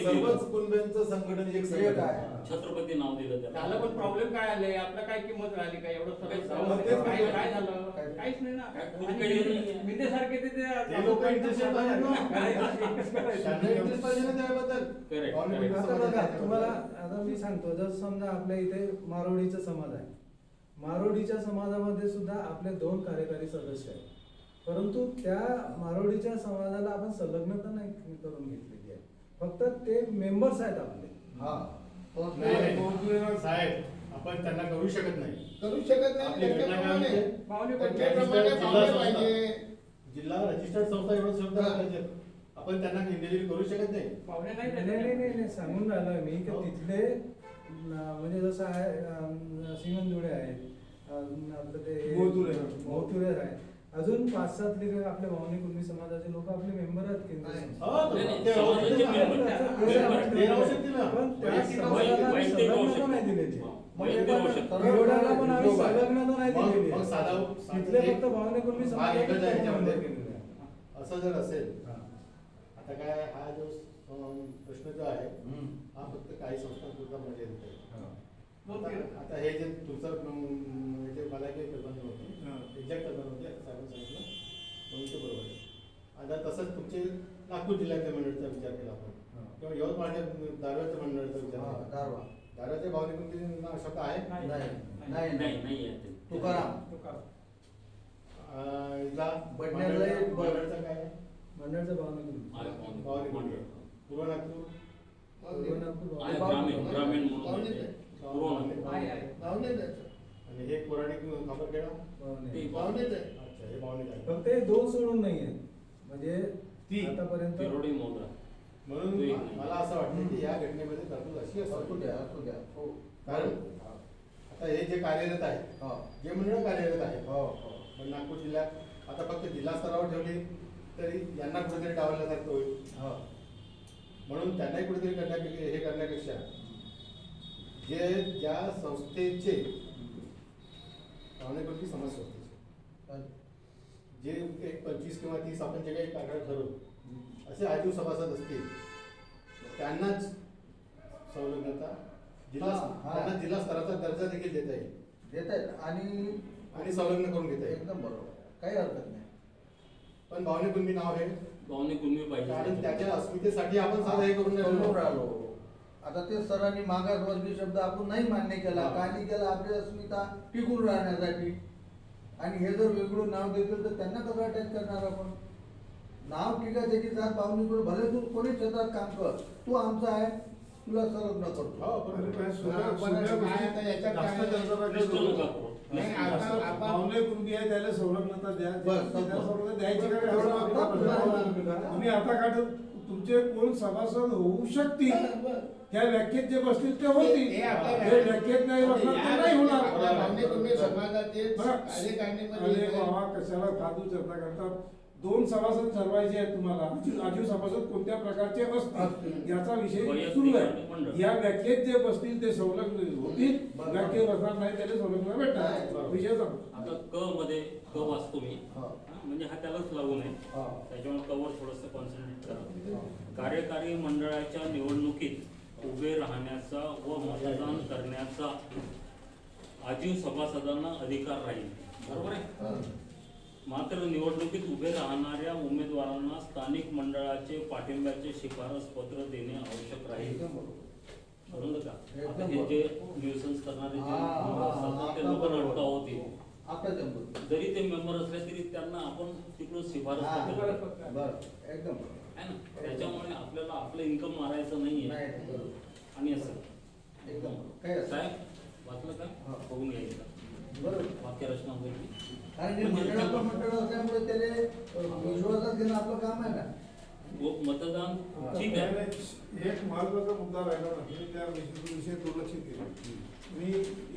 [SPEAKER 9] सर्वच कुणब्यांचं संघटन एक
[SPEAKER 7] एक
[SPEAKER 9] संघटन
[SPEAKER 7] आहे.
[SPEAKER 9] आहे.
[SPEAKER 3] छत्रपती नाव दिलं
[SPEAKER 1] त्याला
[SPEAKER 3] त्याला.
[SPEAKER 1] पण प्रॉब्लेम काय आले, आपलं काय किंमत राहिली काय, एवढं
[SPEAKER 3] काहीच
[SPEAKER 1] सगळं
[SPEAKER 3] नाही.
[SPEAKER 1] झालं, काय काय झालं, काहीच नाही ना.
[SPEAKER 3] कुणीकडे नाही.
[SPEAKER 1] मिंदेसारखे ते
[SPEAKER 5] ते लोक interested आहेत ना.
[SPEAKER 1] काय
[SPEAKER 5] त्यांना इंटरेस्ट पाहिजे ना त्याबद्दल.
[SPEAKER 3] Correct,
[SPEAKER 5] भावनिक
[SPEAKER 3] correct.
[SPEAKER 5] कुणबी
[SPEAKER 8] आता बघा,
[SPEAKER 5] समाजाच्या
[SPEAKER 8] तुम्हाला आता मी सांगतो, जर समजा आपल्या इथे मारोडीचा समाज आहे, मारोडीच्या समाजामध्ये सुद्धा आपले 2 कार्यकारी सदस्य आहेत, परंतु त्या मारोडीच्या समाजाला आपण संलग्नता नाही करून घेतलेली आहे, फक्त ते मेंबर्स आहेत आपले.
[SPEAKER 7] हा.
[SPEAKER 5] नाही, साहेब, आपण त्यांना करू शकत नाही.
[SPEAKER 4] करू शकत नाही.
[SPEAKER 5] आपली घटना काय म्हणते?
[SPEAKER 4] टक्क्याप्रमाणे
[SPEAKER 5] जिल्हा
[SPEAKER 4] पावले
[SPEAKER 5] संस्था-
[SPEAKER 4] पाहिजे.
[SPEAKER 5] जिल्हा रजिस्टर्ड संस्था एवढं शब्द
[SPEAKER 4] हा.
[SPEAKER 5] पाहिजे. आपण त्यांना इंडिव्हिज्युअली करू शकत नाही.
[SPEAKER 1] पाहुणे नाही
[SPEAKER 8] नाही
[SPEAKER 1] त्याच्यात.
[SPEAKER 8] नाही नाही नाही, सांगून राहिलोय मी की
[SPEAKER 5] हो.
[SPEAKER 8] तिथले म्हणजे जसं आहे सिंगंदुडे आहेत, आपलं ते मोहतुरे आहे, अजून 5-7 आपल्या भावनिक कुणबी समाजाचे लोक आपले मेंबर आहेत केंद्रीय
[SPEAKER 4] नाही.
[SPEAKER 8] संस्थेत.
[SPEAKER 3] नाही, नाही,
[SPEAKER 5] ते राहू
[SPEAKER 3] समाजाचे
[SPEAKER 5] शकतील ना.
[SPEAKER 3] member त्या-
[SPEAKER 8] ते
[SPEAKER 3] member.
[SPEAKER 5] ते राहू शकतील ना.
[SPEAKER 8] पण त्या
[SPEAKER 3] वैयक्तिक
[SPEAKER 8] समाजाला आम्ही
[SPEAKER 3] वैयक्तिक राहू
[SPEAKER 8] संलग्नता नाही दिलेली.
[SPEAKER 3] शकतो.
[SPEAKER 8] मग
[SPEAKER 3] वैयक्तिक
[SPEAKER 8] ते
[SPEAKER 3] राहू
[SPEAKER 8] पण
[SPEAKER 3] शकतो.
[SPEAKER 8] तिरोडाला पण आम्ही
[SPEAKER 5] बरोबर.
[SPEAKER 8] संलग्नता नाही
[SPEAKER 5] मग
[SPEAKER 8] दिलेली.
[SPEAKER 5] मग साधा
[SPEAKER 8] तिथले फक्त भावनिक कुणबी
[SPEAKER 5] हा
[SPEAKER 8] समाजाचे
[SPEAKER 5] एकच आहे याच्यामध्ये.
[SPEAKER 8] member केलेले आहे.
[SPEAKER 5] असं जर असेल,
[SPEAKER 8] हा.
[SPEAKER 5] आता काय हा जो प्रश्न जो आहे हा फक्त काही संस्थांपुरता मर्यादित आहे. आता हे जे तुमचं जे मला काही कल्पना होती, एक्झॅक्ट कल्पना होती, आता साहेबांनी सांगितलं म्हणून ते बरोबर आहे. आता तसंच तुमचे नागपूर जिल्ह्यातल्या मंडळाचा विचार केला आपण, किंवा यवतमाळच्या दारव्याच्या मंडळाचा विचार
[SPEAKER 7] हा,
[SPEAKER 5] केला.
[SPEAKER 7] दारवा.
[SPEAKER 5] दारव्याच्या भावनिक कुणबी नाव शब्द आहे.
[SPEAKER 7] नाही
[SPEAKER 3] नाही नाही आहे ते.
[SPEAKER 7] तुकाराम.
[SPEAKER 5] इथला
[SPEAKER 7] बडनेरला-
[SPEAKER 5] मंडळाचा काय आहे?
[SPEAKER 8] मंडळचं भावनिक कुणबी.
[SPEAKER 3] आहे भावनिक
[SPEAKER 5] भावनिक
[SPEAKER 3] मंडळ.
[SPEAKER 5] मंडळ. पूर्व नागपूर
[SPEAKER 8] पूर्व नागपूर
[SPEAKER 3] आहे
[SPEAKER 8] भावनिक.
[SPEAKER 3] ग्रामीण म्हणून
[SPEAKER 4] भावनिक
[SPEAKER 3] आहे.
[SPEAKER 4] आहे.
[SPEAKER 3] पूर्व नागपूर.
[SPEAKER 1] आहे, आहे.
[SPEAKER 4] भावनेच आहे.
[SPEAKER 5] आणि हे कोराडी खापरखेडा.
[SPEAKER 8] भावनिक.
[SPEAKER 3] ते
[SPEAKER 4] भावनेच आहे.
[SPEAKER 5] अच्छा, हे भावनिक आहे.
[SPEAKER 8] फक्त हे 2 सोडून नाही आहेत, म्हणजे
[SPEAKER 5] ती
[SPEAKER 8] आतापर्यंत
[SPEAKER 3] तिरोडी मोदा.
[SPEAKER 5] म्हणून
[SPEAKER 3] ते-
[SPEAKER 5] मला असं वाटतं की या घटनेमध्ये तरतूद अशी
[SPEAKER 7] असू
[SPEAKER 5] असावी.
[SPEAKER 7] द्या असू द्या. हो.
[SPEAKER 5] कारण आता हे जे कार्यरत आहे,
[SPEAKER 7] हो.
[SPEAKER 5] जे मंडळ कार्यरत आहे,
[SPEAKER 7] हो, हो.
[SPEAKER 5] पण नागपूर जिल्ह्यात आता फक्त जिल्हा स्तरावर ठेवली तरी यांना कुठेतरी डावलल्यासारखं होईल.
[SPEAKER 7] हो.
[SPEAKER 5] म्हणून त्यांनाही कुठेतरी करण्यापेक्षा हे करण्यापेक्षा जे ज्या संस्थेचे भावनिक कुणबी समाज संस्थेचे जे एक 25 किंवा 30 आपण जे काही आकडे ठरवू असे आजीव सभासद असतील त्यांनाच संलग्नता त्यांना जिल्हा स्तराचा दर्जा देखील देता येईल,
[SPEAKER 7] देत आहेत आणि
[SPEAKER 5] संलग्न करून घेता येईल.
[SPEAKER 7] एकदम बरोबर, काही हरकत नाही.
[SPEAKER 5] पण भावने कुणबी नाव आहे,
[SPEAKER 3] भावने कुणबी पाहिजे,
[SPEAKER 5] कारण त्याच्या अस्मितेसाठी आपण साधा हे करून
[SPEAKER 7] समोर आलो. आता ते सरांनी मागासवर्गीय शब्द आपण नाही मान्य केला, का नाही केला? आपली अस्मिता टिकून राहण्यासाठी. आणि हे जर वेगळं नाव देतील तर त्यांना कसं अटॅच करणार आपण? नाव ठीक आहे, त्याची जात पाहुणी करून भले तू कोणी क्षेत्रात काम कर, तू आमचा आहे, तुला सरळ न करतो.
[SPEAKER 2] पाहुणे कुणबी आहे त्याला संलग्नता द्या, द्यायची तुम्ही आता काढ तुमचे कोण सभासद होऊ शकतील त्या व्याख्येत जे बसतील ते होतील, ते व्याख्येत नाही बसणार ते नाही होणार. अरे बाबा, कशाला फालतू चर्चा करतात? 2 सभासद ठरवायचे आहेत तुम्हाला, आजीव सभासद कोणत्या प्रकारचे असतील याचा विषय सुरू आहे. या व्याख्येत जे बसतील ते संलग्न होतील, व्याख्येत बसणार नाही त्याला संलग्न भेटणार. विषय
[SPEAKER 3] आता क मध्ये क वाचतो मी, म्हणजे हा त्यालाच लागू नये, त्याच्यामुळे कवर थोडंसं कॉन्सन्ट्रेट करा. कार्यकारी मंडळाच्या निवडणुकीत उभे राहण्याचा व मतदान करण्याचा आजीव सभासदांना अधिकार राहील, बरोबर आहे. मात्र निवडणुकीत उभे राहणाऱ्या उमेदवारांना स्थानिक मंडळाचे पाठिंब्याचे शिफारस पत्र देणे आवश्यक राहील. समजलं का? आता हे जे न्यूसन्स करणारे जे असतात ते लोकांना अटकाव होतील. जरी ते मेंबर असले तरी त्यांना आपण तिकडून शिफारस पत्र
[SPEAKER 7] एकदम
[SPEAKER 3] आहे ना. त्याच्यामुळे आपल्याला आपलं इन्कम मारायचं नाहीये. आणि असं
[SPEAKER 7] एकदम
[SPEAKER 3] साहेब वाचलं का? बघून घ्यायचं
[SPEAKER 7] बरोबर
[SPEAKER 3] वाक्यरचना होईल.
[SPEAKER 7] कारण हे मंडळ असल्यामुळे त्याने विश्वासात घेणं आपलं काम आहे ना.
[SPEAKER 3] मतदान ठीक आहे.
[SPEAKER 2] एक महत्वाचा मुद्दा राहिला ना, मी त्या विषय दुर्लक्षित केला. मी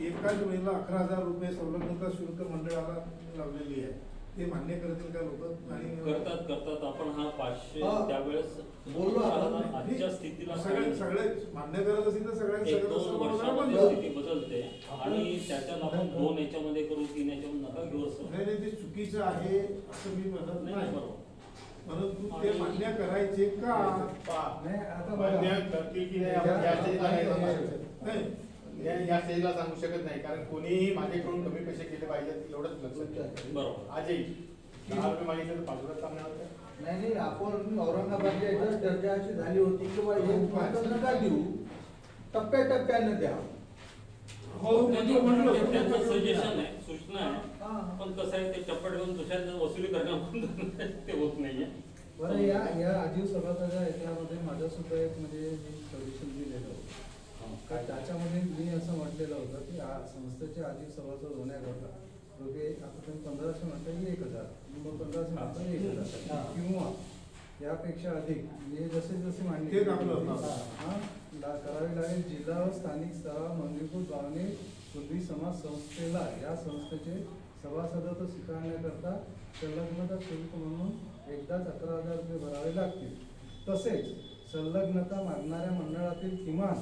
[SPEAKER 2] एकाच वेळेला 11,000 रुपये संलग्नता शुल्क मंडळाला लावलेली आहे. ते मान्य करतील का लोक? आणि
[SPEAKER 3] करतात. आपण हा 500 त्यावेळेस
[SPEAKER 7] बोललो
[SPEAKER 3] आजच्या स्थितीला
[SPEAKER 2] सगळे मान्य करत असेल तर सगळ्यांनी
[SPEAKER 3] 1-2 वर्षामध्ये स्थिती बदलते आणि त्याच्यात आपण 2 याच्यामध्ये करू, 3 याच्यामध्ये नका घेऊ असं
[SPEAKER 2] नाही. ते चुकीचं आहे असं मी म्हणत
[SPEAKER 3] नाही.
[SPEAKER 2] नाही.
[SPEAKER 3] बरोबर,
[SPEAKER 2] परंतु ते मान्य करायचे का?
[SPEAKER 5] या स्टेजला सांगू शकत नाही, कारण कोणीही माझ्याकडून कमी पैसे केले पाहिजेत एवढंच लक्षात.
[SPEAKER 3] बरोबर.
[SPEAKER 5] आजही 10 रुपये मागितले तर 5 रुपये चांगले होते.
[SPEAKER 7] नाही, आपण औरंगाबादच्या इथं चर्चा अशी झाली होती की हे वाटत नका देऊ, टप्प्याटप्प्यानं द्या.
[SPEAKER 3] त्यांचं सजेशन आहे, सूचना आहे. पण कसं आहे, ते टप्प्यात घेऊन दुसऱ्या वसुली करणं ते होत नाहीये.
[SPEAKER 8] बरं, या आजीव सभासदाच्या याच्यामध्ये माझं सुद्धा एक म्हणजे सजेशन दिलेलं होतं. त्याच्यामध्ये मी असं म्हटलेलं होतं की संस्थेचे आजीव सभासद होण्याकरता रोगे आता तुम्ही 1500 म्हणता 1,000, मग 1500 म्हणता 1,000 किंवा यापेक्षा अधिक म्हणजे जसे मान्य करावी लागेल. जिल्हा व स्थानिक स्तरावर नोंदणीकृत भावने कुणबी समाज संस्थेला या संस्थेचे सभासदत्व स्वीकारण्याकरता संलग्नता शुल्क म्हणून एकदाच 11,000 रुपये भरावे लागतील. तसेच संलग्नता मागणाऱ्या मंडळातील किमान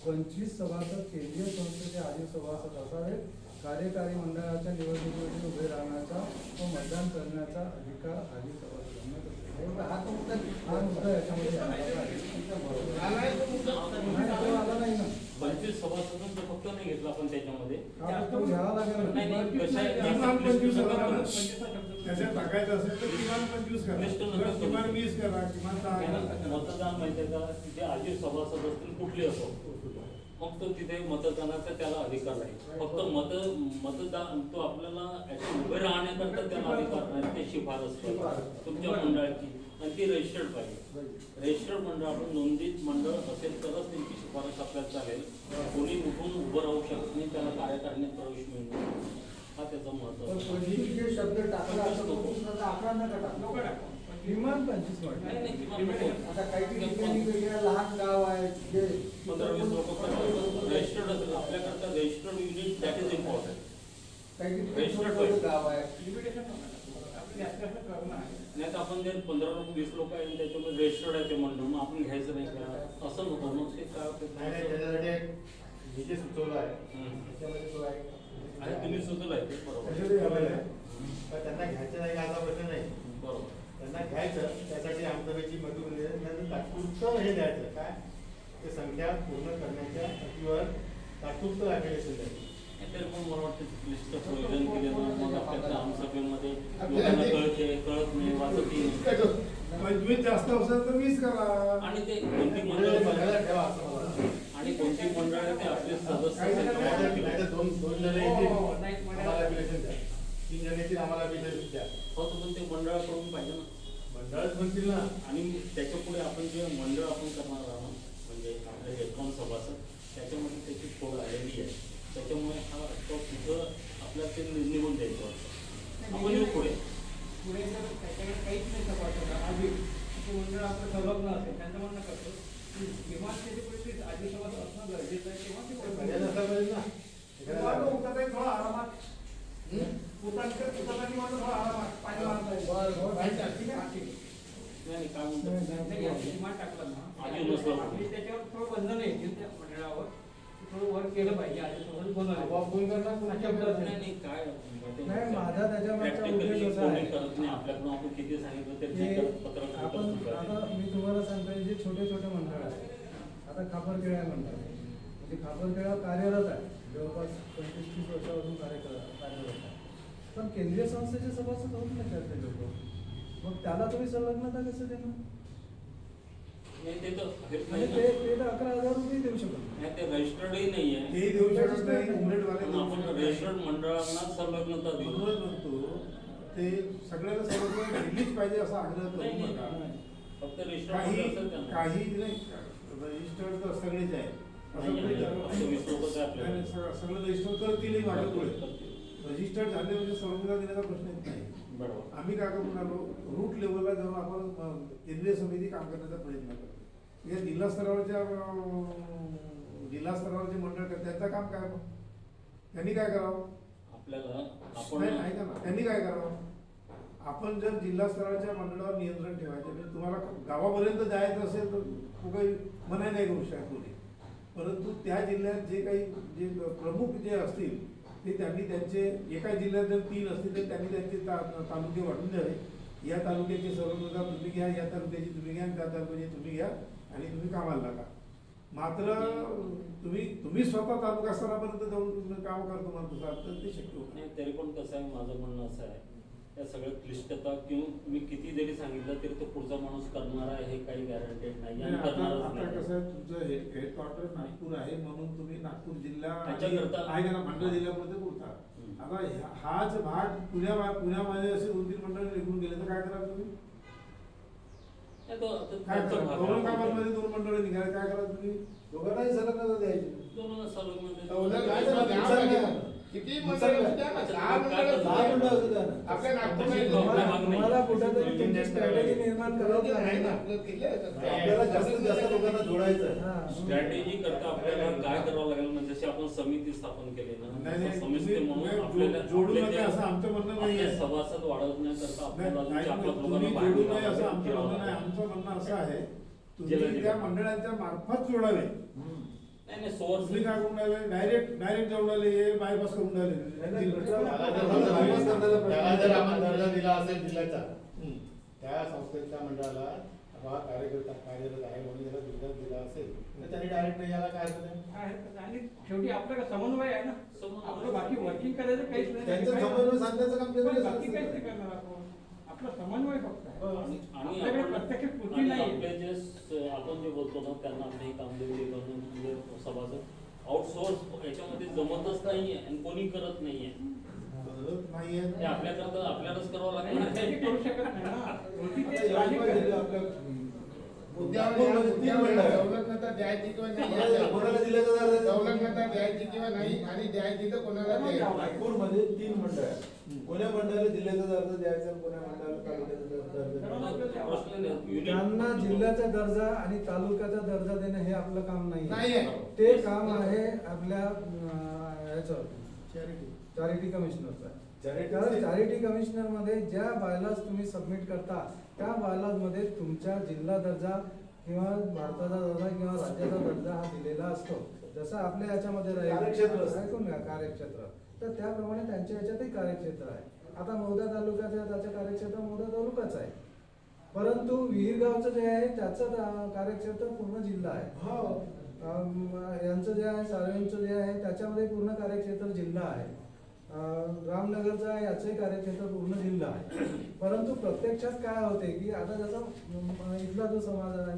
[SPEAKER 8] 25 सभासद केंद्रीय संस्थेचे आजीव सभासद असावेत. कार्यकारी मंडळाच्या निवडणुकीमध्ये उभे राहण्याचा व मतदान करण्याचा अधिकार आजीव सभासदांना
[SPEAKER 7] हा
[SPEAKER 8] मुद्दा याच्यामध्ये आला नाही ना.
[SPEAKER 3] 25 सभासदांचा फक्त नाही घेतला आपण त्याच्यामध्ये
[SPEAKER 8] घ्यावा लागेल.
[SPEAKER 2] त्याच्यात टाकायचं असेल तर किमान 25 करा, किमान 20 करा, किमान 10 करा.
[SPEAKER 3] मतदान माहिती का, तिथे आजीव सभासद असतील कुठले असो, मग तो तिथे मतदानाचा त्याला अधिकार आहे. फक्त मतदान तो आपल्याला उभे राहण्याकरता त्याला अधिकार नाही. ते शिफारस तुमच्या मंडळाची आणि ती रजिस्टर्ड पाहिजे. रजिस्टर्ड मंडळ आपण नोंदणीत मंडळ असेल तरच त्यांची शिफारस आपल्याला चालेल. कोणी उठून उभं राहू शकत नाही, त्याला कार्यकारिणीत प्रवेश मिळतो. हा त्याचा महत्व.
[SPEAKER 7] जे शब्द टाकला आकडा नका टाकला,
[SPEAKER 8] किमान 25 वाटत.
[SPEAKER 7] आता काही ठिकाणी लहान गाव आहे जे
[SPEAKER 3] 15-20 लोक रजिस्टर्ड असेल आपल्याकरता registered unit that is important.
[SPEAKER 7] काही ठिकाणी गाव आहे
[SPEAKER 3] नाही तर आपण जर 15-20 लोक आहे त्याच्यामध्ये रजिस्टर्ड आहे ते मंडळ, मग आपण घ्यायचं नाही का असं नको. मग ते काय
[SPEAKER 5] त्याच्यासाठी जे सुचवलं आहे त्याच्यामध्ये
[SPEAKER 3] तुम्ही सुचवलं आहे ते बरोबर.
[SPEAKER 5] त्यांना घ्यायचं नाही का असा प्रश्न नाही.
[SPEAKER 3] बरोबर,
[SPEAKER 5] त्यांना घ्यायचं. त्यासाठी आमच्यापैकी तात्पुरतं हे द्यायचं काय, ते संख्या पूर्ण करण्याच्या अटीवर तात्पुरतं ॲप्लिकेशन द्यायचं.
[SPEAKER 3] तरी पण मला वाटतं क्लिष्ट प्रोविजन केलेलं मग आपल्या ग्रामसभेमध्ये लोकांना कळत नाही वाचतही नाही.
[SPEAKER 2] 25 जास्त असेल तर 20 करा.
[SPEAKER 3] आणि ते कोणती मंडळ
[SPEAKER 5] ठेवा असं मला वाटतं.
[SPEAKER 3] आणि कोणती मंडळ ते आपले सदस्य
[SPEAKER 5] नाहीतर दोन जण येतील आम्हाला ॲप्लिकेशन द्या, 3 जण येतील आम्हाला ॲप्लिकेशन द्या.
[SPEAKER 3] हो पण ते मंडळाकडून पाहिजे ना.
[SPEAKER 5] मंडळच म्हणतील ना.
[SPEAKER 3] आणि त्याच्या पुढे आपण जे मंडळ आपण करणार आहोत म्हणजे आपले हेडफोन सभासद त्याच्यामध्ये त्याची फोड आलेली आहे. त्याच्यामुळे हा तो तिथं आपल्याला ते निघून द्यायचं वाटतं. आपण येऊ पुढे
[SPEAKER 1] पुढे जर त्याच्याकडे काहीच नाही सभासद आधी ते मंडळ आपलं संलग्न असेल त्यांचं म्हणणं कसं की किमान त्याची पुढे आधी सभासद असणं गरजेचं आहे तेव्हा ते पुढे
[SPEAKER 5] पर्याय नसला पाहिजे ना.
[SPEAKER 1] थोडा आरामात उतरण्याची माणसं थोडा आरामात पाणी
[SPEAKER 3] नाही काय म्हणतात
[SPEAKER 1] किमान टाकलं ना
[SPEAKER 3] आधी नसलं
[SPEAKER 1] आपली त्याच्यावर थोडं बंधन येतील त्या मंडळावर थोडं वर्क केलं पाहिजे आधी सोबत
[SPEAKER 3] नाही काय
[SPEAKER 8] नाही, माझा त्याच्यामागचा उद्देश असा आहे.
[SPEAKER 3] करत नाही आपल्याकडून आपण किती सांगितलं तरी
[SPEAKER 8] हे
[SPEAKER 3] ते पत्रक
[SPEAKER 8] आपण आता मी तुम्हाला सांगतो जे छोटे छोटे मंडळ आहे आता खापरखेळा मंडळ म्हणजे खापरखेळा कार्यरत आहे जवळपास 25-30 वर्षापासून कार्यरत आहे. पण केंद्रीय संस्थेचे सभासद होत नाही त्यातले लोक, मग त्याला तुम्ही संलग्नता कसं देणार?
[SPEAKER 3] नाही ते तर हेच
[SPEAKER 8] म्हणजे
[SPEAKER 3] नाही
[SPEAKER 8] ते तर 11,000 रुपये देऊ शकत
[SPEAKER 3] नाही ते रजिस्टर्डही नाही आहे.
[SPEAKER 2] हे देऊ शकत नाही, उमेदवारी
[SPEAKER 3] पण
[SPEAKER 2] देऊ
[SPEAKER 3] आपण
[SPEAKER 2] शकत नाही.
[SPEAKER 3] रजिस्टर्ड मंडळांना संलग्नता देऊ.
[SPEAKER 2] म्हणूनच म्हणतो ते सगळ्यांना सर्व दिलीच पाहिजे असा आग्रह करू
[SPEAKER 3] नाही,
[SPEAKER 2] नका.
[SPEAKER 3] नाही. फक्त रजिस्टर्ड
[SPEAKER 2] काही
[SPEAKER 3] असेल त्यांना.
[SPEAKER 2] काही नाही रजिस्टर्ड तर सगळेच आहे असं
[SPEAKER 3] नाही,
[SPEAKER 2] काही
[SPEAKER 3] नाही, असं विश्वास आहे आपल्याला.
[SPEAKER 2] नाही, सगळं रजिस्टर करतीलही मागे पुढे. रजिस्टर्ड झाले म्हणजे सर्वदा देण्याचा प्रश्न येत नाही.
[SPEAKER 3] बरोबर.
[SPEAKER 2] आम्ही काय करून आलो रूट लेवलला जाऊन आपण केंद्रीय समिती काम करण्याचा प्रयत्न करतो. या जिल्हा स्तरावरचे मंडळ करतात त्याचं काम काय मग? त्यांनी काय करावं?
[SPEAKER 3] आपल्याला
[SPEAKER 2] नाही,
[SPEAKER 3] आपण
[SPEAKER 2] ऐका ना, त्यांनी काय करावं? आपण जर जिल्हा स्तराच्या मंडळावर नियंत्रण ठेवायचं म्हणजे तुम्हाला गावापर्यंत जायचं असेल तर तो काही मनाई नाही करू शकत कोणी. परंतु त्या जिल्ह्यात जे काही जे प्रमुख जे असतील ते त्यांनी त्यांचे एका जिल्ह्यात जर 3 असतील तर त्यांनी त्यांचे तालुके वाटून द्यावे. या तालुक्याची सर्वप्रथम तुम्ही घ्या, या तालुक्याची तुम्ही घ्या, त्या तालुक्याची तुम्ही घ्या आणि तुम्ही कामाला लागा. मात्र तुम्ही स्वतः तालुका स्तरापर्यंत जाऊन काम करतो म्हणतो तर ते शक्य होत नाही.
[SPEAKER 3] नाही तरी पण कसं आहे माझं म्हणणं असं आहे या सगळ्या क्लिष्टता किंवा मी किती जरी सांगितलं तरी तो पुढचा माणूस करणार आहे हे काही गॅरंटेड नाही आणि करणारच
[SPEAKER 2] आता
[SPEAKER 3] नाही.
[SPEAKER 2] कसं आहे तुमचं हेडक्वार्टर नागपूर आहे म्हणून तुम्ही नागपूर जिल्हा
[SPEAKER 3] त्याच्याकरता-
[SPEAKER 2] आहे का ना मंडळ जिल्ह्यामध्ये बोलता. आता हाच भाग पुण्यामध्ये असे 2-3 मंडळ निघून गेले तर काय कराल तुम्ही?
[SPEAKER 3] नाही, तो आता
[SPEAKER 2] काय
[SPEAKER 3] त्यांचा
[SPEAKER 2] कराल?
[SPEAKER 3] भाग आहे.
[SPEAKER 2] औरंगाबादमध्ये 2 मंडळ निघाले काय कराल तुम्ही?
[SPEAKER 6] दोघांनाही संलग्नता द्यायची.
[SPEAKER 3] दोन संलग्न
[SPEAKER 4] किती मंडळ असू द्या ना, 10 मंडळ असू
[SPEAKER 6] दहा मंडळ
[SPEAKER 4] द्या.
[SPEAKER 6] असू द्या ना.
[SPEAKER 4] आपल्या नागपूरमध्ये
[SPEAKER 8] तुम्हाला कुठेतरी तुमची स्ट्रॅटेजी निर्माण करावी लागेल ना.
[SPEAKER 5] आपल्याला जास्तीत जास्त लोकांना जोडायचं आहे.
[SPEAKER 8] हा.
[SPEAKER 3] स्ट्रॅटेजी करता आपल्याला काय करावं लागेल म्हणजे जशी आपण समिती स्थापन केली ना
[SPEAKER 2] नाही, नाही,
[SPEAKER 3] समिती
[SPEAKER 2] तुम्ही-
[SPEAKER 3] म्हणून
[SPEAKER 2] तुम्ही
[SPEAKER 3] आपल्याला
[SPEAKER 2] जोडू
[SPEAKER 3] आपले
[SPEAKER 2] नका
[SPEAKER 3] जे-
[SPEAKER 2] असं आमचं म्हणणं नाही
[SPEAKER 3] आपले
[SPEAKER 2] आहे.
[SPEAKER 3] सभासद वाढवण्याकरता आपल्याला
[SPEAKER 2] नाही,
[SPEAKER 3] अजूनच्या आपल्या
[SPEAKER 2] तुम्ही
[SPEAKER 3] लोकांना
[SPEAKER 2] जोडू
[SPEAKER 3] बाहेर
[SPEAKER 2] नये असं
[SPEAKER 3] ठेवावं
[SPEAKER 2] आमचं म्हणणं नाही.
[SPEAKER 3] लागेल.
[SPEAKER 2] आमचं म्हणणं असं आहे
[SPEAKER 3] जिल्हा-
[SPEAKER 2] तुम्ही त्या मंडळांच्या मार्फत जोडावे.
[SPEAKER 3] नाही नाही सोर्स
[SPEAKER 2] तुम्ही काय करून राहिले डायरेक्ट जाऊन राहिले हे बायपास करून राहिले.
[SPEAKER 5] त्याला जर आपण दर्जा दिला असेल जिल्ह्याचा त्या संस्थेच्या मंडळाला हा कार्यकर्ता कार्यरत आहे म्हणून त्याला दर्जा दिला असेल तर त्यांनी डायरेक्ट नाही याला काय हरकत आहे?
[SPEAKER 1] आणि शेवटी आपलं समन्वय आहे ना. आपलं बाकी वर्किंग करायचं काहीच नाही.
[SPEAKER 6] त्यांचं समन्वय साधण्याचं काम केंद्रीय
[SPEAKER 1] पण बाकी काहीच
[SPEAKER 6] संस्थेचं
[SPEAKER 1] नाही करणार आपण. आपलं समन्वय फक्त आहे.
[SPEAKER 3] आणि
[SPEAKER 1] आपल्याकडे
[SPEAKER 3] आपण-
[SPEAKER 1] प्रत्यक्ष कृती
[SPEAKER 3] आणि
[SPEAKER 1] नाही.
[SPEAKER 3] आपले जे आपण जे बोलतो ना त्यांना आपली कामगिरी करून म्हणजे सभासद आउटसोर्स याच्यामध्ये जमतच नाहीये आणि कोणी करत नाहीये.
[SPEAKER 2] नाहीये
[SPEAKER 3] ते आपल्याकरता आपल्यालाच करावं
[SPEAKER 1] नाही,
[SPEAKER 3] लागतं.
[SPEAKER 1] नाही, ते करू शकत नाही ना. कृती ते
[SPEAKER 6] आता
[SPEAKER 1] स्थानिक
[SPEAKER 6] यवतमाळ
[SPEAKER 1] आहे.
[SPEAKER 6] जिल्हा आपल्या
[SPEAKER 4] मुद्द्यावर सवलतनता द्यायची किंवा नाही
[SPEAKER 6] कोणाला जिल्ह्याचा दर्जा द्यायचा?
[SPEAKER 4] सवलतनता द्यायची किंवा नाही आणि द्यायची तर कोणाला द्यायची.
[SPEAKER 6] नागपूरमध्ये 3 मंडळ आहेत. कोण्या मंडळाला जिल्ह्याचा दर्जा द्यायचा आणि कोण्या मंडळाला तालुक्याचा दर्जा द्यायचा.
[SPEAKER 3] प्रश्न नाही. युनिट-
[SPEAKER 8] त्यांना जिल्ह्याचा दर्जा आणि तालुक्याचा दर्जा देणं हे आपलं काम
[SPEAKER 4] नाही
[SPEAKER 8] नाही.
[SPEAKER 4] आहे.
[SPEAKER 8] ते काम आहे आपल्या ह्याचं चॅरिटी कमिशनरचं. कारण चॅरिटी कमिशनर मध्ये ज्या बायलाज तुम्ही सबमिट करता त्या बायलाज मध्ये तुमच्या जिल्हा दर्जा किंवा भारताचा दर्जा किंवा राज्याचा दर्जा हा दिलेला असतो. जसं आपल्या याच्यामध्ये
[SPEAKER 6] कार्यक्षेत्र असतं.
[SPEAKER 8] ऐकून घ्या कार्यक्षेत्र तर त्याप्रमाणे त्यांच्या याच्यातही कार्यक्षेत्र आहे. आता मौदा तालुक्याचं त्याचं कार्यक्षेत्र मौदा तालुकाच आहे, परंतु विहीरगावचं जे आहे त्याचं कार्यक्षेत्र पूर्ण जिल्हा आहे. यांचं जे आहे सार्वजनिकचं जे आहे त्याच्यामध्ये पूर्ण कार्यक्षेत्र जिल्हा आहे. रामनगरचं आहे याचंही कार्यक्षेत्र पूर्ण जिल्हा आहे. परंतु प्रत्यक्षात काय होते की आता जसं इथला जो समाज आहे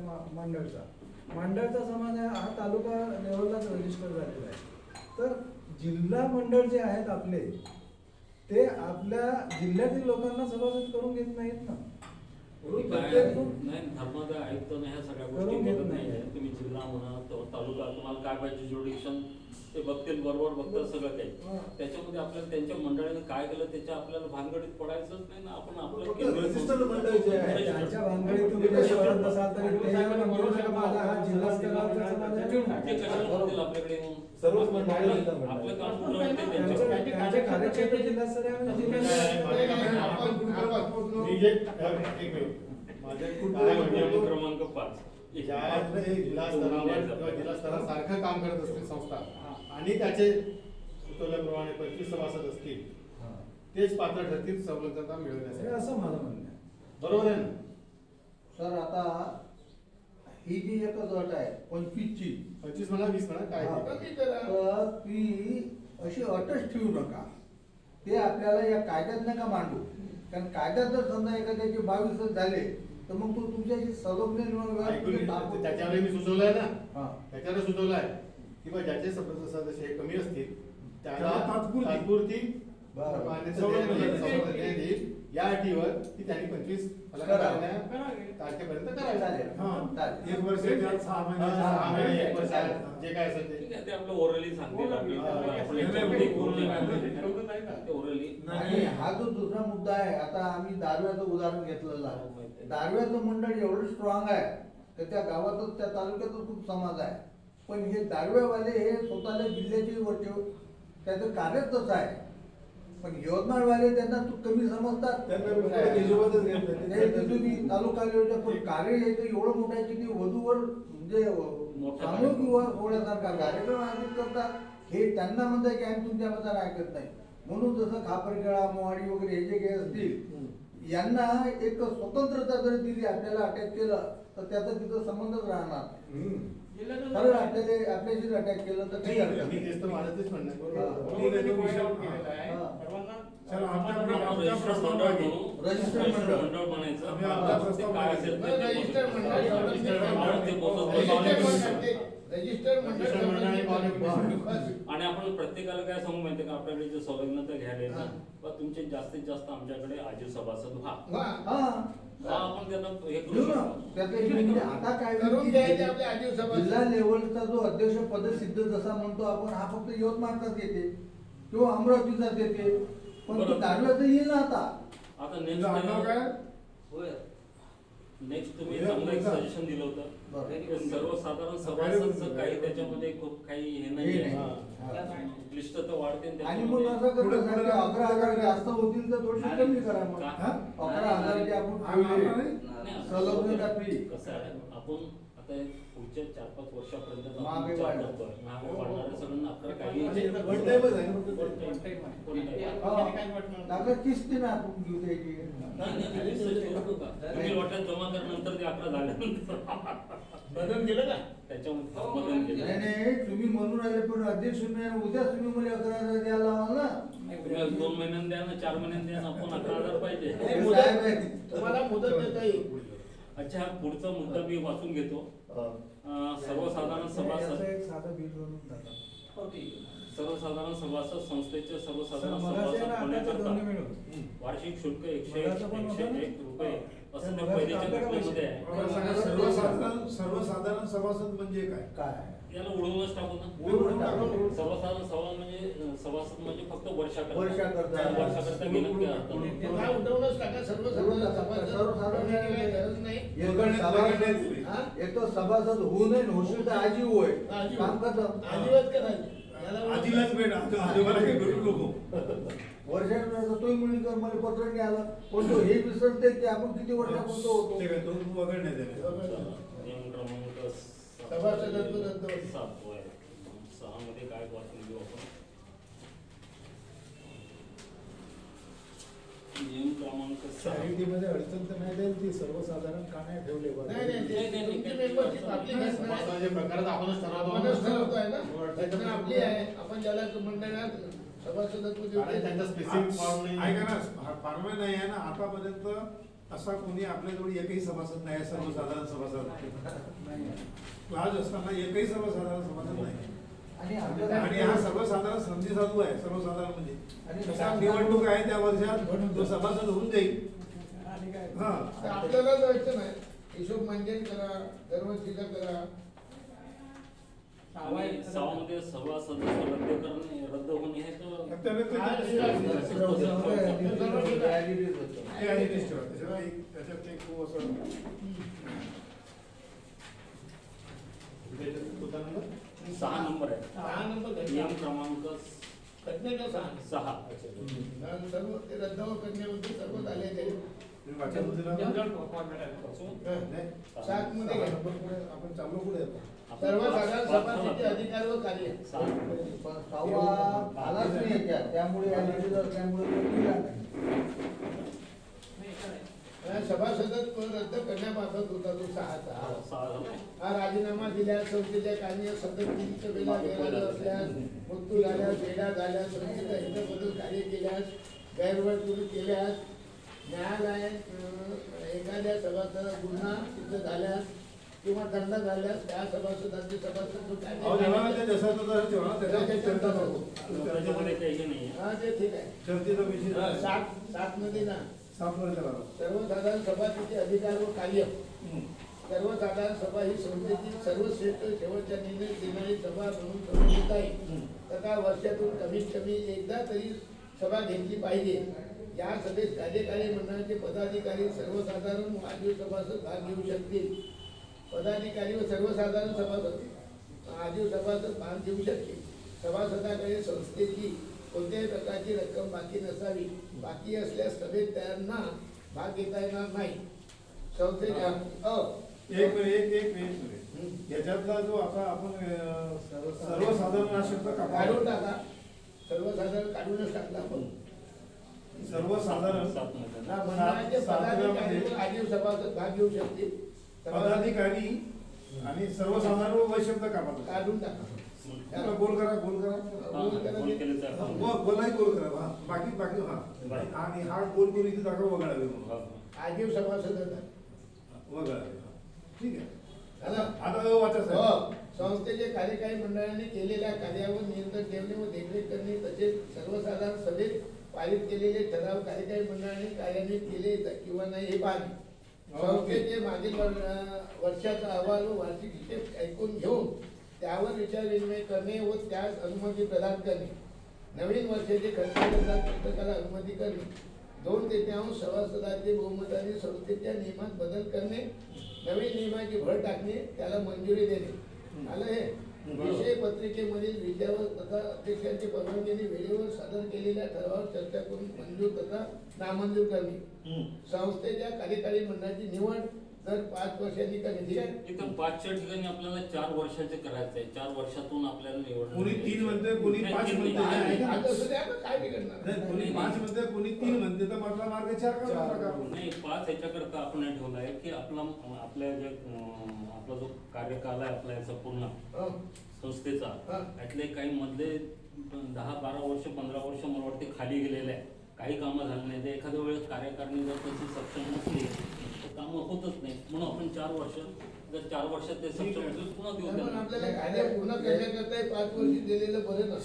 [SPEAKER 8] मांडळचा समाज आहे हा तालुका लेवललाच रजिस्टर झालेला आहे. तर जिल्हा मंडळ जे आहेत आपले ते आपल्या जिल्ह्यातील लोकांना सभासद करून घेत नाहीत ना.
[SPEAKER 3] नाही धर्मादाय आयुक्त ह्या सगळ्या गोष्टी बघत नाही. तुम्ही जिल्हा म्हणा तालुका तुम्हाला काय पाहिजे ज्युडिक्शन ते बघतील, बरोबर बघतात सगळं काही. त्याच्यामध्ये आपल्याला त्यांच्या मंडळाने काय केलं त्याच्या आपल्याला भानगडीत पडायचंच नाही ना. आपण आपलं
[SPEAKER 8] त्यांच्या भानगडीत तुम्ही जसे पडत नसाल तरी ते माझा हा जिल्हा स्तरावरचा समाज आहे.
[SPEAKER 3] ते कशाला म्हणतील आपल्याकडे
[SPEAKER 9] सर्वच मंडळ
[SPEAKER 3] आपलं काम पूर्ण होते त्यांच्या
[SPEAKER 8] त्यांचे कार्यक्षेत्र जिल्हा स्तरीय आणि
[SPEAKER 3] नियम क्रमांक 5
[SPEAKER 5] ज्या जिल्हा स्तरावर किंवा जिल्हा स्तरासारखं काम करत असतील संस्था आणि त्याचे सुचवल्याप्रमाणे 25 सभासद असतील तेच पात्र ठरतील सवलतता मिळवण्यासाठी,
[SPEAKER 8] असं मला म्हणणं आहे.
[SPEAKER 5] बरोबर आहे ना
[SPEAKER 7] सर आता ही जी एकच अट आहे 25ची
[SPEAKER 5] 25 म्हणा 20 म्हणा काय ते.
[SPEAKER 7] तर ती अशी अटच ठेवू नका. ते आपल्याला या कायद्यात नका मांडू. कारण कायद्यात जर समजा एखाद्याचे 22 झाले तर मग तो तुमच्याशी
[SPEAKER 5] त्याच्यावर मी सुचवलंय ना, त्याच्यावर सुचवलंय की बा ज्याचे सदस्य कमी असतील त्याला तात्पुरती देईल या अटीवर की त्यांनी 25 तारखेपर्यंत करायला
[SPEAKER 2] 1 वर्ष 6
[SPEAKER 5] महिने 1 वर्ष जे काय असेल
[SPEAKER 3] ते आपलं ओरली सांगतील ओरली.
[SPEAKER 7] आणि हा जो दुसरा मुद्दा आहे, आता आम्ही दारव्याचं उदाहरण घेतलेलं आहे. दारव्याचं मंडळ एवढं स्ट्रॉंग आहे तर त्या गावातच त्या तालुक्यातच खूप समाज आहे. पण हे दारव्यावाले हे स्वतःला जिल्ह्याची वरचे त्याचं कार्यच तसं आहे. पण यवतमाळवाले त्यांना कमी समजतात. तुम्ही तालुका लेवलच्या पण कार्य हे तर एवढं मोठं आहे की ते वधूवर म्हणजे सामूहिक विवाह सोहळ्यासारखा कार्यक्रम आयोजित करतात. हे त्यांना म्हणतात की आम्ही तुमच्या मताला ऐकत नाही. म्हणून जसं खापरखेळा मोहाडी वगैरे हे जे काही असतील यांना एक स्वतंत्रता जर दिली, आपल्याला अटॅक केलं तर त्याचा तिथं संबंधच राहणार. आपल्याला आपल्याशी अटॅक केलं तर काही
[SPEAKER 5] मी तेच तर माझं तेच म्हणणं
[SPEAKER 3] मंडळ म्हणायचं काय असेल आणि आपण प्रत्येकाला काय सांगू माहिती का आपल्याकडे जे संलग्नता घ्यायला ना तुमचे जास्तीत जास्त आमच्याकडे आजी सभासद व्हा. आपण त्यांना हे करू शकतो.
[SPEAKER 7] आता काय जिल्हा लेवलचा जो अध्यक्ष पदसिद्ध जसा म्हणतो आपण हा फक्त यवतमाळचाच येते किंवा अमरावतीचाच येते. पण तो दारव्याचं येईल ना
[SPEAKER 3] आता नेक्स्ट तुम्ही चांगलं एक सजेशन दिलं होतं. सर्वसाधारण सभासद काही त्याच्यामध्ये खूप काही हे नाही क्लिष्टता वाढते.
[SPEAKER 7] आणि मग असं करत 11,000 जास्त होतील तर थोडीशी कमी करा. मग 11,000 आपण
[SPEAKER 3] कसं आहे आपण आता पुढच्या 4-5 वर्षापर्यंत महागाई वाढणार सगळ्यांना 11 काही
[SPEAKER 7] किस्ती ना आपण घेऊ द्यायची.
[SPEAKER 3] तुम्ही वाटत जमा नंतर ते 11 झाल्यानंतर
[SPEAKER 1] बदल केलं का
[SPEAKER 3] त्याच्यामध्ये बदल केलं.
[SPEAKER 7] नाही तुम्ही म्हणून राहिले पण अध्यक्ष उद्या तुम्ही मला 11,000 द्यायला लावाल ना.
[SPEAKER 3] 2 महिन्यांनी द्या ना 4 महिन्यांनी द्या ना आपण 11,000 पाहिजे.
[SPEAKER 1] तुम्हाला मुदत देता येईल.
[SPEAKER 3] अच्छा हा पुढचा मुद्दा मी वाचून घेतो. सर्वसाधारण सभासद सर्वसाधारण सभासद संस्थेचे सर्वसाधारण सभासद होण्याकरता वार्षिक शुल्क 101 रुपये असं त्या पहिल्याच्या घटनेमध्ये आहे.
[SPEAKER 2] सर्वसाधारण सभासद म्हणजे काय?
[SPEAKER 3] याला उडवूनच टाकू ना. सर्वसाधारण सभासद म्हणजे फक्त वर्षाकरता घेणं काय अर्थ नाही.
[SPEAKER 1] उठवूनच टाका. गरज नाही.
[SPEAKER 7] एक तर सभासद होऊ नये होशील तर आजी होय काम करत
[SPEAKER 1] आजीवच करायचं.
[SPEAKER 2] आजीलाच भेट
[SPEAKER 7] वर्षात तोही मुली मला पत्र नाही आलं पण तो हे विसरते की आपण किती वर्षापर्यंत होतो.
[SPEAKER 2] वगळण्यात
[SPEAKER 3] नियम क्रमांक 7 मध्ये काय वाचून घेऊ आपण. नियम क्रमांक
[SPEAKER 6] चॅरिटीमध्ये अडचण तर नाही जाईल ती सर्वसाधारण का नाही ठेवले बरं?
[SPEAKER 4] नाही नाही ते तुमची membership आपली घेत नाही.
[SPEAKER 5] सभासदाच्या प्रकारात आपणच ठरवतो.
[SPEAKER 4] आपणच ठरवतोय ना. रचना आपली आहे. आपण ज्याला मंडळात सभासदत्व देऊ
[SPEAKER 5] कारण त्यांचा स्पेसिफिक फॉर्म नाही.
[SPEAKER 2] ऐका ना, फॉर्म नाही आहे ना आतापर्यंत असा कोणी आपल्याजवळ एकही सभासद नाही आहे, सर्वसाधारण सभासद क्लास असताना एकही सर्वसाधारण सभासद नाही.
[SPEAKER 7] आणि
[SPEAKER 2] आणि हा सर्वसाधारण संधी साधू आहे. सर्वसाधारण म्हणजे
[SPEAKER 7] आणि
[SPEAKER 2] जसं निवडणूक आहे त्या वर्षात तो सभासद होऊन जाईल.
[SPEAKER 1] आणि काय
[SPEAKER 2] हा
[SPEAKER 4] तर आपल्याला जायचं नाही. हिशोब मेंटेन करा, दरवर्षीचा करा.
[SPEAKER 3] आणि सभामध्ये सर्व सदस्य रद्द होणे हे तर
[SPEAKER 2] त्याने ते- ते आहे ते ठेवा. त्याच्यात ते खूप असं
[SPEAKER 5] होता नंबर?
[SPEAKER 3] 6 नंबर आहे.
[SPEAKER 4] 6 नंबर
[SPEAKER 3] नियम क्रमांक
[SPEAKER 4] घटनेचा 6.
[SPEAKER 3] 6.
[SPEAKER 4] कारण सर्व ते रद्द करण्यामध्ये सर्व झाले ते
[SPEAKER 2] तुम्ही वाचन दिलं ना?
[SPEAKER 1] जनरल फॉर्मॅट आहे.
[SPEAKER 2] नाही.
[SPEAKER 4] 7 मध्ये घ्या.
[SPEAKER 2] आपण चाललो पुढे आता.
[SPEAKER 4] सर्वसाधारण सभापतीचे अधिकार व कार्य.
[SPEAKER 7] पण सहावा आलाच नाही याच्यात. त्यामुळे या लेडीज असल्यामुळे तो दिला नाही.
[SPEAKER 4] सभासदत्व रद्द करण्याबाबत होता तो 6चा.
[SPEAKER 3] 6 झाला.
[SPEAKER 4] हा राजीनामा दिल्यास संस्थेच्या कार्य सदस्यत्व वेळा गैरहजर असल्यास, मृत्यू झाल्यास, वेडा झाल्यास, संस्थेच्या हिताबद्दल कार्य केल्यास, गैरवर्तणूक केल्यास, न्यायालयात एखाद्या सभासदाला गुन्हा सिद्ध झाल्यास किंवा दंड झाल्यास त्या सभासदांचे सभासदत्व
[SPEAKER 2] अहो, जेव्हा ना ते जसं तसं ठेवा ना, त्याच्यावर चर्चा नको.
[SPEAKER 3] त्याच्यामध्ये काही नाही आहे.
[SPEAKER 4] हा ते ठीक आहे.
[SPEAKER 2] चर्चेचा विषय नाही.
[SPEAKER 4] 7 मध्ये ना
[SPEAKER 2] 7 मध्ये करा.
[SPEAKER 4] सर्वसाधारण सभापतीचे अधिकार व कार्य. सर्वसाधारण सभा ही संस्थेची सर्वश्रेष्ठ शेवटच्या निर्णय देणारी सभा म्हणून समजली आहे. तथा वर्षातून कमीत कमी एकदा तरी सभा घेतली पाहिजे. या सभेत कार्यकारी मंडळाचे पदाधिकारी सर्वसाधारण व आजीव सभासद भाग घेऊ शकतील. पदाधिकारी व सर्वसाधारण सभासद आजीव सभासद भाग घेऊ शकतील. सभासदाकडे संस्थेची कोणत्याही प्रकारची रक्कम बाकी नसावी. बाकी असल्यास सभेत त्यांना भाग घेता येणार नाही. संस्थेच्या
[SPEAKER 2] एक मिनिट. याच्यातला जो आता आपण सर्वसाधारण हा शब्द
[SPEAKER 4] काढून टाका. सर्वसाधारण काढूनच टाकला आपण.
[SPEAKER 2] सर्वसाधारण
[SPEAKER 3] 7 मध्ये.
[SPEAKER 4] ना मंडळाचे पदाधिकारी व आजीव सभासद भाग घेऊ शकतील.
[SPEAKER 2] पदाधिकारी आणि सर्वसाधारण व शब्द काढा.
[SPEAKER 4] काढून टाका.
[SPEAKER 2] त्याला गोल करा, गोल करा.
[SPEAKER 3] गोल केलं तर आपण-
[SPEAKER 2] गोलाही गोल करा. हा. बाकी हा. आणि हा गोल करून इथे दाखवा वगळावे म्हणून.
[SPEAKER 4] आजीव सभासद
[SPEAKER 2] वगळावे. ठीक आहे.
[SPEAKER 4] झालं?
[SPEAKER 2] आता वाचा
[SPEAKER 4] हो. संस्थेचे कार्यकारी मंडळाने केलेल्या कार्यावर नियंत्रण ठेवणे व देखरेख करणे तसेच सर्वसाधारण सभेत पारित केलेले ठराव कार्यकारी मंडळाने कार्यान्वित केले किंवा नाही हे पाहणे. संस्थेचे मागील वर्षाचा अहवाल व वार्षिक हिशेब ऐकून घेऊन त्यावर विचार विनिमय करणे व त्यास अनुमती प्रदान करणे. नवीन वर्षाचे खर्चाच्या पुस्तकाला अनुमती करणे. 2/3 सभासदांचे बहुमताने संस्थेच्या नियमात बदल करणे. नवीन नियमाची भर टाकणे. त्याला मंजुरी देणे. आलं हे. विषय पत्रिकेमधील विषयावर तथा अध्यक्षांच्या परवानगीने वेळेवर सादर केलेल्या ठरावावर चर्चा करून मंजूर तथा नामंजूर करणे. संस्थेच्या कार्यकारी मंडळाची निवड दर 5 वर्षांनी करणे. ठीक आहे.
[SPEAKER 3] इथं 5च्या ठिकाणी आपल्याला 4 वर्षाचे करायचं आहे. 4 वर्षातून आपल्याला निवडणूक
[SPEAKER 2] कोणी 3 म्हणते, कोणी 5 म्हणते.
[SPEAKER 4] आता असं द्या ना, काय बिघडणार?
[SPEAKER 2] नाही, कोणी 5 म्हणते, कोणी 3 म्हणते, तर मधला मार्ग 4 करा.
[SPEAKER 3] नाही. 5 याच्याकरता आपण हे ठेवलं आहे की आपल्या जे आपला जो कार्यकाल आहे आपला याचा पूर्ण संस्थेचा यातले काही मधले 10-12 वर्ष 15 वर्ष मला वाटते खाली गेलेले आहे. काही कामं झाली नाही. ते एखाद्या वेळेस कार्यकारिणी जर तशी सक्षम नसली तर कामं होतच नाही. म्हणून आपण 4 वर्ष जर 4 वर्षात ते सक्षम होतील पुन्हा देऊ
[SPEAKER 4] पण
[SPEAKER 3] त्यांना.
[SPEAKER 4] आपल्याला कार्य पूर्ण करण्याकरता 5 वर्ष दिलेलं बरं ना.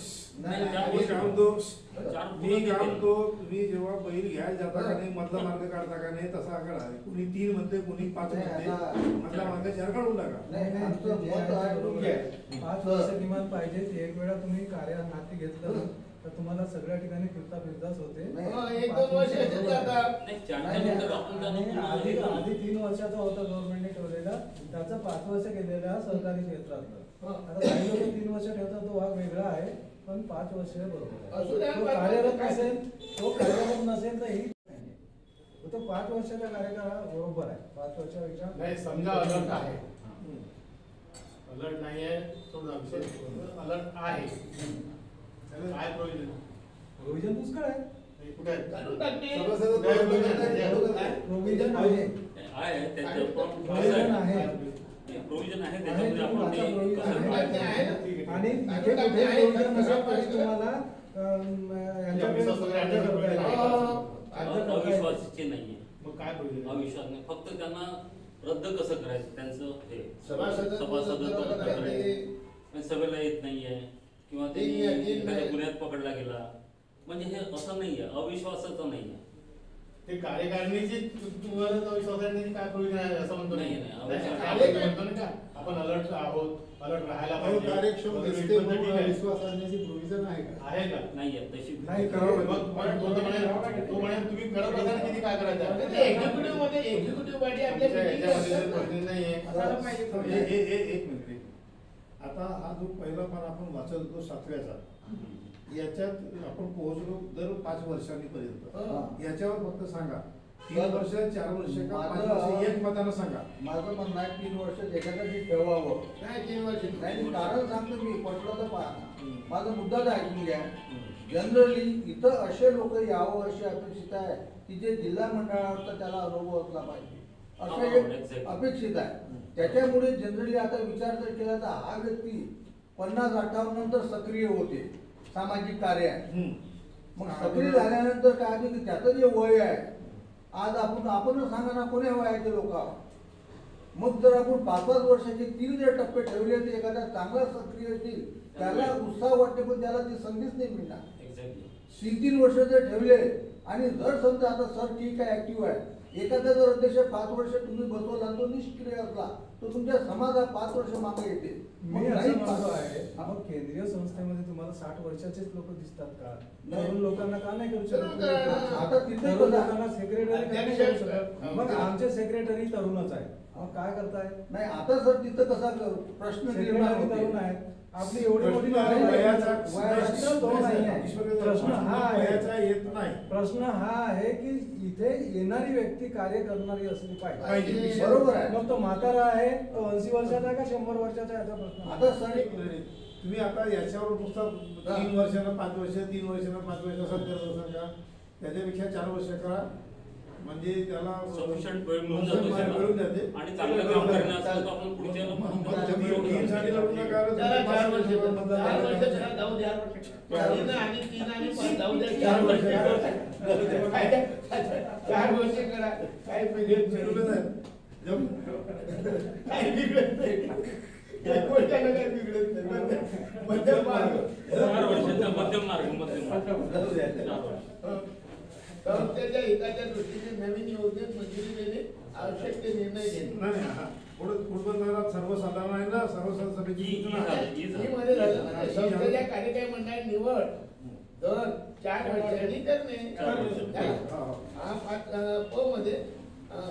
[SPEAKER 3] नाही,
[SPEAKER 2] मी
[SPEAKER 3] 4 वर्ष
[SPEAKER 2] काय म्हणतो,
[SPEAKER 3] चार
[SPEAKER 2] मी
[SPEAKER 3] पूर्ण
[SPEAKER 2] काय
[SPEAKER 3] केले.
[SPEAKER 2] म्हणतो, तुम्ही जेव्हा बैल घ्यायला जाता का नाही, मधला मार्ग काढता का नाही, तसा आकडा आहे. कुणी 3 म्हणते, कुणी 5 म्हणते, मधला मार्ग 4 काढून टाका.
[SPEAKER 7] नाही, आमचं मत आहे.
[SPEAKER 8] 5 वर्ष किमान पाहिजे. एक वेळा तुम्ही कार्यात हाती घेतलं तर तुम्हाला सगळ्या ठिकाणी फिरताच होते.
[SPEAKER 7] नाही.
[SPEAKER 4] 1-2 वर्ष असेच जातात.
[SPEAKER 3] नाही, 4च्या नंतर आपण
[SPEAKER 8] आणि
[SPEAKER 3] त्यांना
[SPEAKER 8] आधी
[SPEAKER 3] पुन्हा
[SPEAKER 8] आधी 3 वर्षाचा होता गव्हर्नमेंटने ठेवलेला. त्याचं 5 वर्ष केलेला सहकारी क्षेत्रातलं. आता काही लोक 3 वर्ष ठेवतात, तो भाग वेगळा आहे. पण 5 वर्ष बरोबर
[SPEAKER 4] असू द्या,
[SPEAKER 8] आहे. तो
[SPEAKER 4] 5
[SPEAKER 8] कार्यरत
[SPEAKER 4] वर्ष
[SPEAKER 8] नसेल, तो कार्यरत नसेल तर ही तो 5 वर्षाच्या कार्यकाळा बरोबर आहे. 5 वर्षापेक्षा
[SPEAKER 5] नाही, समजा अलर्ट आहे. अलर्ट नाही आहे सोडा विषय. अलर्ट आहे. काय प्रोविजन?
[SPEAKER 8] प्रोव्हिजन पुष्कळ आहे.
[SPEAKER 5] कुठे आहे?
[SPEAKER 4] काढून टाकणे.
[SPEAKER 5] सभासद
[SPEAKER 8] प्रोव्हिजन आहे
[SPEAKER 3] आहे त्याचं पण
[SPEAKER 8] प्रोव्हिजन आहे
[SPEAKER 3] प्रोव्हिजन आहे
[SPEAKER 8] आहे,
[SPEAKER 3] त्याच्यामध्ये आपण
[SPEAKER 8] तुम्ही
[SPEAKER 3] ते
[SPEAKER 8] वाचा
[SPEAKER 3] कसं
[SPEAKER 8] प्रोव्हिजन
[SPEAKER 3] करायचं?
[SPEAKER 8] आहे. आणि इथे कुठे प्रोव्हिजन नसेल तरी तुम्हाला यांच्याकडे
[SPEAKER 5] विश्वास वगैरे
[SPEAKER 8] अर्ज करता येईल. अर्ज करता येईल.
[SPEAKER 3] अविश्वासाचे नाहीये,
[SPEAKER 5] मग काय प्रोव्हिजन?
[SPEAKER 3] अविश्वास नाही, फक्त त्यांना रद्द कसं करायचं त्यांचं हे
[SPEAKER 4] सभासदत्व
[SPEAKER 3] सभासदत्व
[SPEAKER 4] रद्द
[SPEAKER 3] कसं
[SPEAKER 4] करायचं.
[SPEAKER 3] करायचं, आणि सभेला येत नाहीये किंवा त्यांनी
[SPEAKER 4] तीन
[SPEAKER 3] एखाद्या
[SPEAKER 4] नाही.
[SPEAKER 3] गुन्ह्यात पकडला गेला, म्हणजे हे असं नाहीये, अविश्वासाचं नाहीये.
[SPEAKER 5] ते कार्यकारिणीची तुम्हाला तो विश्वास आहे नाही, काय प्रोव्हिजन आहे असं म्हणतो
[SPEAKER 3] नाही,
[SPEAKER 5] नाही.
[SPEAKER 3] नाही,
[SPEAKER 5] नाही,
[SPEAKER 3] आवश्यक
[SPEAKER 5] आपण म्हणतो ना का आपण अलर्ट आहोत, अलर्ट राहायला
[SPEAKER 6] अहो,
[SPEAKER 5] पाहिजे.
[SPEAKER 6] कार्यक्षम
[SPEAKER 5] वगैरे
[SPEAKER 6] दिसते
[SPEAKER 5] इथपर्यंत
[SPEAKER 6] म्हणून
[SPEAKER 5] ठीक आहे.
[SPEAKER 6] विश्वास आणण्याची प्रोव्हिजन आहे का?
[SPEAKER 5] आहे का?
[SPEAKER 3] नाहीये तशी
[SPEAKER 8] नाही,
[SPEAKER 5] मग तो म्हणे तुम्ही करत असाल किती काय करायचं
[SPEAKER 4] एक्झिक्युटिव्ह मध्ये एक्झिक्युटिव्ह बॉडी आपल्या
[SPEAKER 5] याच्यामध्ये
[SPEAKER 4] meeting
[SPEAKER 5] जर
[SPEAKER 4] असतात.
[SPEAKER 5] प्रश्न नाहीये.
[SPEAKER 4] असायला पाहिजे.
[SPEAKER 2] एक मिनिट. आता हा जो पहिला पान आपण वाचत होतो 7व्याचा, याच्यात आपण पोहोचलो दर 5 वर्षांनी पर्यंत.
[SPEAKER 4] हा.
[SPEAKER 2] याच्यावर फक्त सांगा 3 वर्ष, 4 वर्ष का 5
[SPEAKER 7] माझं-
[SPEAKER 2] वर्ष, एक मतानं सांगा.
[SPEAKER 7] माझं म्हणणं आहे 3 वर्ष त्याच्यासाठी ठेवावं.
[SPEAKER 4] नाही 3 वर्ष
[SPEAKER 7] नाही मी कारण सांगतो मी पटलं तर पहा. माझा मुद्दाच ऐकून घ्या. जनरली इथं असे लोक यावं अशी अपेक्षित आहे की जे जिल्हा मंडळाचा त्याला अनुभव असला पाहिजे असं एक अपेक्षित आहे. त्याच्यामुळे जनरली आता विचार जर केला तर हा व्यक्ती 50-58 नंतर सक्रिय होते, सामाजिक कार्य आहे. मग सक्रिय झाल्यानंतर काय होतं की त्याचं जे वय आहे, आज आपणच सांगा ना कोण्या वयाचे लोक आहोत. मग जर आपण 5-5 वर्षाचे 3 जर टप्पे ठेवले तर एखादा चांगला सक्रिय असेल त्याला उत्साह वाटते, पण त्याला ती संधीच नाही मिळणार.
[SPEAKER 3] एक्झॅक्टली
[SPEAKER 7] 3 वर्ष जर ठेवले आणि जर समजा आता सर ठीक आहे ऍक्टिव्ह आहे, एखादा जर अध्यक्ष 5 वर्ष तुम्ही बसवला तो निष्क्रिय असला तो तुमच्या समाजात 5 वर्ष मागे येते.
[SPEAKER 8] मी
[SPEAKER 7] मग
[SPEAKER 8] असं
[SPEAKER 7] नाही
[SPEAKER 8] म्हणतो
[SPEAKER 7] पास.
[SPEAKER 8] आहे मग केंद्रीय संस्थेमध्ये तुम्हाला 60 वर्षाचेच लोक दिसतात का?
[SPEAKER 7] नाही.
[SPEAKER 8] तरुण लोकांना का नाही करू
[SPEAKER 4] तरुण
[SPEAKER 8] शकत?
[SPEAKER 7] करा. आता तिथे
[SPEAKER 8] तरुण
[SPEAKER 7] बघा.
[SPEAKER 8] लोकांना सेक्रेटरी का नाही करू शकत? मग आमचे सेक्रेटरी तरुणच आहे, मग काय करताय?
[SPEAKER 7] नाही आता सर तिथं कसा प्रश्न निर्माण
[SPEAKER 8] सेक्रेटरी तरुण
[SPEAKER 7] होते.
[SPEAKER 8] आहेत. आपली एवढी मोठी
[SPEAKER 2] प्रश्न आहे वयाचा.
[SPEAKER 8] प्रश्न तो नाही आहे. प्रश्न हा आहे,
[SPEAKER 2] वयाचा येत नाही.
[SPEAKER 8] प्रश्न हा आहे की इथे येणारी व्यक्ती कार्य करणारी असली पाहिजे.
[SPEAKER 2] पाहिजे.
[SPEAKER 7] बरोबर आहे.
[SPEAKER 8] मग तो म्हातारा आहे, तो 80 वर्षाचा आहे का 100 वर्षाचा आहे, याचा प्रश्न
[SPEAKER 7] आता सर
[SPEAKER 2] तुम्ही आता याच्यावर नुसतं 3 वर्षानं 5 वर्ष, 3 वर्षानं 5 वर्ष असं करत असाल का? त्याच्यापेक्षा 4 वर्ष करा, म्हणजे त्याला
[SPEAKER 3] सफिशियंट वेळ मिळून
[SPEAKER 2] मिळून
[SPEAKER 3] जातो
[SPEAKER 2] जाते.
[SPEAKER 3] आणि चांगलं काम करण्याचं असलं तर आपण पुढच्याला
[SPEAKER 2] मग
[SPEAKER 3] पण
[SPEAKER 2] तुम्ही 3 साठी लढू नका,
[SPEAKER 4] त्याला 4 वर्ष
[SPEAKER 2] तुम्ही
[SPEAKER 4] करा. 4 वर्ष
[SPEAKER 2] बदला.
[SPEAKER 4] करा, जाऊ द्या. 3 आणि 3 आणि 5 जाऊ द्या.
[SPEAKER 2] 4 वर्ष
[SPEAKER 4] 4 वर्ष करा. काही बिघडत
[SPEAKER 2] बिघडलं
[SPEAKER 4] नाही.
[SPEAKER 2] नाही.
[SPEAKER 4] काही बिघडत नाही. काही गोष्टीला काही बिघडत नाही. मध्यम मार्ग.
[SPEAKER 3] 4 वर्षाचा मध्यम मार्ग. 4 वर्ष.
[SPEAKER 4] संस्थेच्या हिताच्या दृष्टीने नवीन योजनेत मंजुरी देणे, आवश्यक ते निर्णय घेणे.
[SPEAKER 2] नाही, नाही, हा. पुढं सर्वसाधारण आहे ना, सर्वसाधारण सभेची सूचना आहे.
[SPEAKER 4] ही मध्ये झालं ना, संस्थेच्या कार्यकारी मंडळ निवड दर 4 वर्षांनी करणे.
[SPEAKER 2] चार वर्ष.
[SPEAKER 4] हा 5 मध्ये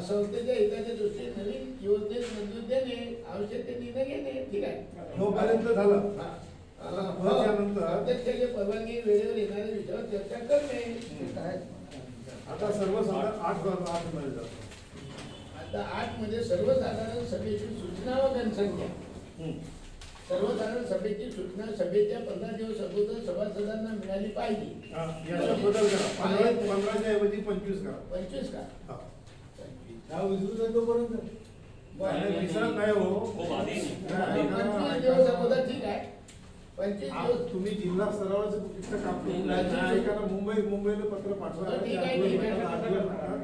[SPEAKER 4] संस्थेच्या हिताच्या दृष्टीने नवीन योजनेत मंजूर देणे, आवश्यक ते निर्णय घेणे. ठीक आहे.
[SPEAKER 2] तोपर्यंत झालं. त्यानंतर
[SPEAKER 4] अध्यक्षाची परवानगी वेळेवर येणाऱ्या विषयावर चर्चा करणे.
[SPEAKER 2] आता सर्वसाधारण 8 मध्ये जातो.
[SPEAKER 4] आता 8 मध्ये सर्वसाधारण सभेची सूचना व जनसंख्या. सर्वसाधारण सभेची सूचना सभेच्या 15 दिवस अगोदर सभासदांना मिळाली पाहिजे.
[SPEAKER 2] याचा बदल करा. 15च्या ऐवजी 25 करा.
[SPEAKER 4] 25 का?
[SPEAKER 2] हा.
[SPEAKER 8] हा विसरू जातो पर्यंत
[SPEAKER 2] नाही, विसरत नाही हो.
[SPEAKER 3] खूप आधी
[SPEAKER 2] नाही,
[SPEAKER 4] 25 दिवस अगोदर ठीक आहे. 25 दिवस
[SPEAKER 2] तुम्ही जिल्हा स्तरावरच इतकं काम करू. मुंबईला पत्र पाठवा.
[SPEAKER 4] ठीक आहे, ठीक आहे.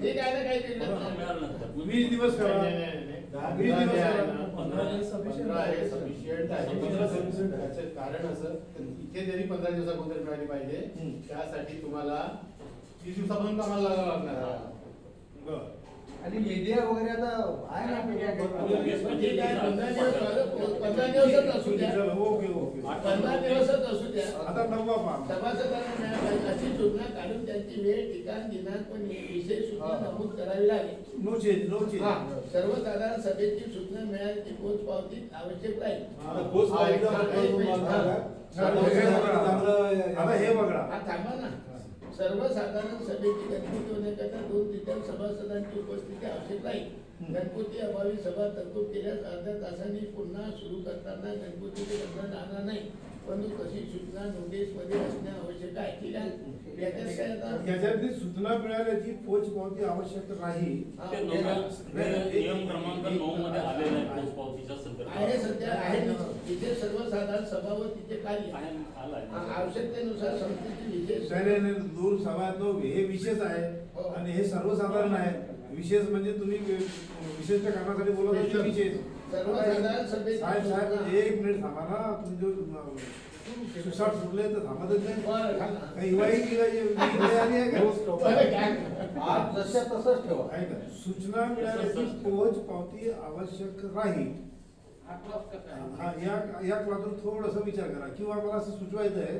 [SPEAKER 4] ठीक आहे ना, काही बिघडत नाही.
[SPEAKER 3] मिळालं नंतर
[SPEAKER 2] 20 दिवस करा. 20 दिवस करा.
[SPEAKER 8] 15 दिवस sufficient
[SPEAKER 5] आहे, sufficient आहे. 15 sufficient आहे. याचं कारण असं इथे जरी 15 दिवसाअगोदर मिळाली पाहिजे, त्यासाठी तुम्हाला 30 दिवसापर्यंत आम्हाला लागावं लागणार.
[SPEAKER 2] बरं.
[SPEAKER 7] आणि मीडिया वगैरे आता आहे ना
[SPEAKER 4] ठीक आहे, 15 दिवस झालं. 15 दिवसच असू द्या.
[SPEAKER 2] Okay okay.
[SPEAKER 4] 15 दिवसच असू द्या.
[SPEAKER 2] आता 9वा पान.
[SPEAKER 4] सभासदांना मिळाली अशी सूचना काढून त्यांची वेळ, ठिकाण, दिनांक व विषय सूचना नमूद करावी लागेल.
[SPEAKER 2] No change, no change.
[SPEAKER 4] हा, सर्वसाधारण सभेची सूचना मिळाली ती पोच पावती आवश्यक राहील.
[SPEAKER 5] आता पोस्ट पावती
[SPEAKER 2] आता हे बघा.
[SPEAKER 4] हा थांबा ना. सर्वसाधारण सभेची गणपती होण्याकरता 2/3 सभासदांची उपस्थिती आवश्यक राहील. गणपती अभावी सभा तहकूब केल्यास अर्ध्या तासांनी पुन्हा सुरू करताना गणपतीचे बंधन राहणार नाही, परंतु तशी सूचना नोटीस मध्ये असणे आवश्यक काय ठीक आहे याच्यात काय आता
[SPEAKER 2] याच्यातली सूचना मिळाल्याची पोचपावती आवश्यक नाही.
[SPEAKER 3] ते नियम क्रमांक 9 मध्ये आलेलं आहे पोचपावतीच्या
[SPEAKER 4] आहे
[SPEAKER 3] संदर्भात.
[SPEAKER 4] सध्या आहे तिथे सर्वसाधारण सभा व तिथे कार्य
[SPEAKER 3] आहे, आलाय.
[SPEAKER 4] आवश्यकतेनुसार संस्थेची विशेष
[SPEAKER 2] नाही, दूर सभा तो हे विशेष आहे आणि हे सर्वसाधारण आहे. विशेष म्हणजे तुम्ही विशिष्ट कामासाठी बोलत असाल विशेष.
[SPEAKER 4] सर्वसाधारण सभेत
[SPEAKER 2] साहेब एक मिनिट थांबा ना. तुम्ही जो सुसाट सुटले तर थांबतच नाही. काही हिवाळी आली आहे का?
[SPEAKER 7] आज जशा तसंच ठेवा.
[SPEAKER 2] आहे का? सूचना मिळाल्याची पोच पावती आवश्यक राहील. हा, या क्लासवर थोडस विचार करा किंवा मला असं सुचवायचं आहे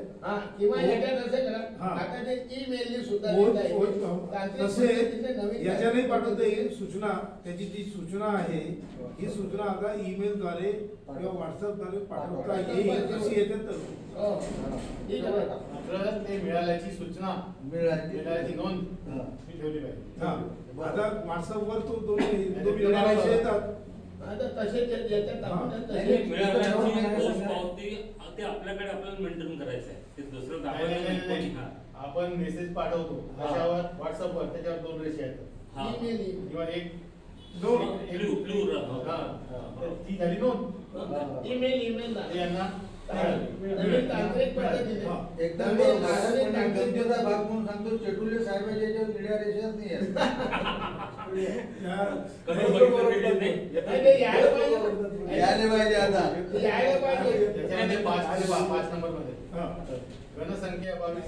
[SPEAKER 4] किंवा याच्यात असं करा
[SPEAKER 2] हा.
[SPEAKER 4] आता ते ईमेलने सुद्धा
[SPEAKER 2] पोच-
[SPEAKER 4] देता येईल.
[SPEAKER 2] पोच-
[SPEAKER 4] तांत्रिक
[SPEAKER 2] तसे
[SPEAKER 4] पद्धतीने नवीन
[SPEAKER 2] याच्याने पाठवता येईल सूचना. त्याची जी सूचना आहे ही सूचना आता ईमेलद्वारे किंवा व्हॉट्सअपद्वारे पाठवता येईल अशी याच्यात
[SPEAKER 4] हो. ठीक आहे.
[SPEAKER 5] मात्र ते मिळाल्याची सूचना मिळाल्याची नोंद मी ठेवली पाहिजे.
[SPEAKER 2] हा. आता व्हॉट्सअपवर तो दोन्ही जणांचे येतात.
[SPEAKER 4] आता तसेच याच्यात आपण
[SPEAKER 3] नाही,
[SPEAKER 4] तसेच
[SPEAKER 3] मिळाल्याची पोचपावती ते आपल्याकडे आपल्याला मेंटेन करायचं आहे. ते दुसरं दाखवायचं नाही. हा.
[SPEAKER 5] आपण मेसेज पाठवतो त्याच्यावर व्हॉट्सअपवर त्याच्यावर 2 रेषा आहेत
[SPEAKER 3] हा.
[SPEAKER 4] ईमेल येईल.
[SPEAKER 5] किंवा एक
[SPEAKER 3] ब्लू
[SPEAKER 5] हा. तर ती झाली नोंद.
[SPEAKER 4] ईमेल
[SPEAKER 5] ते यांना
[SPEAKER 4] नवीन तांत्रिक पद्धतीने
[SPEAKER 7] एकदम
[SPEAKER 4] नवीन
[SPEAKER 7] बरोबर.
[SPEAKER 4] नवीन
[SPEAKER 7] पण
[SPEAKER 4] तांत्रिक
[SPEAKER 7] गंजेचा भाग म्हणून सांगतो चेटुले साहेबांच्या याच्यावर निळ्या रेषाच नाही आहेत.
[SPEAKER 3] कधी बघितलं गेलं नाही.
[SPEAKER 4] नाही, ते यायला पाहिजे.
[SPEAKER 7] यायला पाहिजे आता.
[SPEAKER 4] यायला पाहिजे.
[SPEAKER 5] त्याच्यामध्ये 5 नंबर मध्ये
[SPEAKER 2] हा.
[SPEAKER 5] घनसंख्या 22